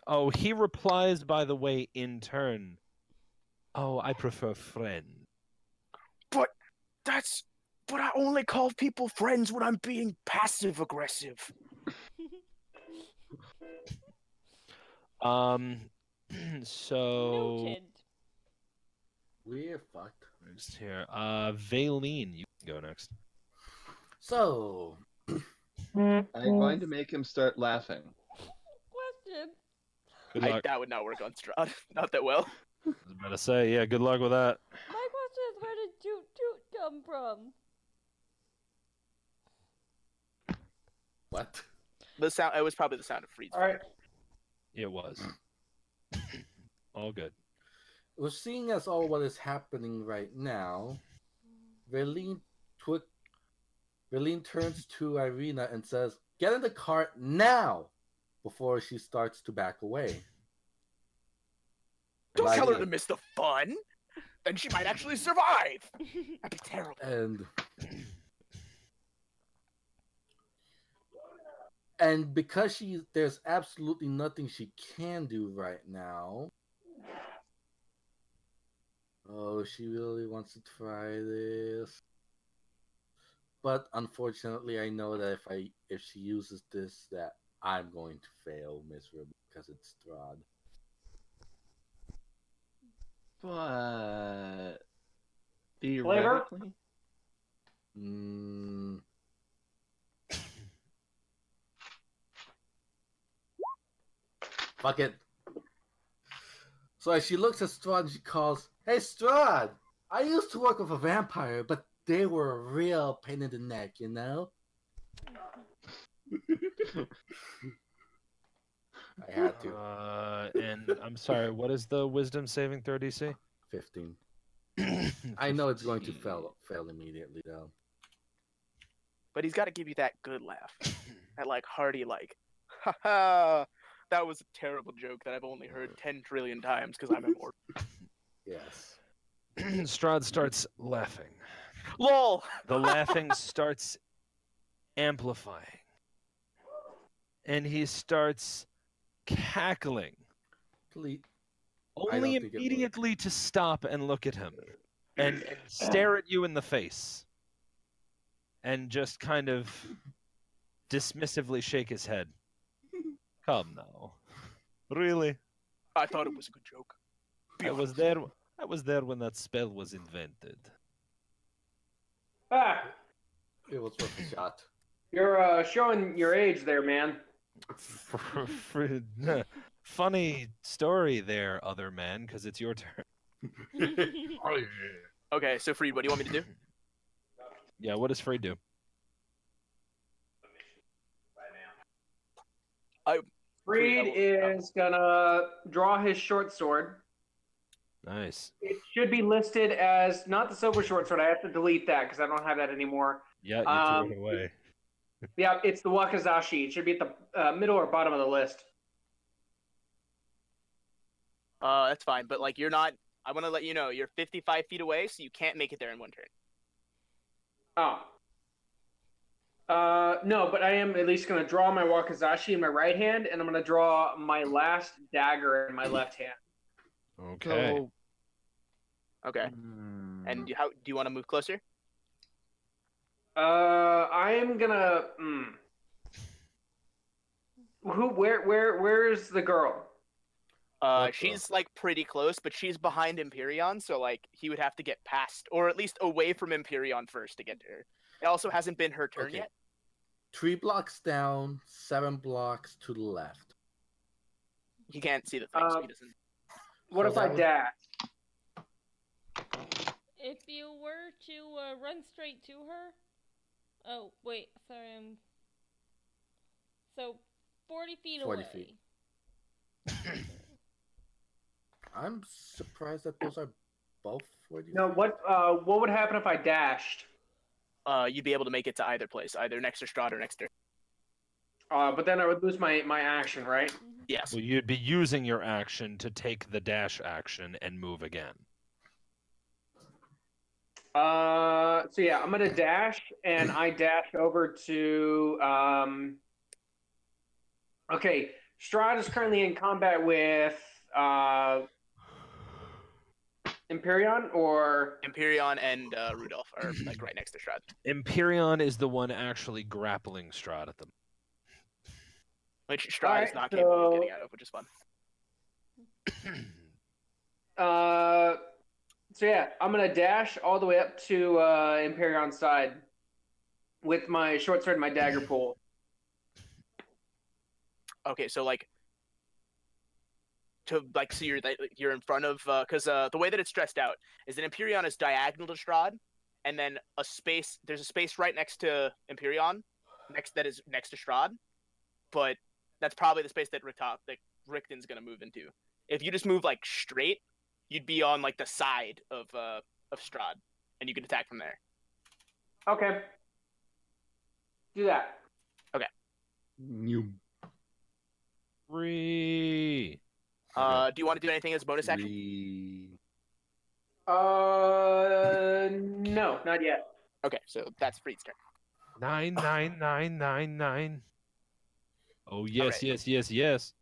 Oh, he replies, by the way, in turn. Oh, I prefer friend. But I only call people friends when I'm being passive aggressive. So Noted. We're fucked. Next here. Valine, you can go next. So I'm going to make him start laughing. Question. Good luck. That would not work on Strahd. Not that well. I was about to say, yeah, good luck with that. My question is, where did Toot Toot come from? what? The sound. It was probably the sound of freeze. All right. It was. All good. Well, seeing as all what is happening right now, Valine turns to Irina and says, "Get in the cart now!" before she starts to back away. Don't tell her to miss the fun. Then she might actually survive. That'd be terrible. And because there's absolutely nothing she can do right now. Oh, she really wants to try this. But unfortunately, I know that if she uses this, that I'm going to fail miserably because it's Strahd. But theoretically, fuck it. So as she looks at Strahd, she calls, "Hey Strahd, I used to work with a vampire, but they were a real pain in the neck, you know?" I had to. And I'm sorry, what is the wisdom saving throw DC? 15. I know it's going to fail immediately though. But he's got to give you that good laugh, that like hearty like, ha ha. That was a terrible joke that I've only heard 10 trillion times because I'm immortal. Yes. Strahd starts laughing. LOL. The laughing starts amplifying. And he starts cackling. Please. Only immediately to stop and look at him. And stare at you in the face. And just kind of dismissively shake his head. Come now. Really? I thought it was a good joke. I was there when that spell was invented. Ah, It was worth a shot. you're showing your age there, man. Funny story there, other man, because it's your turn. Okay, so Freed, what do you want me to do? Yeah, what does Freed do? Freed is gonna draw his short sword. Nice. It should be listed as not the silver short sword. I have to delete that because I don't have that anymore. Yeah, you threw it away. Yeah, it's the Wakizashi. It should be at the middle or bottom of the list. That's fine, but like you're not. I want to let you know you're 55 feet away, so you can't make it there in one turn. Oh. No, but I am at least going to draw my Wakizashi in my right hand, and I'm going to draw my last dagger in my left hand. Okay. So, Okay. And how do you want to move closer? I am gonna. Where's the girl? She's like pretty close, but she's behind Empyreon, so like he would have to get past, or at least away from Empyreon first to get to her. It also hasn't been her turn yet. 3 blocks down, 7 blocks to the left. He can't see the thing, so he doesn't. What if I dash? If you were to run straight to her. Oh, wait, sorry, So, 40 feet 40 away. feet. I'm surprised that those are both 40 No, feet. what would happen if I dashed? You'd be able to make it to either place, either next to Strahd or next to. But then I would lose my action, right? Yes. Well, you'd be using your action to take the dash action and move again. So yeah, I'm gonna dash, and I dash over to. Okay, Strahd is currently in combat with Empyreon, or Empyreon and Rudolph are like right next to Strahd. Empyreon is the one actually grappling Strahd at them. Which Strahd is not capable of getting out of, which is fun. So yeah, I'm gonna dash all the way up to Empyreon's side with my short sword and my dagger pull. Okay, so like so you're in front of because the way that it's stressed out is that Empyreon is diagonal to Strahd, and then there's a space right next to Empyreon, that is next to Strahd, but that's probably the space that Richten's gonna move into. If you just move like straight, you'd be on like the side of Strahd, and you can attack from there. Okay. Do that. Okay. Free. Do you want to do anything as a bonus action? No, not yet. Okay, so that's Freed's turn. 99999. Oh yes, right. yes.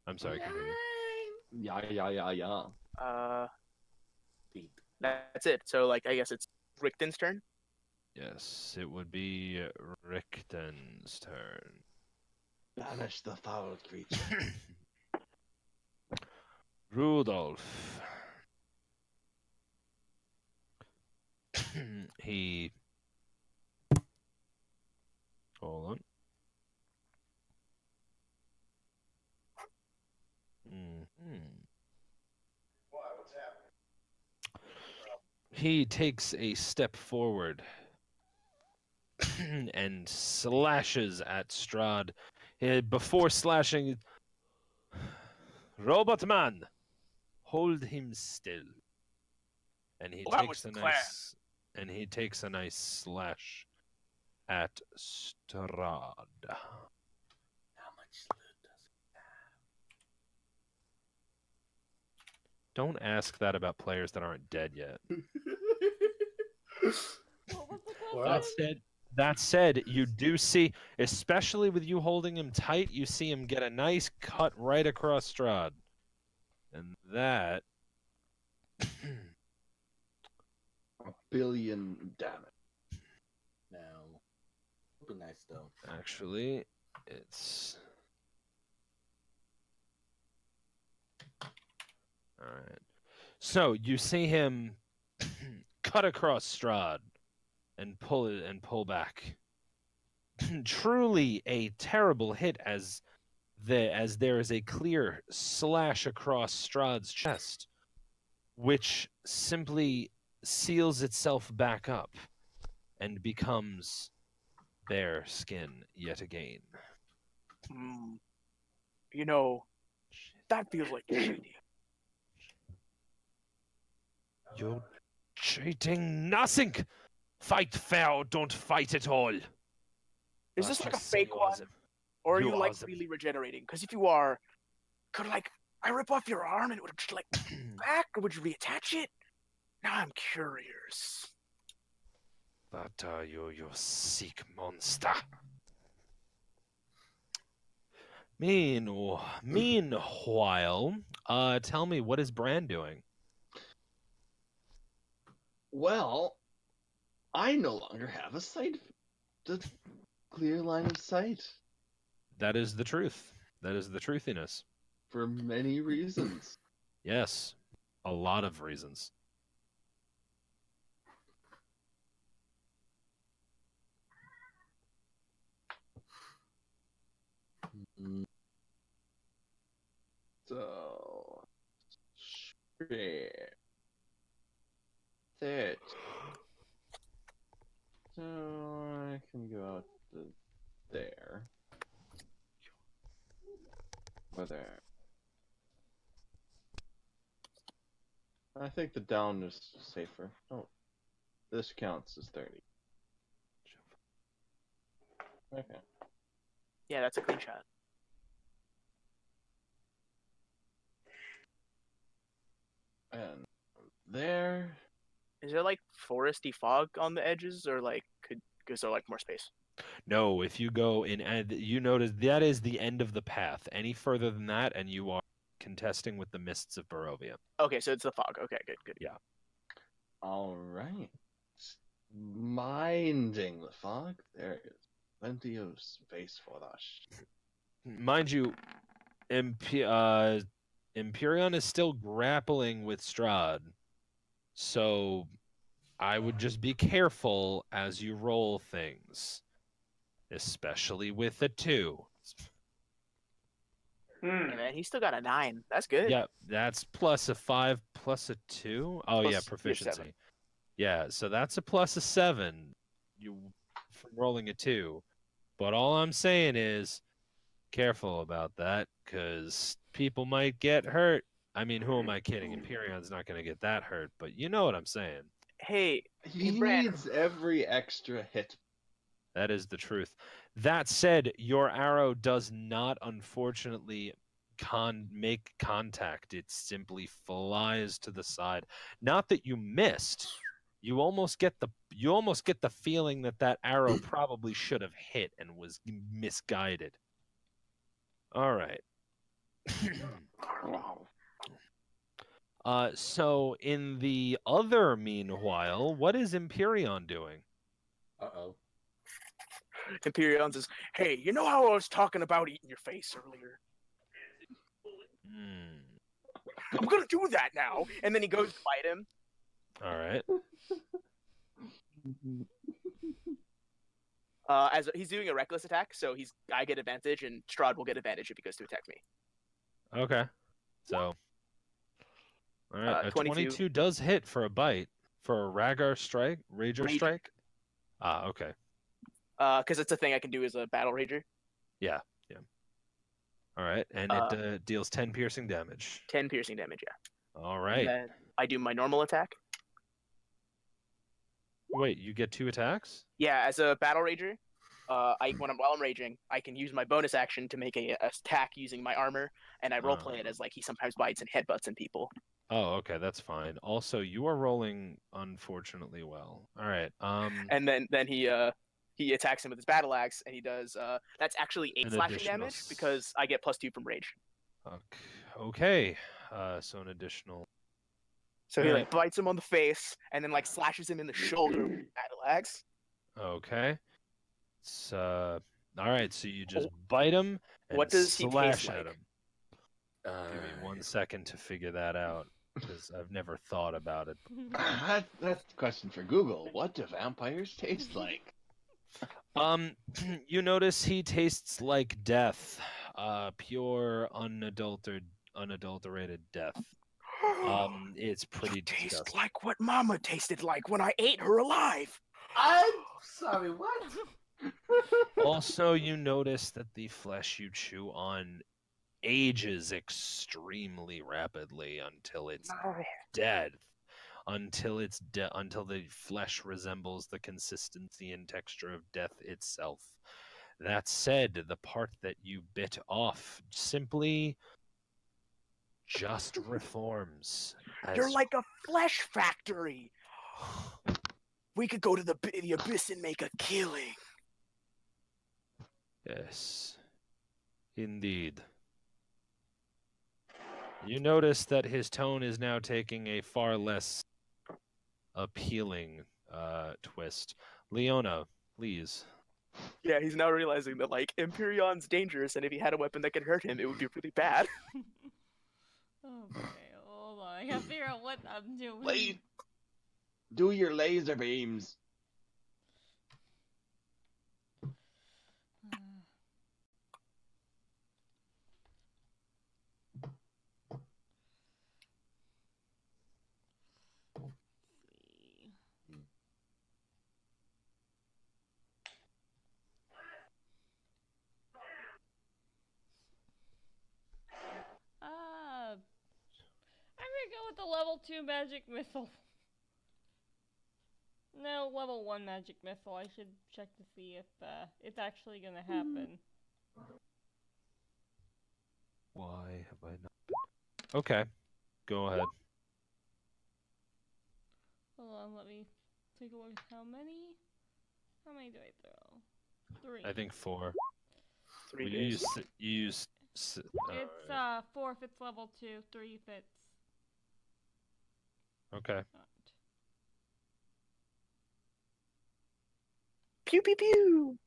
I'm sorry. Continue. Yeah. That's it. So like I guess it's Richten's turn. Yes, it would be Richten's turn. Banish the foul creature. Rudolph. He. Hold on. What's happening? He takes a step forward and slashes at Strahd. Before slashing, Robot Man, hold him still. And he takes a nice slash at Strahd. How much loot does he have? Don't ask that about players that aren't dead yet. What was the question? That said, you do see, especially with you holding him tight, you see him get a nice cut right across Strahd. And that... $1 billion damage. No. Would be nice though. Actually, it's... Alright. So, you see him cut across Strahd. and pull back. Truly a terrible hit as there is a clear slash across Strahd's chest, which simply seals itself back up and becomes bare skin yet again. You know, that feels like cheating. You're cheating nothing. Fight fair or don't fight at all. Is this like a fake one? Or are you like really regenerating? Because if you are, could like I rip off your arm and it would just like back, or would you reattach it? Now I'm curious. But are you sick monster? Meanwhile, tell me, what is Bran doing? Well, I no longer have a clear line of sight. That is the truth. That is the truthiness. For many reasons. Yes, a lot of reasons. So, that. So I can go out to there. Or there. I think the down is safer. Oh, this counts as 30. Okay. Yeah, that's a clean shot. And there. Is there like foresty fog on the edges, or like is there like more space? No, if you go in, and you notice that is the end of the path. Any further than that, and you are contesting with the mists of Barovia. Okay, so it's the fog. Okay, good. Yeah. All right. Minding the fog, there is plenty of space for us. Mind you, Empyrean is still grappling with Strahd, so I would just be careful as you roll things, especially with a 2. Hey man, he's still got a 9. That's good. Yeah, that's plus a 5 plus a 2. Oh Plus, yeah, proficiency. Yeah, so that's a plus a 7. You from rolling a 2. But all I'm saying is, careful about that, because people might get hurt. I mean, who am I kidding? Empyrean's not going to get that hurt, but you know what I'm saying. Hey, he needs every extra hit. That is the truth. That said, your arrow does not, unfortunately, make contact. It simply flies to the side. Not that you missed. You almost get the feeling that arrow probably should have hit and was misguided. All right. So in the other meanwhile, what is Empyrean doing? Uh-oh. Empyrean says, hey, you know how I was talking about eating your face earlier? I'm gonna do that now. And then he goes to bite him. All right. As he's doing a reckless attack, so I get advantage, and Strahd will get advantage if he goes to attack me. Okay. So, all right, 22 does hit for a bite. For a Rager strike? Rager strike? Ah, okay. Because it's a thing I can do as a battle rager. Yeah. All right, and it deals 10 piercing damage. 10 piercing damage, yeah. All right. And then I do my normal attack. Wait, you get 2 attacks? Yeah, as a battle rager, while I'm raging, I can use my bonus action to make a attack using my armor, and I roleplay it as like he sometimes bites and headbutts in people. Oh, okay, that's fine. Also, you are rolling unfortunately well. All right. And then he attacks him with his battle axe, and he does that's actually 8 slashing damage because I get +2 from rage. Okay. So an additional. So he like bites him on the face and then like slashes him in the shoulder with his battle axe. Okay. It's all right. So you just bite him and what does he slash taste at like? him. Give me 1 second to figure that out. because I've never thought about it. That's a question for Google. What do vampires taste like? You notice he tastes like death, pure, unadulterated death. It's pretty disgusting. Tastes like what Mama tasted like when I ate her alive. I'm sorry, what? Also, you notice that the flesh you chew on ages extremely rapidly until it's dead. Until the flesh resembles the consistency and texture of death itself. That said, the part that you bit off simply just reforms. You're like a flesh factory. We could go to the abyss and make a killing. Yes, indeed. You notice that his tone is now taking a far less appealing twist. Leona, please. Yeah, he's now realizing that, like, Empyrion's dangerous, and if he had a weapon that could hurt him, it would be really bad. Okay, hold on. I gotta figure out what I'm doing. Do your laser beams. I'm gonna go with the level 2 magic missile. No, level 1 magic missile. I should check to see if it's actually gonna happen. Why have I not been... Okay, go ahead. Hold on, let me take a look at how many. How many do I throw? 3. I think 4. 3 well, days. you use It's 4 if it's level 2, 3 if it's okay. not. Pew pew pew.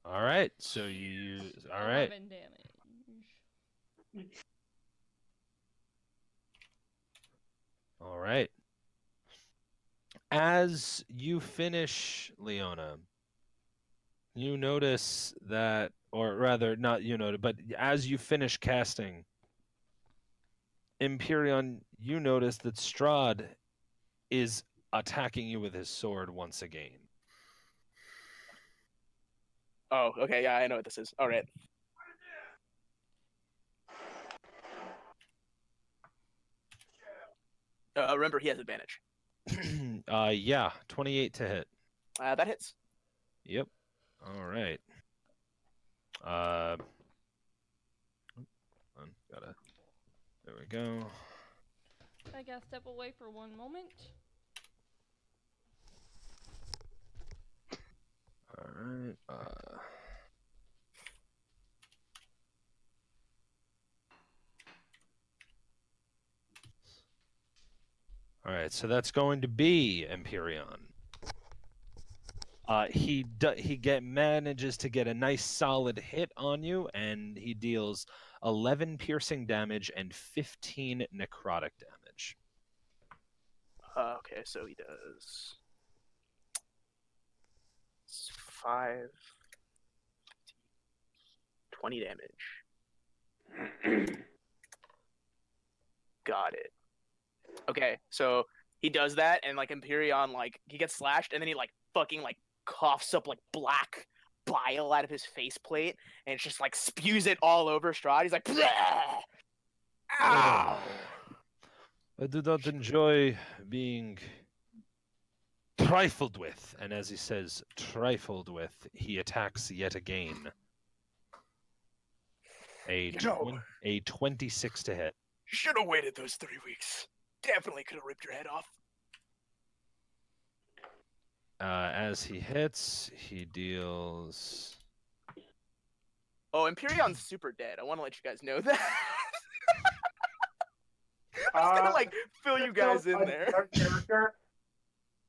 All right, so you use... All right. 11 damage. All right. As you finish, Leona, you notice that, or rather, not you notice, but as you finish casting Empyrean, you notice that Strahd is attacking you with his sword once again. Oh, okay, yeah, I know what this is. All right. Remember, he has advantage. Yeah, 28 to hit. That hits. Yep. All right. There we go. I gotta step away for one moment. All right. All right, so that's going to be Empyrean. He manages to get a nice solid hit on you, and he deals 11 piercing damage and 15 necrotic damage. Okay, so he does 5, 20 damage. Got it. Okay, so he does that, and like Empyrean, like he gets slashed, and then he like fucking like coughs up like black bile out of his faceplate, and it's just like spews it all over Strahd. He's like, "Bleh! Ow!" I do not enjoy being trifled with, and as he says, trifled with, he attacks yet again. A 26 to hit. Should have waited those 3 weeks. Definitely could have ripped your head off. As he hits, he deals... Oh, Empyrean's super dead. I want to let you guys know that. I'm just gonna like fill you guys in there.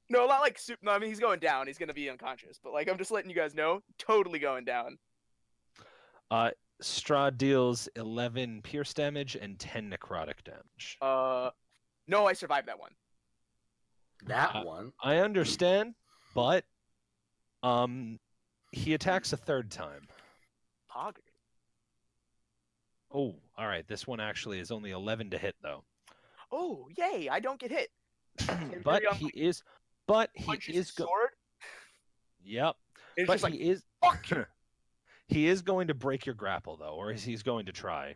No, not like super. No, I mean he's going down. He's gonna be unconscious. But like I'm just letting you guys know, totally going down. Strahd deals 11 pierce damage and 10 necrotic damage. No, I survived that one. That one? I understand, but he attacks a third time. Pogger. Oh, all right. This one actually is only 11 to hit, though. Oh, yay! I don't get hit. But he is. But he is. Sword. Yep. It's but just like, he is. fuck you. He is going to break your grapple, though, or he's going to try.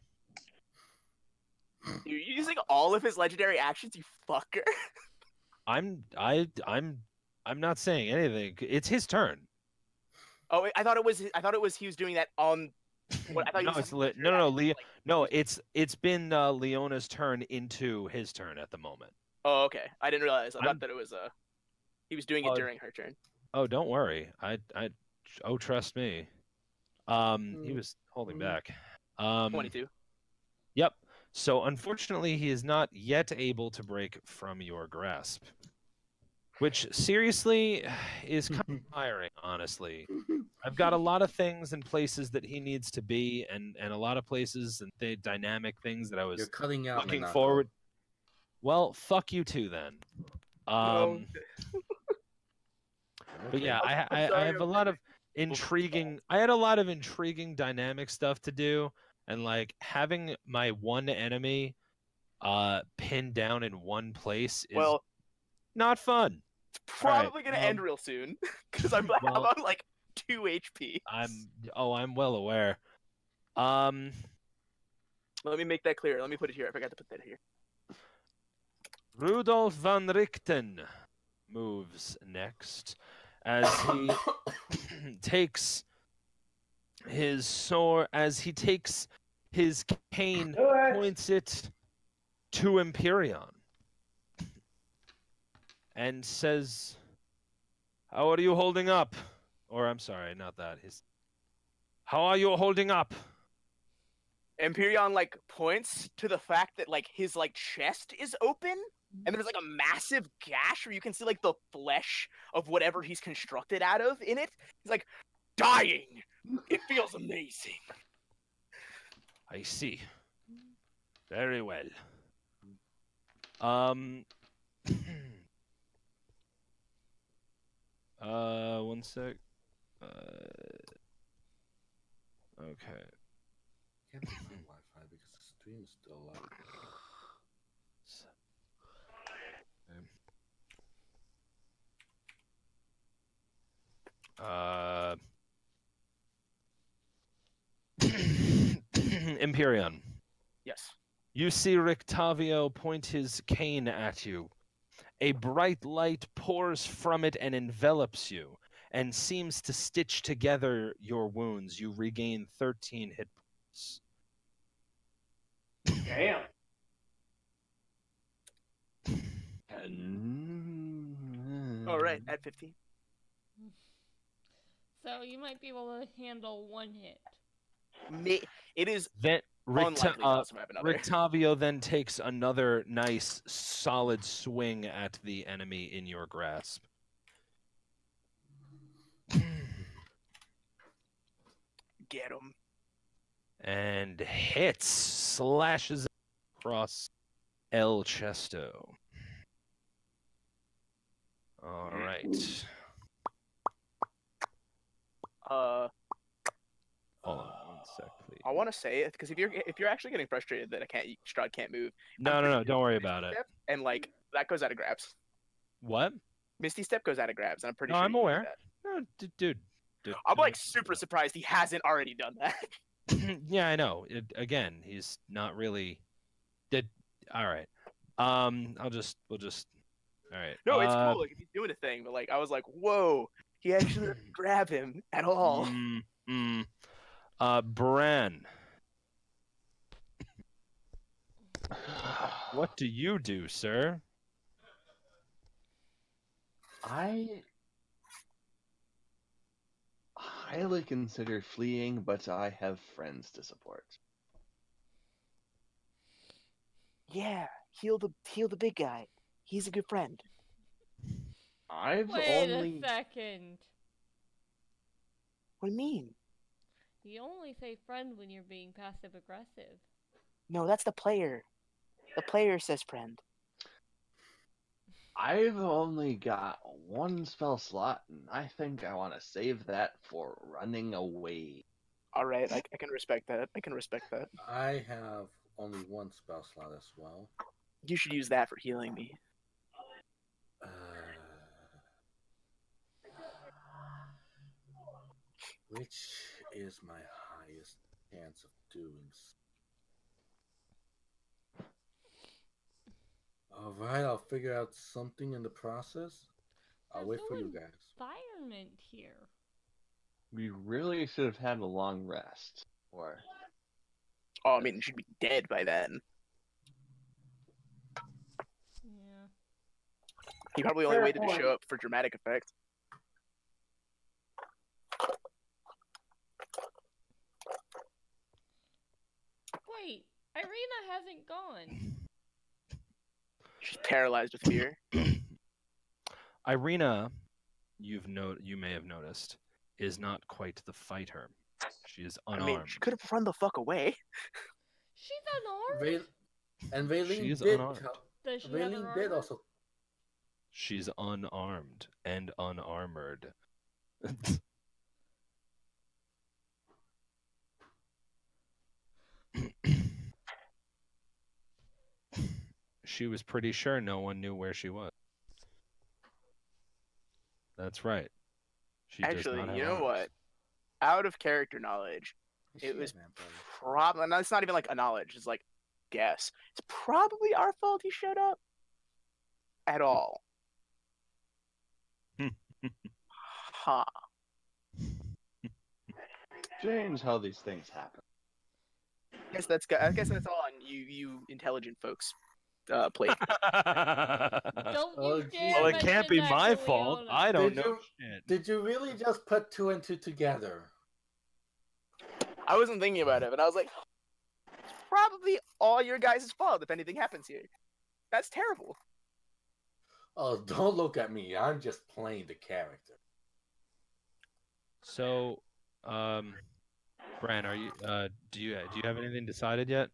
You're using all of his legendary actions, you fucker. I'm not saying anything. It's his turn. Oh, I thought it was he was doing that on. What, I thought No, he was it's no, it's been Leona's turn into his turn at the moment. Oh, okay. I didn't realize. I thought that it was he was doing it during her turn. Oh, don't worry. Trust me. He was holding back. 22. Yep. So unfortunately, he is not yet able to break from your grasp, which seriously is kind of tiring, honestly. I've got a lot of things and places that he needs to be, and a lot of places and dynamic things that I was cutting out looking forward. Well, fuck you too, then. No. But yeah, I have a lot of intriguing. I had a lot of intriguing dynamic stuff to do, and like having my one enemy pinned down in one place is not fun. It's probably gonna end real soon because I'm on like 2 HP. I'm well aware. Let me make that clear. Let me put it here. I forgot to put that here. Rudolf van Richten moves next as he takes his sword, as he takes his cane, points it to Empyrean, and says, "How are you holding up?" Or I'm sorry, not that. How are you holding up? Empyrean like points to the fact that like his like chest is open and there's like a massive gash where you can see like the flesh of whatever he's constructed out of in it. He's like, dying. It feels amazing. I see. Very well. One sec. Okay. Can't be my Wi-Fi because the stream is still live. Empyrean. Yes. You see Rictavio point his cane at you. A bright light pours from it and envelops you, and seems to stitch together your wounds. You regain 13 hit points. Damn. All right, at 15. So you might be able to handle one hit. It is then unlikely I'll survive another. Rictavio then takes another nice, solid swing at the enemy in your grasp. Get him. And hits, slashes across El Chesto. All right. Hold on one sec, please. I want to say it because if you're actually getting frustrated that Strahd can't move. No, don't worry about it. And like that goes out of grabs. What? Misty Step goes out of grabs, and I'm pretty No, sure. I'm aware. No, dude. I'm like super surprised he hasn't already done that. Yeah, I know. Again, he's not really. All right. We'll just. All right. No, it's cool. Like if he's doing a thing, but like I was like, whoa, he actually didn't grab him at all. Bran. What do you do, sir? I highly consider fleeing, but I have friends to support. Yeah, heal the big guy. He's a good friend. Wait a second. What do you mean? You only say friend when you're being passive aggressive. No, that's the player. The player says friend. I've only got one spell slot, and I think I want to save that for running away. All right, I can respect that. I can respect that. I have only one spell slot as well. You should use that for healing me. Which is my highest chance of doing so? Alright, I'll figure out something in the process. I'll wait for you guys. Environment here. We really should have had a long rest. Or Oh, I mean, you should be dead by then. Yeah. He probably only waited to show up for dramatic effect. Wait, Irina hasn't gone. She's paralyzed with fear. Irina, you may have noticed, is not quite the fighter. She is unarmed. I mean, she could have run the fuck away. She's unarmed. And Vaylene She's did. unarmed. Does she have an Vaylene did armor? also. She's unarmed and unarmored. She was pretty sure no one knew where she was. That's right. She Actually, you know arms. what? Out of character knowledge, it was probably. No, it's not even like a knowledge. It's like guess. It's probably our fault he showed up at all. Huh. Strange how these things happen. I guess that's all on you intelligent folks. Plate. Don't you dare Well, it can't be mention my that to fault. Leona. I don't know shit. Did you really just put two and two together? I wasn't thinking about it, but I was like, it's probably all your guys' fault if anything happens here. That's terrible. Oh, don't look at me. I'm just playing the character. So, Bran, are you? Do you have anything decided yet?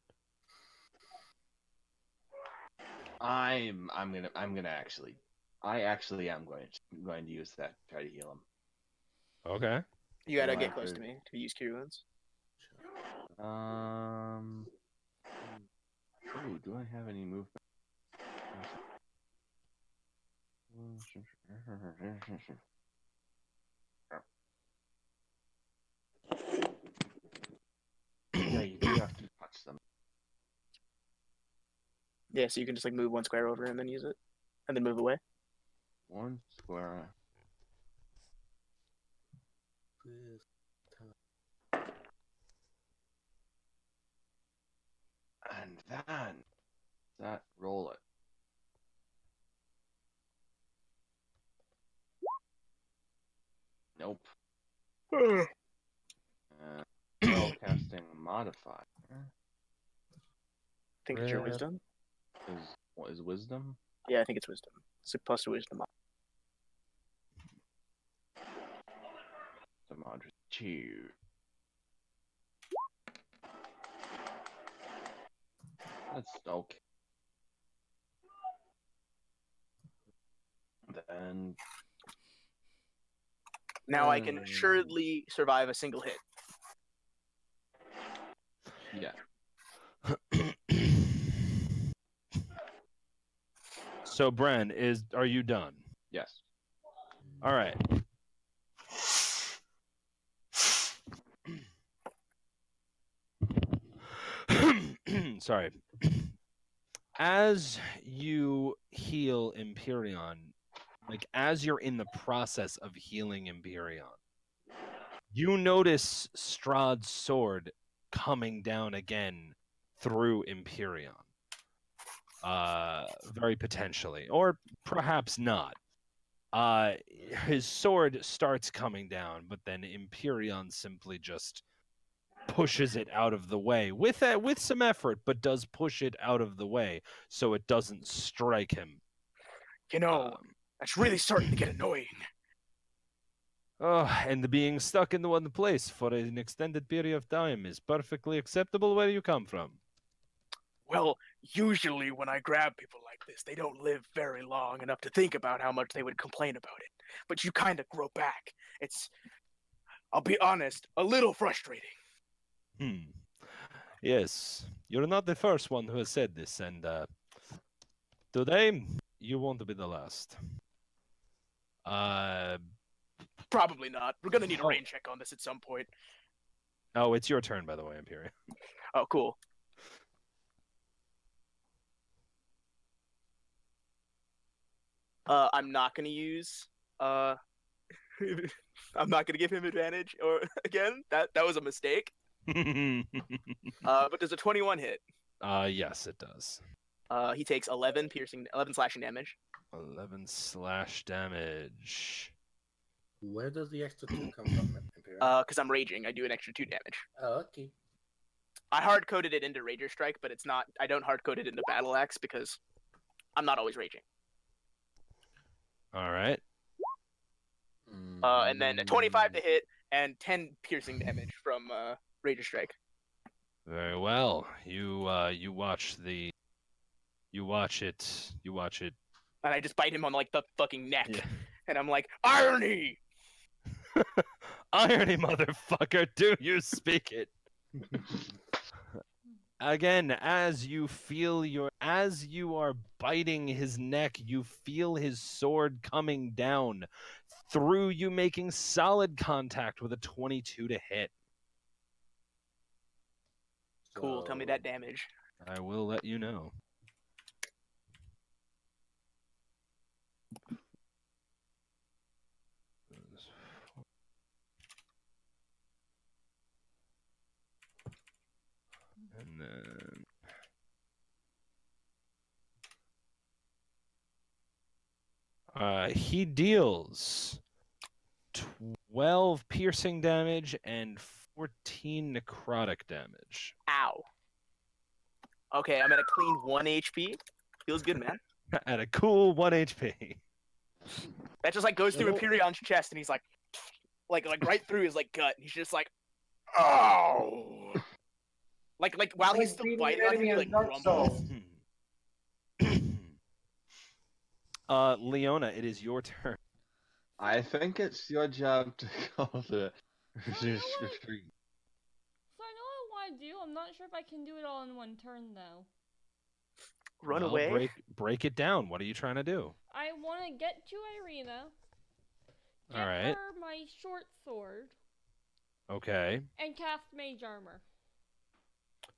I'm gonna actually. I actually am going to use that to try to heal him. Okay. You gotta get close to me to use Cure Wounds. Ooh, do I have any movement? Yeah, you do have to touch them. Yeah, so you can just like move one square over and then use it, and then move away. One square. And then that roll it. Nope. Spellcasting modifier. I think it's your wisdom. What is wisdom? Yeah, I think it's wisdom. It's a plus to wisdom. The mod 2. That's okay. Then now I can assuredly survive a single hit. Yeah. So, Bren, are you done? Yes. All right. Sorry. As you heal Empyrean, like as you're in the process of healing Empyrean, you notice Strahd's sword coming down again through Empyrean. Very potentially, or perhaps not. His sword starts coming down, but then Empyrean simply just pushes it out of the way with some effort, but does push it out of the way so it doesn't strike him. You know, that's really starting to get annoying. Oh, and being stuck in one place for an extended period of time is perfectly acceptable where you come from. Well, usually when I grab people like this, they don't live very long enough to think about how much they would complain about it. But you kind of grow back. It's, I'll be honest, a little frustrating. Yes, you're not the first one who has said this, and today you won't be the last. Probably not. We're gonna need a rain check on this at some point. Oh, it's your turn, by the way, Imperial. Oh, cool. I'm not gonna use. I'm not gonna give him advantage. Or again, that was a mistake. But does a 21 hit? Yes, it does. He takes 11 slashing damage. 11 slash damage. Where does the extra 2 come from? Because I'm raging, I do an extra 2 damage. Oh, okay. I hard coded it into Rager Strike, but it's not. I don't hard code it into Battle Axe because I'm not always raging. All right. And then a 25 to hit and 10 piercing damage from Rager Strike. Very well. You watch it. And I just bite him on like the fucking neck, yeah. And I'm like, irony. Irony, motherfucker! Do you speak it? Again, as you are biting his neck, you feel his sword coming down through you, making solid contact with a 22 to hit. Cool. Tell me that damage. I will let you know. And then he deals 12 piercing damage and 14 necrotic damage. Ow. Okay, I'm at a clean 1 HP. Feels good, man. At a cool 1 HP. That just like goes through Imperial's chest, and he's like right through his like gut. And he's just like, oh. Like while he's still biting on him, he like grumbles. Leona, it is your turn. I think it's your job to call the retreat. So I know what I want to do. I'm not sure if I can do it all in one turn, though. Run away? Break it down. What are you trying to do? I want to get to Irina. Give all right. her my short sword. Okay. And cast mage armor.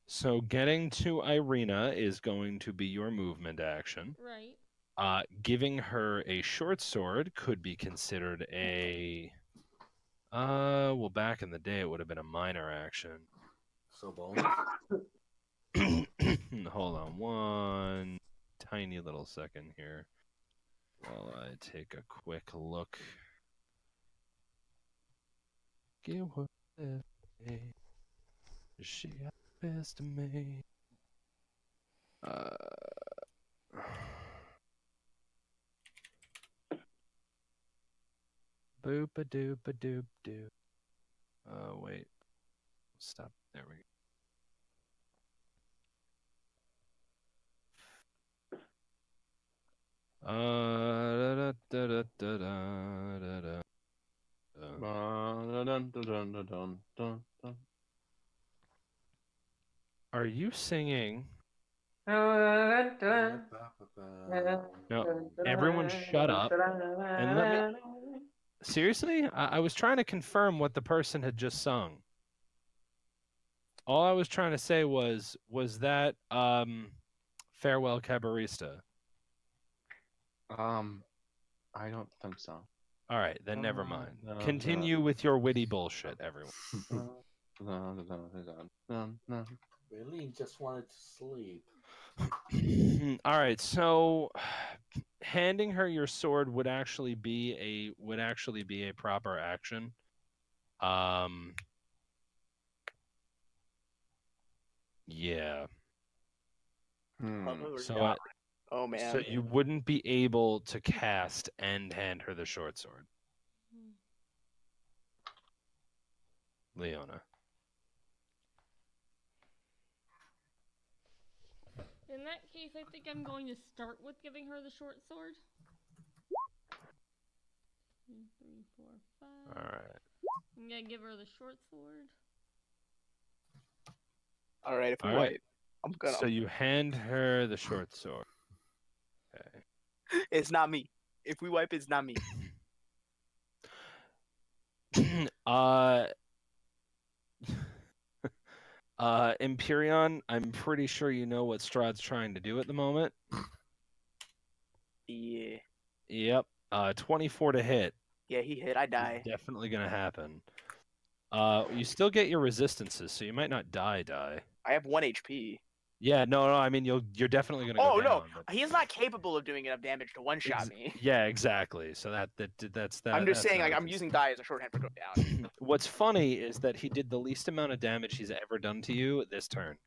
So getting to Irina is going to be your movement action. Right. Giving her a short sword could be considered a... well, back in the day, it would have been a minor action. So bonus? Hold on one tiny little second here while I take a quick look. Give her a... She got the best of me. Boop-a-doop-a-doop-doop. Wait. Stop. There we go. Are you singing? No, everyone shut up and let me... Seriously? I was trying to confirm what the person had just sung. All I was trying to say was that Farewell Cabarista? I don't think so. All right, then never mind. Continue with your witty bullshit, everyone. Really just wanted to sleep. All right, so handing her your sword would actually be a proper action. Yeah. So oh man. So you wouldn't be able to cast and hand her the short sword. Leona. In that case, I think I'm going to start with giving her the short sword. 2, 3, 4, 5. All right. I'm gonna give her the short sword. All right, if we All wipe, right. I'm gonna. So you hand her the short sword. Okay. It's not me. If we wipe, it's not me. Empyreon, I'm pretty sure you know what Strahd's trying to do at the moment. Yeah. Yep. 24 to hit. Yeah, he hit. I die. Definitely gonna happen. You still get your resistances, so you might not die. I have 1 HP. Yeah, no, I mean you're definitely gonna go down. Oh no, but... he's not capable of doing enough damage to one-shot me. Yeah, exactly. So that's that. I'm just saying, like, I'm using die as a shorthand for going down. What's funny is that he did the least amount of damage he's ever done to you this turn.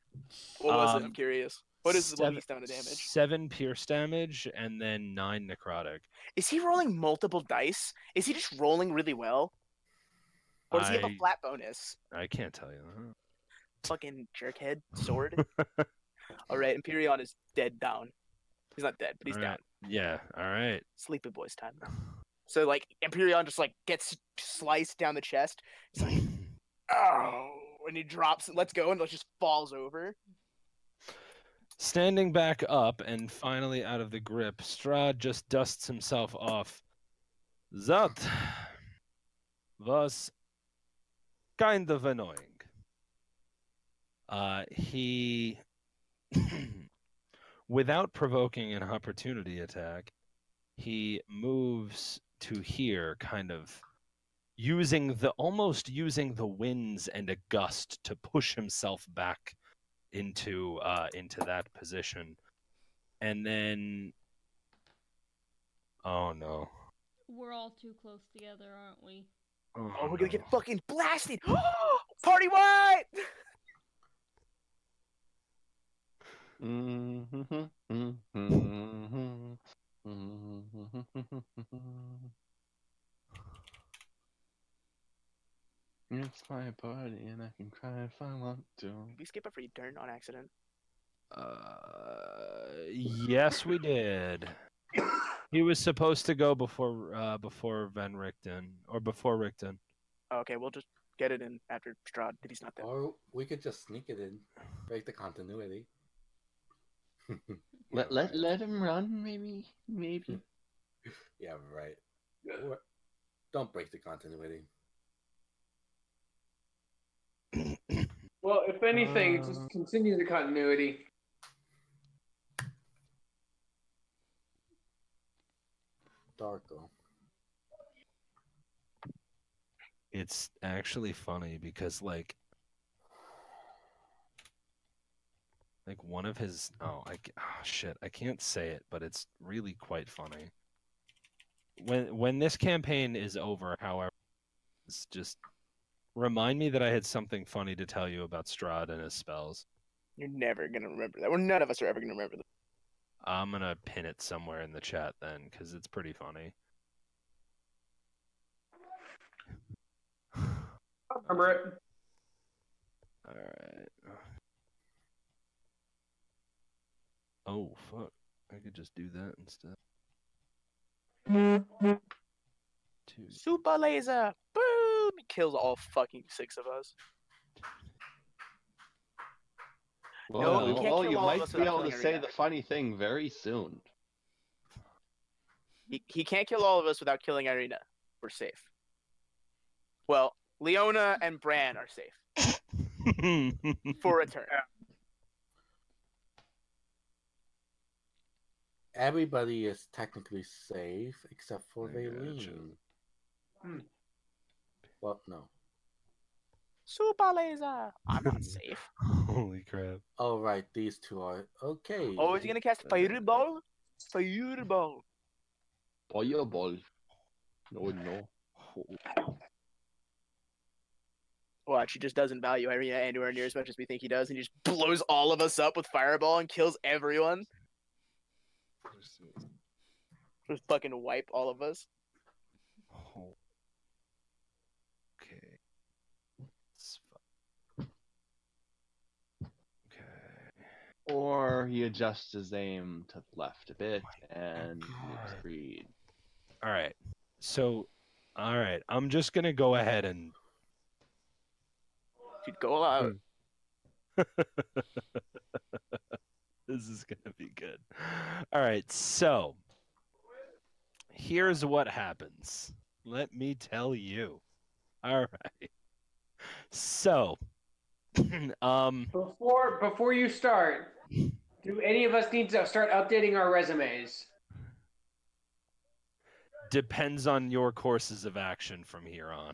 What was it? I'm curious. What is the least amount of damage? 7 pierce damage and then 9 necrotic. Is he rolling multiple dice? Is he just rolling really well? Or does he have a flat bonus? I can't tell you that. Fucking jerkhead sword. Alright, Empyreon is dead down. He's not dead, but he's down. Yeah, alright. Sleepy boys time. So, like, Empyreon just, like, gets sliced down the chest. He's like, oh, and he drops and lets go and just falls over. Standing back up and finally out of the grip, Strahd just dusts himself off. That was kind of annoying. He, without provoking an opportunity attack, he moves to here, kind of almost using the winds and a gust to push himself back into that position. And then, oh no, we're all too close together, aren't we? Oh, we're gonna get fucking blasted. Party wide. It's my party and I can cry if I want to. Did we skip a free turn on accident? Yes, we did. He was supposed to go before Van Richten, or before Richten. Okay, we'll just get it in after Strahd if he's not there. Or we could just sneak it in, break the continuity. Let him run, maybe. Yeah, right. Or, don't break the continuity. Well, if anything, just continue the continuity. Darko. It's actually funny because like one of his shit, I can't say it, but it's really quite funny. When this campaign is over, however, it's just remind me that I had something funny to tell you about Strahd and his spells. You're never gonna remember that. Well, none of us are ever gonna remember that. I'm gonna pin it somewhere in the chat then, because it's pretty funny. I remember it. Alright. Oh, fuck. I could just do that instead. 2. Super laser! Boom! He kills all fucking 6 of us. Well, No, he can't kill you all of might us be without able to killing say Arena. the funny thing very soon. He can't kill all of us without killing Irina. We're safe. Well, Leona and Bran are safe. For a turn. Everybody is technically safe except for Valine. Well, no. Super laser! I'm not safe. Holy crap. Oh, right, these two are... Okay. Oh, is he gonna cast Fireball? Fireball. Fireball. No. Watch, he just doesn't value Irina anywhere near as much as we think he does, and he just blows all of us up with Fireball and kills everyone. Just fucking wipe all of us. Okay. Or he adjusts his aim to the left a bit and moves Freed. All right. So, all right. I'm just going to go ahead and... Dude, go out. This is going to be good. All right. So, here's what happens. Let me tell you. All right. So, before you start, do any of us need to start updating our resumes? depends on your courses of action from here on.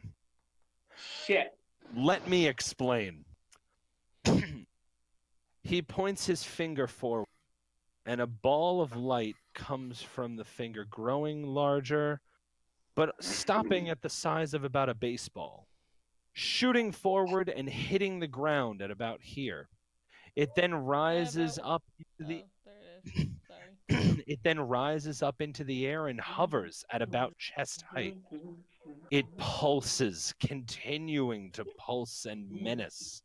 Shit. Let me explain. He points his finger forward, and a ball of light comes from the finger, growing larger, but stopping at the size of about a baseball, shooting forward and hitting the ground at about here. It then rises up into the it then rises up into the air and hovers at about chest height. It pulses, continuing to pulse and menace.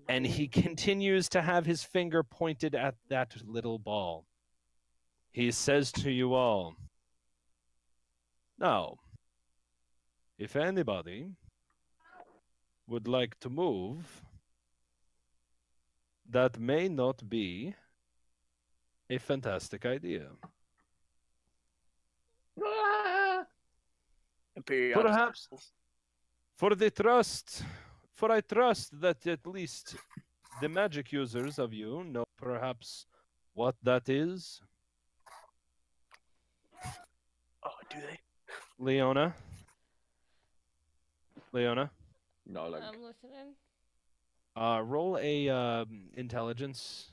And he continues to have his finger pointed at that little ball. He says to you all, now, if anybody would like to move, that may not be a fantastic idea. Perhaps for I trust that at least the magic users of you know perhaps what that is. Oh, do they? Leona? No, I'm listening. Roll a intelligence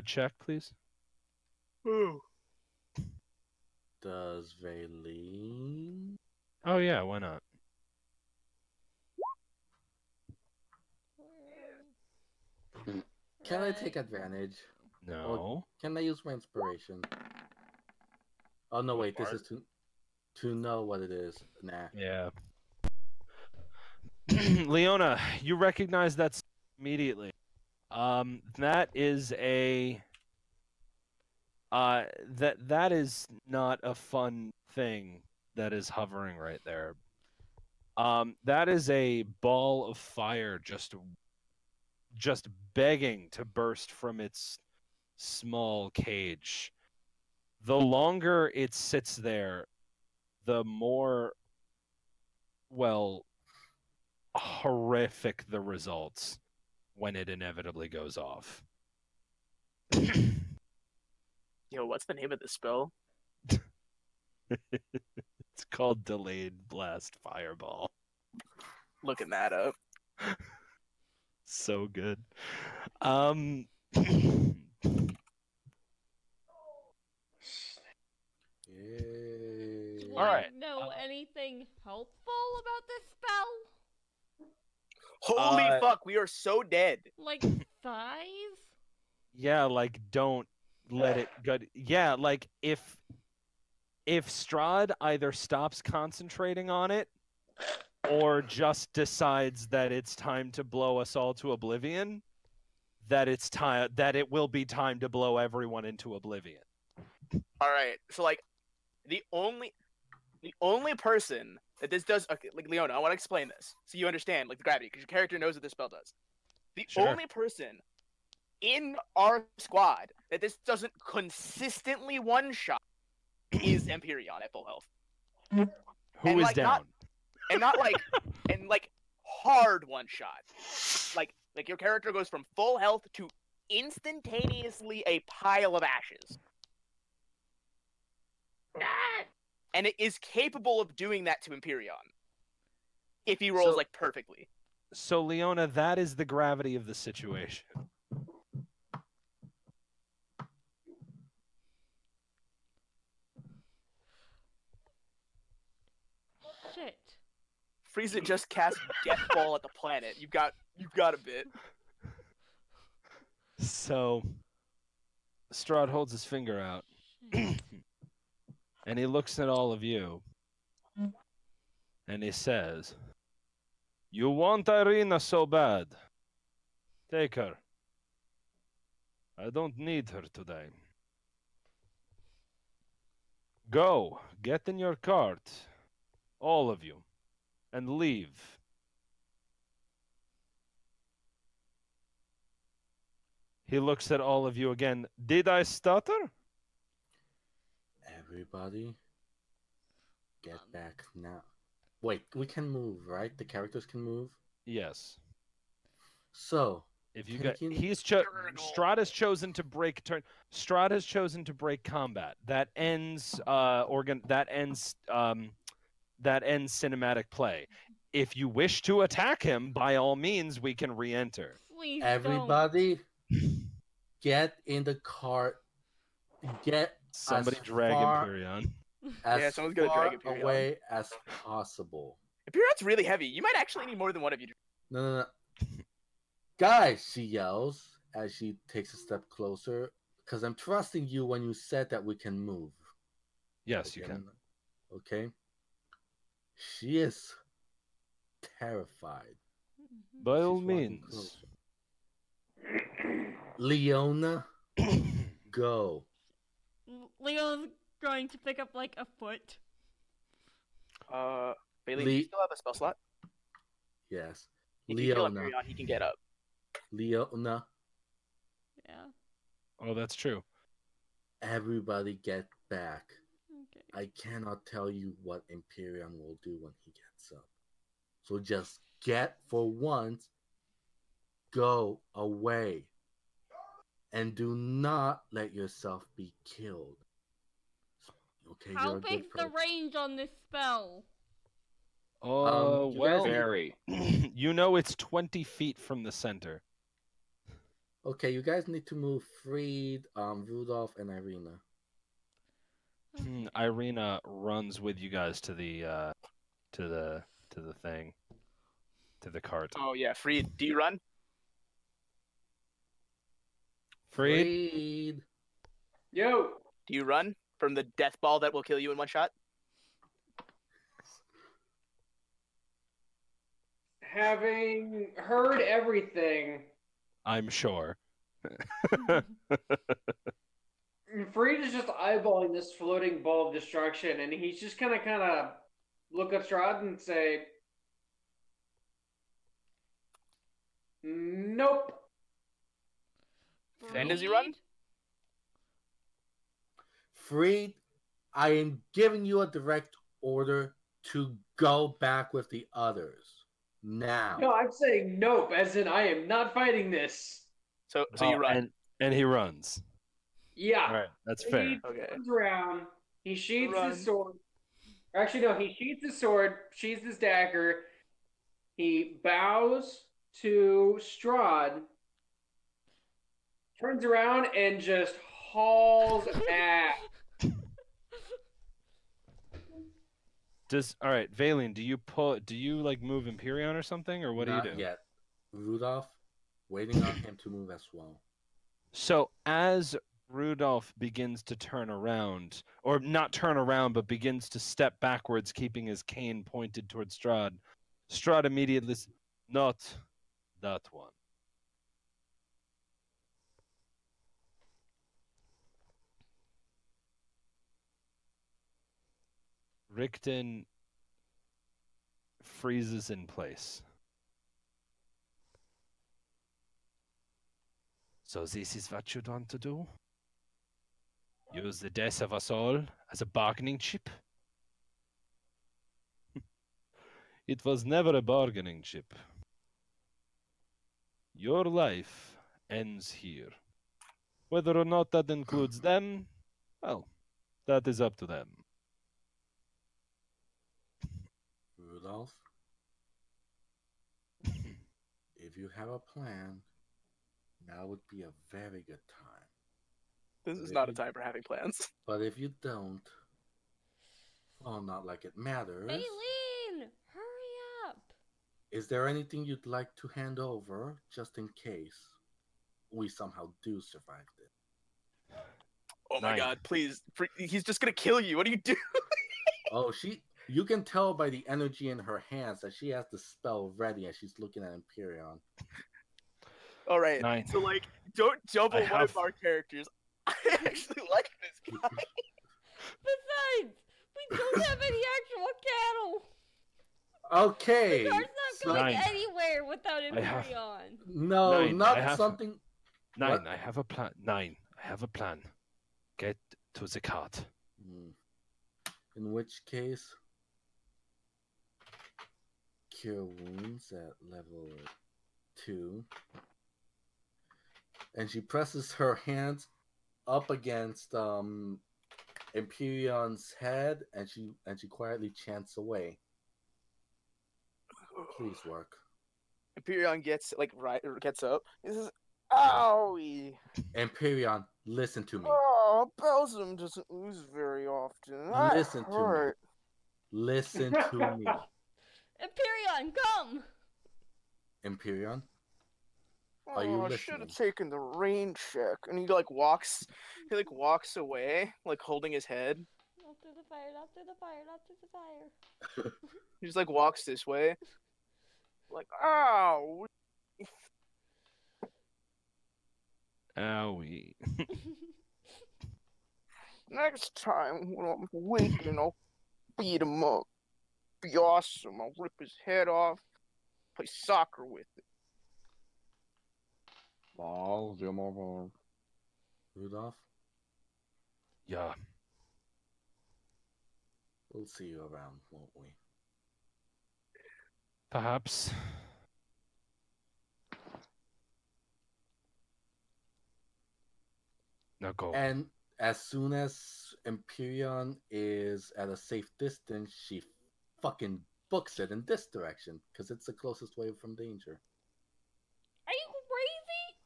check, please. Ooh. Does Valine? Oh yeah, why not? Can I take advantage? No. Or can I use my inspiration? Oh no, wait. This is to know what it is. Nah. Yeah. Leona, you recognize that immediately. That is a that is not a fun thing that is hovering right there. That is a ball of fire just begging to burst from its small cage. The longer it sits there, the more, well, horrific the results when it inevitably goes off. Yo, what's the name of the spell? It's called Delayed Blast Fireball. Looking that up. So good. Do All right. I know anything helpful about this spell? Holy fuck, we are so dead. Like size? Yeah, like don't let it go. Yeah, like if Strahd either stops concentrating on it or just decides that it's time to blow us all to oblivion, that it will be time to blow everyone into oblivion. All right, so like the only person that this does, okay, like Leona, I want to explain this so you understand like the gravity, because your character knows what this spell does. The only person in our squad that this doesn't consistently one-shot is Empyreon at full health. Who is down? Not hard one-shot. Like your character goes from full health to instantaneously a pile of ashes. And it is capable of doing that to Empyreon if he rolls like perfectly. So Leona, that is the gravity of the situation. Shit. Frieza just cast Death Ball at the planet. You've got a bit. So Strahd holds his finger out. And he looks at all of you. And he says, "You want Irina so bad. Take her. I don't need her today. Go, get in your cart, all of you, and leave. He looks at all of you again. Did I stutter? Everybody, get back now. Wait, we can move, right? The characters can move? Yes. So, if you got, Strahd has chosen to break turn. Strahd has chosen to break combat. That ends that ends cinematic play. If you wish to attack him, by all means, we can re-enter. Please Everybody, get in the cart. Get somebody as drag far, Imperion. As someone's gonna drag Imperion away as possible. Imperions really heavy. You might actually need more than one of you. No. Guys, she yells as she takes a step closer, because I'm trusting you when you said that we can move. Yes, you can. Okay. She is terrified. By all means. Closer. Leona, go. Leo's going to pick up like a foot. Bailey, do you still have a spell slot? Yes. If you kill Imperion, he can get up. Leona. Yeah. Oh, that's true. Everybody get back. Okay. I cannot tell you what Imperion will do when he gets up. So just for once, go away. And do not let yourself be killed. Okay, how big's the range on this spell? Well, very. You know it's 20 feet from the center. Okay, you guys need to move Freed, Rudolph, and Irina. Irina runs with you guys to the thing, to the cart. Oh yeah, Freed. Do you run? Freed. Yo. Do you run from the death ball that will kill you in one shot? Having heard everything, I'm sure. Freed is just eyeballing this floating ball of destruction, and he's just kind of look at Strahd and say, "Nope." And does he run? Freed, I am giving you a direct order to go back with the others. Now. No, I'm saying nope, as in I am not fighting this. So you run. And he runs. Yeah. All right, that's he fair. turns around, he sheathes his sword. Or actually, no, he sheathes his sword, sheathes his dagger. He bows to Strahd, turns around, and just hauls ass. All right, Valine, do you like move Imperion or something, or what do you do? Not yet. Rudolph, waiting on him to move as well. So as Rudolph begins to turn around, or not turn around, but begins to step backwards, keeping his cane pointed towards Strahd, Strahd immediately says, "Not that one." Richten freezes in place. So this is what you want to do? Use the death of us all as a bargaining chip? It was never a bargaining chip. Your life ends here. Whether or not that includes them, well, that is up to them. Rudolph, if you have a plan, now would be a very good time. This is not a time for having plans. But if you don't, well, not like it matters. Aileen, hurry up! Is there anything you'd like to hand over, just in case we somehow do survive this? Oh my God! Please, he's just gonna kill you. What do you do? Oh, you can tell by the energy in her hands that she has the spell ready as she's looking at Imperion. All right. 9. So like, don't double one have- of our characters. I actually like this guy. Besides, we don't have any actual cattle. Okay. The car's not going 9. anywhere without I have- Imperion. No, 9. not something. 9. What? I have a plan. 9. I have a plan. Get to the cart. In which case, cure wounds at level 2. And she presses her hands up against Imperion's head, and she quietly chants away. Please work. Imperion gets up. He says, "Owie." Imperion, listen to me. Oh, Belgium doesn't lose very often. Listen to me. Listen to me. Imperion, come! Imperion, are you I listening? should have taken the rain check. And he walks away, like holding his head. Not through the fire, not through the fire, not through the fire. He just walks this way. Like, ow. Owie. Next time when I'm waking, I'll beat him up. Be awesome. I'll rip his head off. Play soccer with it. Rudolph, Yeah. we'll see you around, won't we? Perhaps. Now go. And as soon as Imperion is at a safe distance, she fucking books it in this direction because it's the closest way from danger. Are you crazy?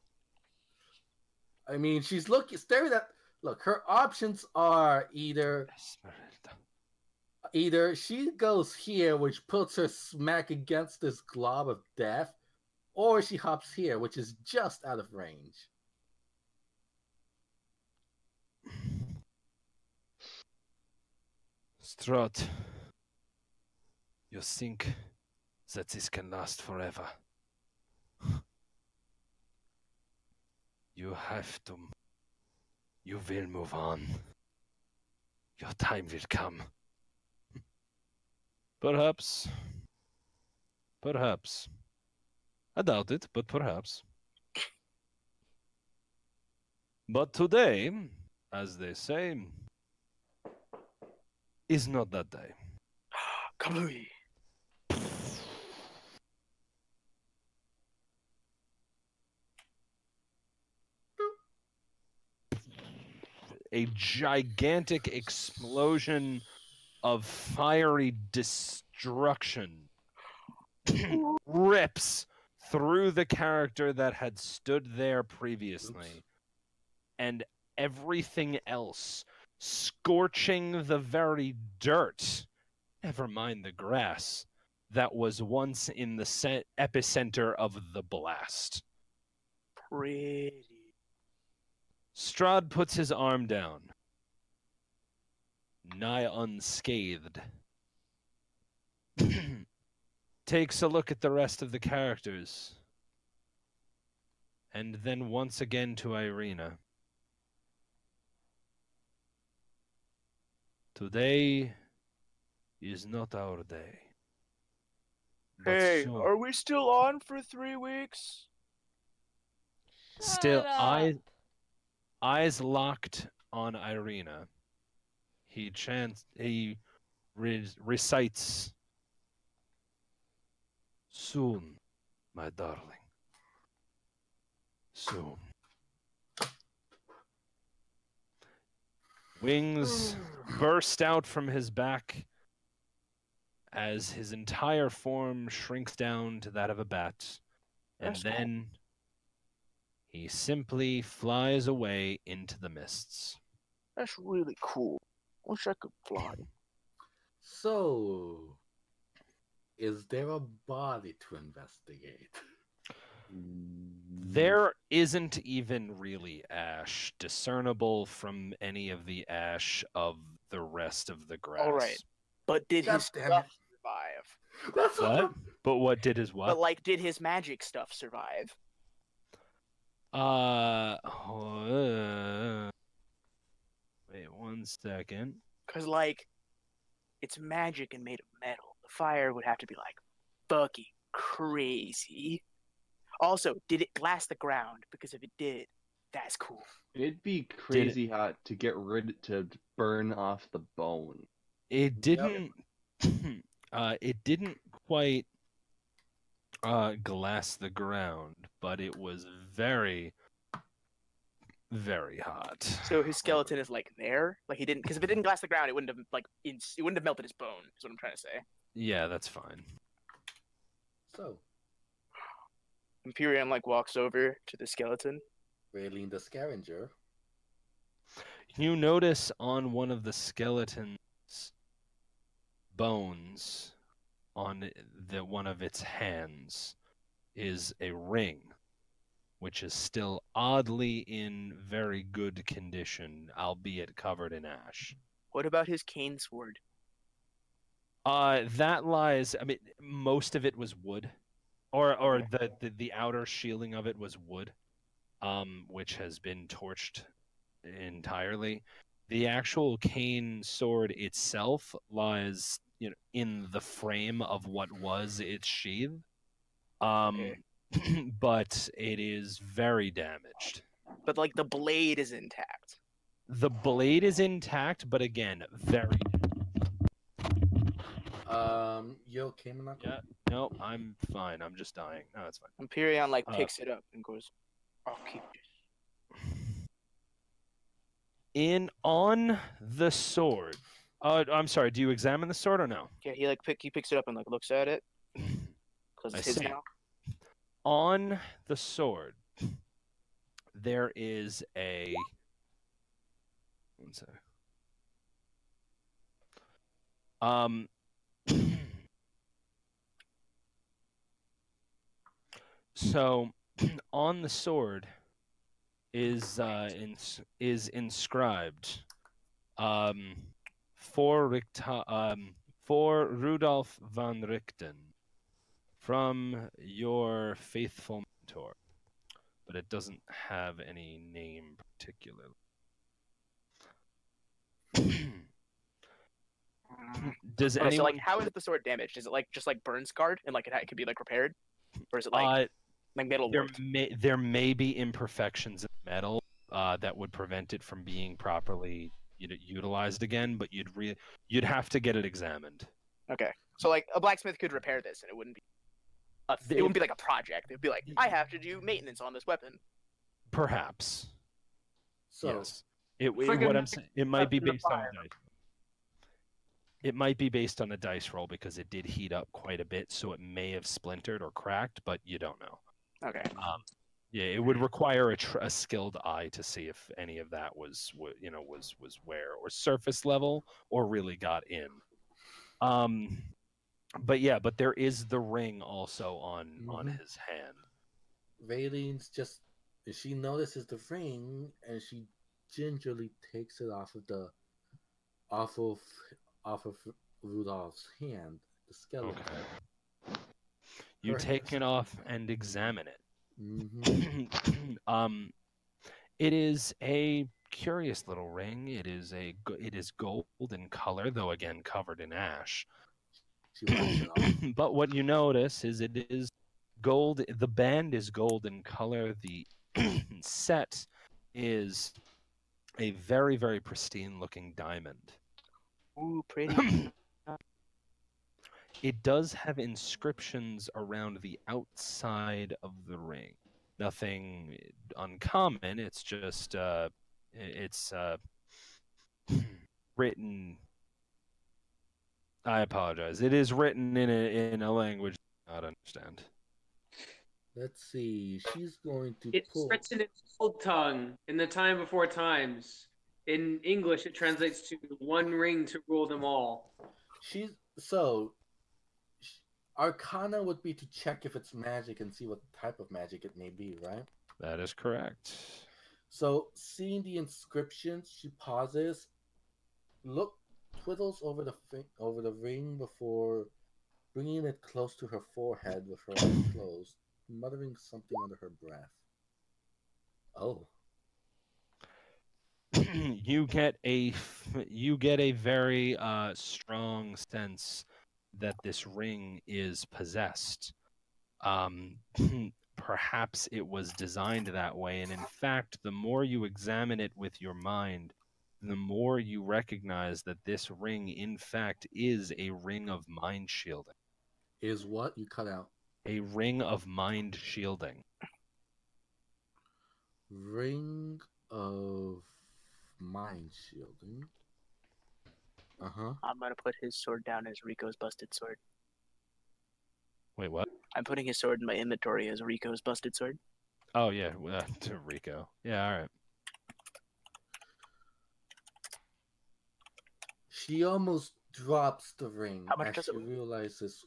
I mean, she's staring at. Look, her options are either she goes here, which puts her smack against this glob of death, or she hops here, which is just out of range. Strahd, you think that this can last forever? You have to. You will move on. Your time will come. Perhaps. Perhaps. I doubt it, but perhaps. But today, as they say, is not that day. Kablooey. A gigantic explosion of fiery destruction rips through the character that had stood there previously, and everything else, scorching the very dirt, never mind the grass, that was once in the epicenter of the blast. Pretty. Strahd puts his arm down, nigh unscathed. Takes a look at the rest of the characters, and then once again to Irina. Today is not our day. But Hey, soon. are we still on for 3 weeks? Still, Shut up. eyes locked on Irina. He recites, "Soon, my darling. Soon." Wings burst out from his back as his entire form shrinks down to that of a bat, and That's then he simply flies away into the mists. That's really cool. Wish I could fly. So, is there a body to investigate? There isn't even really ash discernible from any of the ash of the rest of the grass. All right. But did God his damn stuff it. survive? That's What? But what did his what? But did his magic stuff survive? Wait 1 second. Because, like, it's magic and made of metal. The fire would have to be, like, fucking crazy. Also, did it blast the ground? Because if it did, that's cool. It'd be crazy hot to to burn off the bone. It didn't. It didn't quite glass the ground, but it was very, very hot. So his skeleton is like there, like he didn't, because if it didn't glass the ground, it wouldn't have it wouldn't have melted his bone. Is what I'm trying to say. Yeah, that's fine. So, Empyrean like walks over to the skeleton. Raylene the scavenger. You notice on one of the skeleton's bones, on one of its hands, is a ring, which is still oddly in very good condition, albeit covered in ash. What about his cane sword? That lies. I mean, most of it was wood, or the outer shielding of it was wood, which has been torched entirely. The actual cane sword itself lies, in the frame of what was its sheath. But it is very damaged. But like the blade is intact. The blade is intact, but again, very damaged. You okay, Monaco? Yeah, no, I'm fine. I'm just dying. No, it's fine. Empyrean like picks it up and goes, "I'll keep this." On the sword. I'm sorry. Do you examine the sword or no? Yeah, he picks it up and like looks at it. Because it's his now. On the sword, there is a. One sec. So, on the sword is inscribed, for Rudolf van Richten, from your faithful mentor, but it doesn't have any name particularly. Does anyone? So like, how is the sword damaged? Is it like just like burn scarred and like it could be like repaired, or is it like metal? There may be imperfections in metal that would prevent it from being properly utilized again, but you'd have to get it examined. Okay, so like a blacksmith could repair this, and it wouldn't be like a project. It'd be like, I have to do maintenance on this weapon. Perhaps. So yes. What I'm saying, it might be based on a dice. It might be based on a dice roll because it did heat up quite a bit, so it may have splintered or cracked, but you don't know. Okay. Yeah, it would require a skilled eye to see if any of that was wear or surface level or really got in. But there is the ring also on his hand. Raylene's she notices the ring and she gingerly takes it off of Rudolph's hand, the skeleton. Okay. You take it off and examine it. Mm-hmm. It is a curious little ring. It is gold in color, though again covered in ash. But what you notice is it is gold. The band is gold in color. The set is a very, very pristine looking diamond. Ooh, pretty. It does have inscriptions around the outside of the ring. Nothing uncommon. It's just it's written. I apologize. It is written in a language I don't understand. Let's see. She's going to. It's written in old tongue in the time before times. In English, it translates to "one ring to rule them all." Arcana would be to check if it's magic and see what type of magic it may be, right? That is correct. So, seeing the inscriptions, she pauses, twiddles over the ring before bringing it close to her forehead with her eyes closed, muttering something under her breath. Oh. You get a very strong sense that this ring is possessed. Perhaps it was designed that way, and in fact, the more you examine it with your mind, the more you recognize that this ring, in fact, is a ring of mind shielding. Is what? You cut out. A ring of mind shielding. Ring of mind shielding. I'm gonna put his sword down as Rico's busted sword. Wait, what? I'm putting his sword in my inventory as Rico's busted sword. Oh, yeah, to Rico. Yeah, all right. She almost drops the ring How much as does she it weigh? realizes.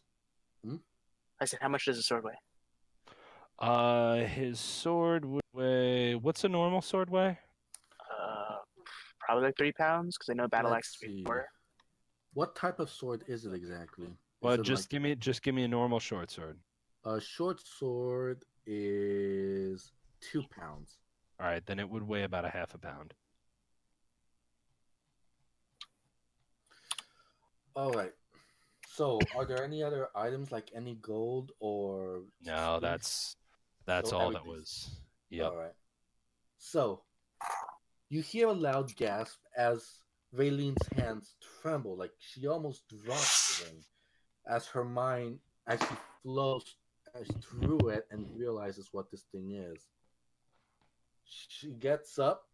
I said, how much does the sword weigh? His sword would weigh... What's a normal sword weigh? Probably like 3 pounds, because I know battle axe Let's see. 4. What type of sword is it exactly? Well, just give me a normal short sword. A short sword is 2 pounds. All right, then it would weigh about a half a pound. All right. So, are there any other items like any gold or? No, that's So all that was. Yep. All right. So, you hear a loud gasp as Raylene's hands tremble, like she almost drops the ring, as her mind actually flows through it and realizes what this thing is. She gets up,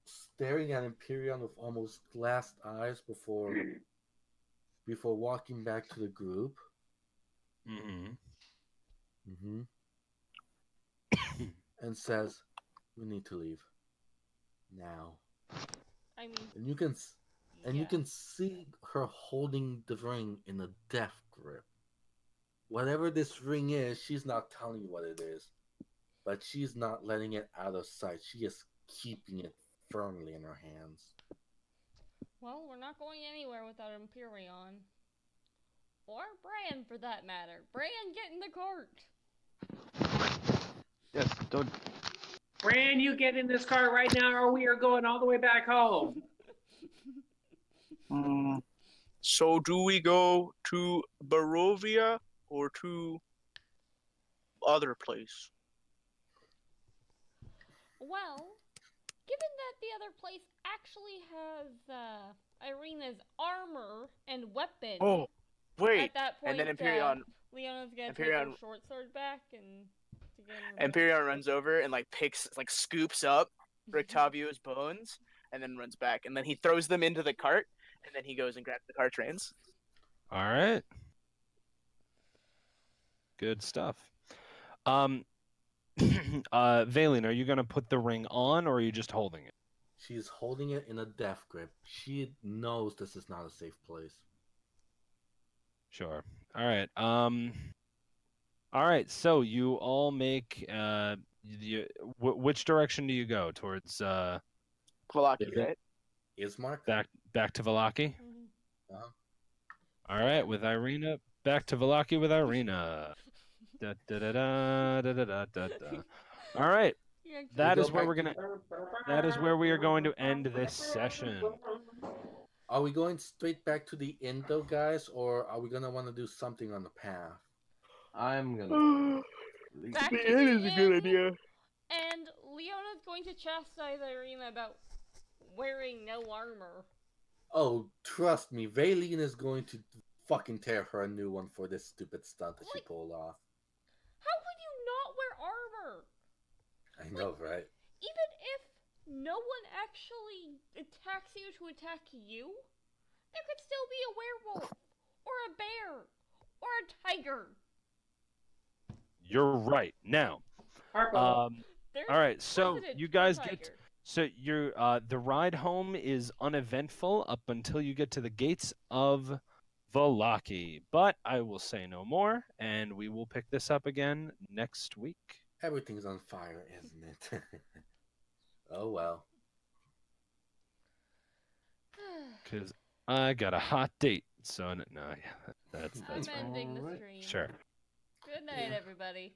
staring at Imperion with almost glassed eyes before walking back to the group. And says, "We need to leave now." I mean, and you can see her holding the ring in a death grip. Whatever this ring is, she's not telling you what it is, but she's not letting it out of sight. She is keeping it firmly in her hands. Well, we're not going anywhere without Imperion. Or Bran, for that matter. Bran, get in the cart! Yes, don't... Bran, you get in this car right now, or we are going all the way back home. So do we go to Barovia or to other place? Well, given that the other place actually has Irina's armor and weapons. Oh, wait. At that point, and then Imperion, Leona's gonna take her short sword back and. Imperion runs over and scoops up Rictavio's bones and then runs back, and then he throws them into the cart, and then he goes and grabs the cart reins. All right. Good stuff. Vaylin, are you going to put the ring on, or are you just holding it? She's holding it in a death grip. She knows this is not a safe place. Sure. All right. All right. So you all make. Which direction do you go? Towards Vallaki, right? Ismark? Back to Vallaki? Mm-hmm. All right, with Irina. Back to Vallaki with Irina. Da, da, da, da, da, da, da, da. All right. That is where we are going to end this session. Are we going straight back to the inn though, guys, or are we gonna want to do something on the path? I'm gonna. Back to the inn is a good idea. And Leona's going to chastise Irina about wearing no armor. Oh, trust me, Vaylin is going to fucking tear her a new one for this stupid stunt that she pulled off. How could you not wear armor? I know, right? Even if no one actually attacks you to attack you, there could still be a werewolf, or a bear, or a tiger. You're right. Now, all right, so you guys get... So the ride home is uneventful up until you get to the gates of Vallaki. But I will say no more, and we will pick this up again next week. Everything's on fire, isn't it? Oh well. Because I got a hot date. So no, that's I'm ending the stream. Sure. Good night, everybody.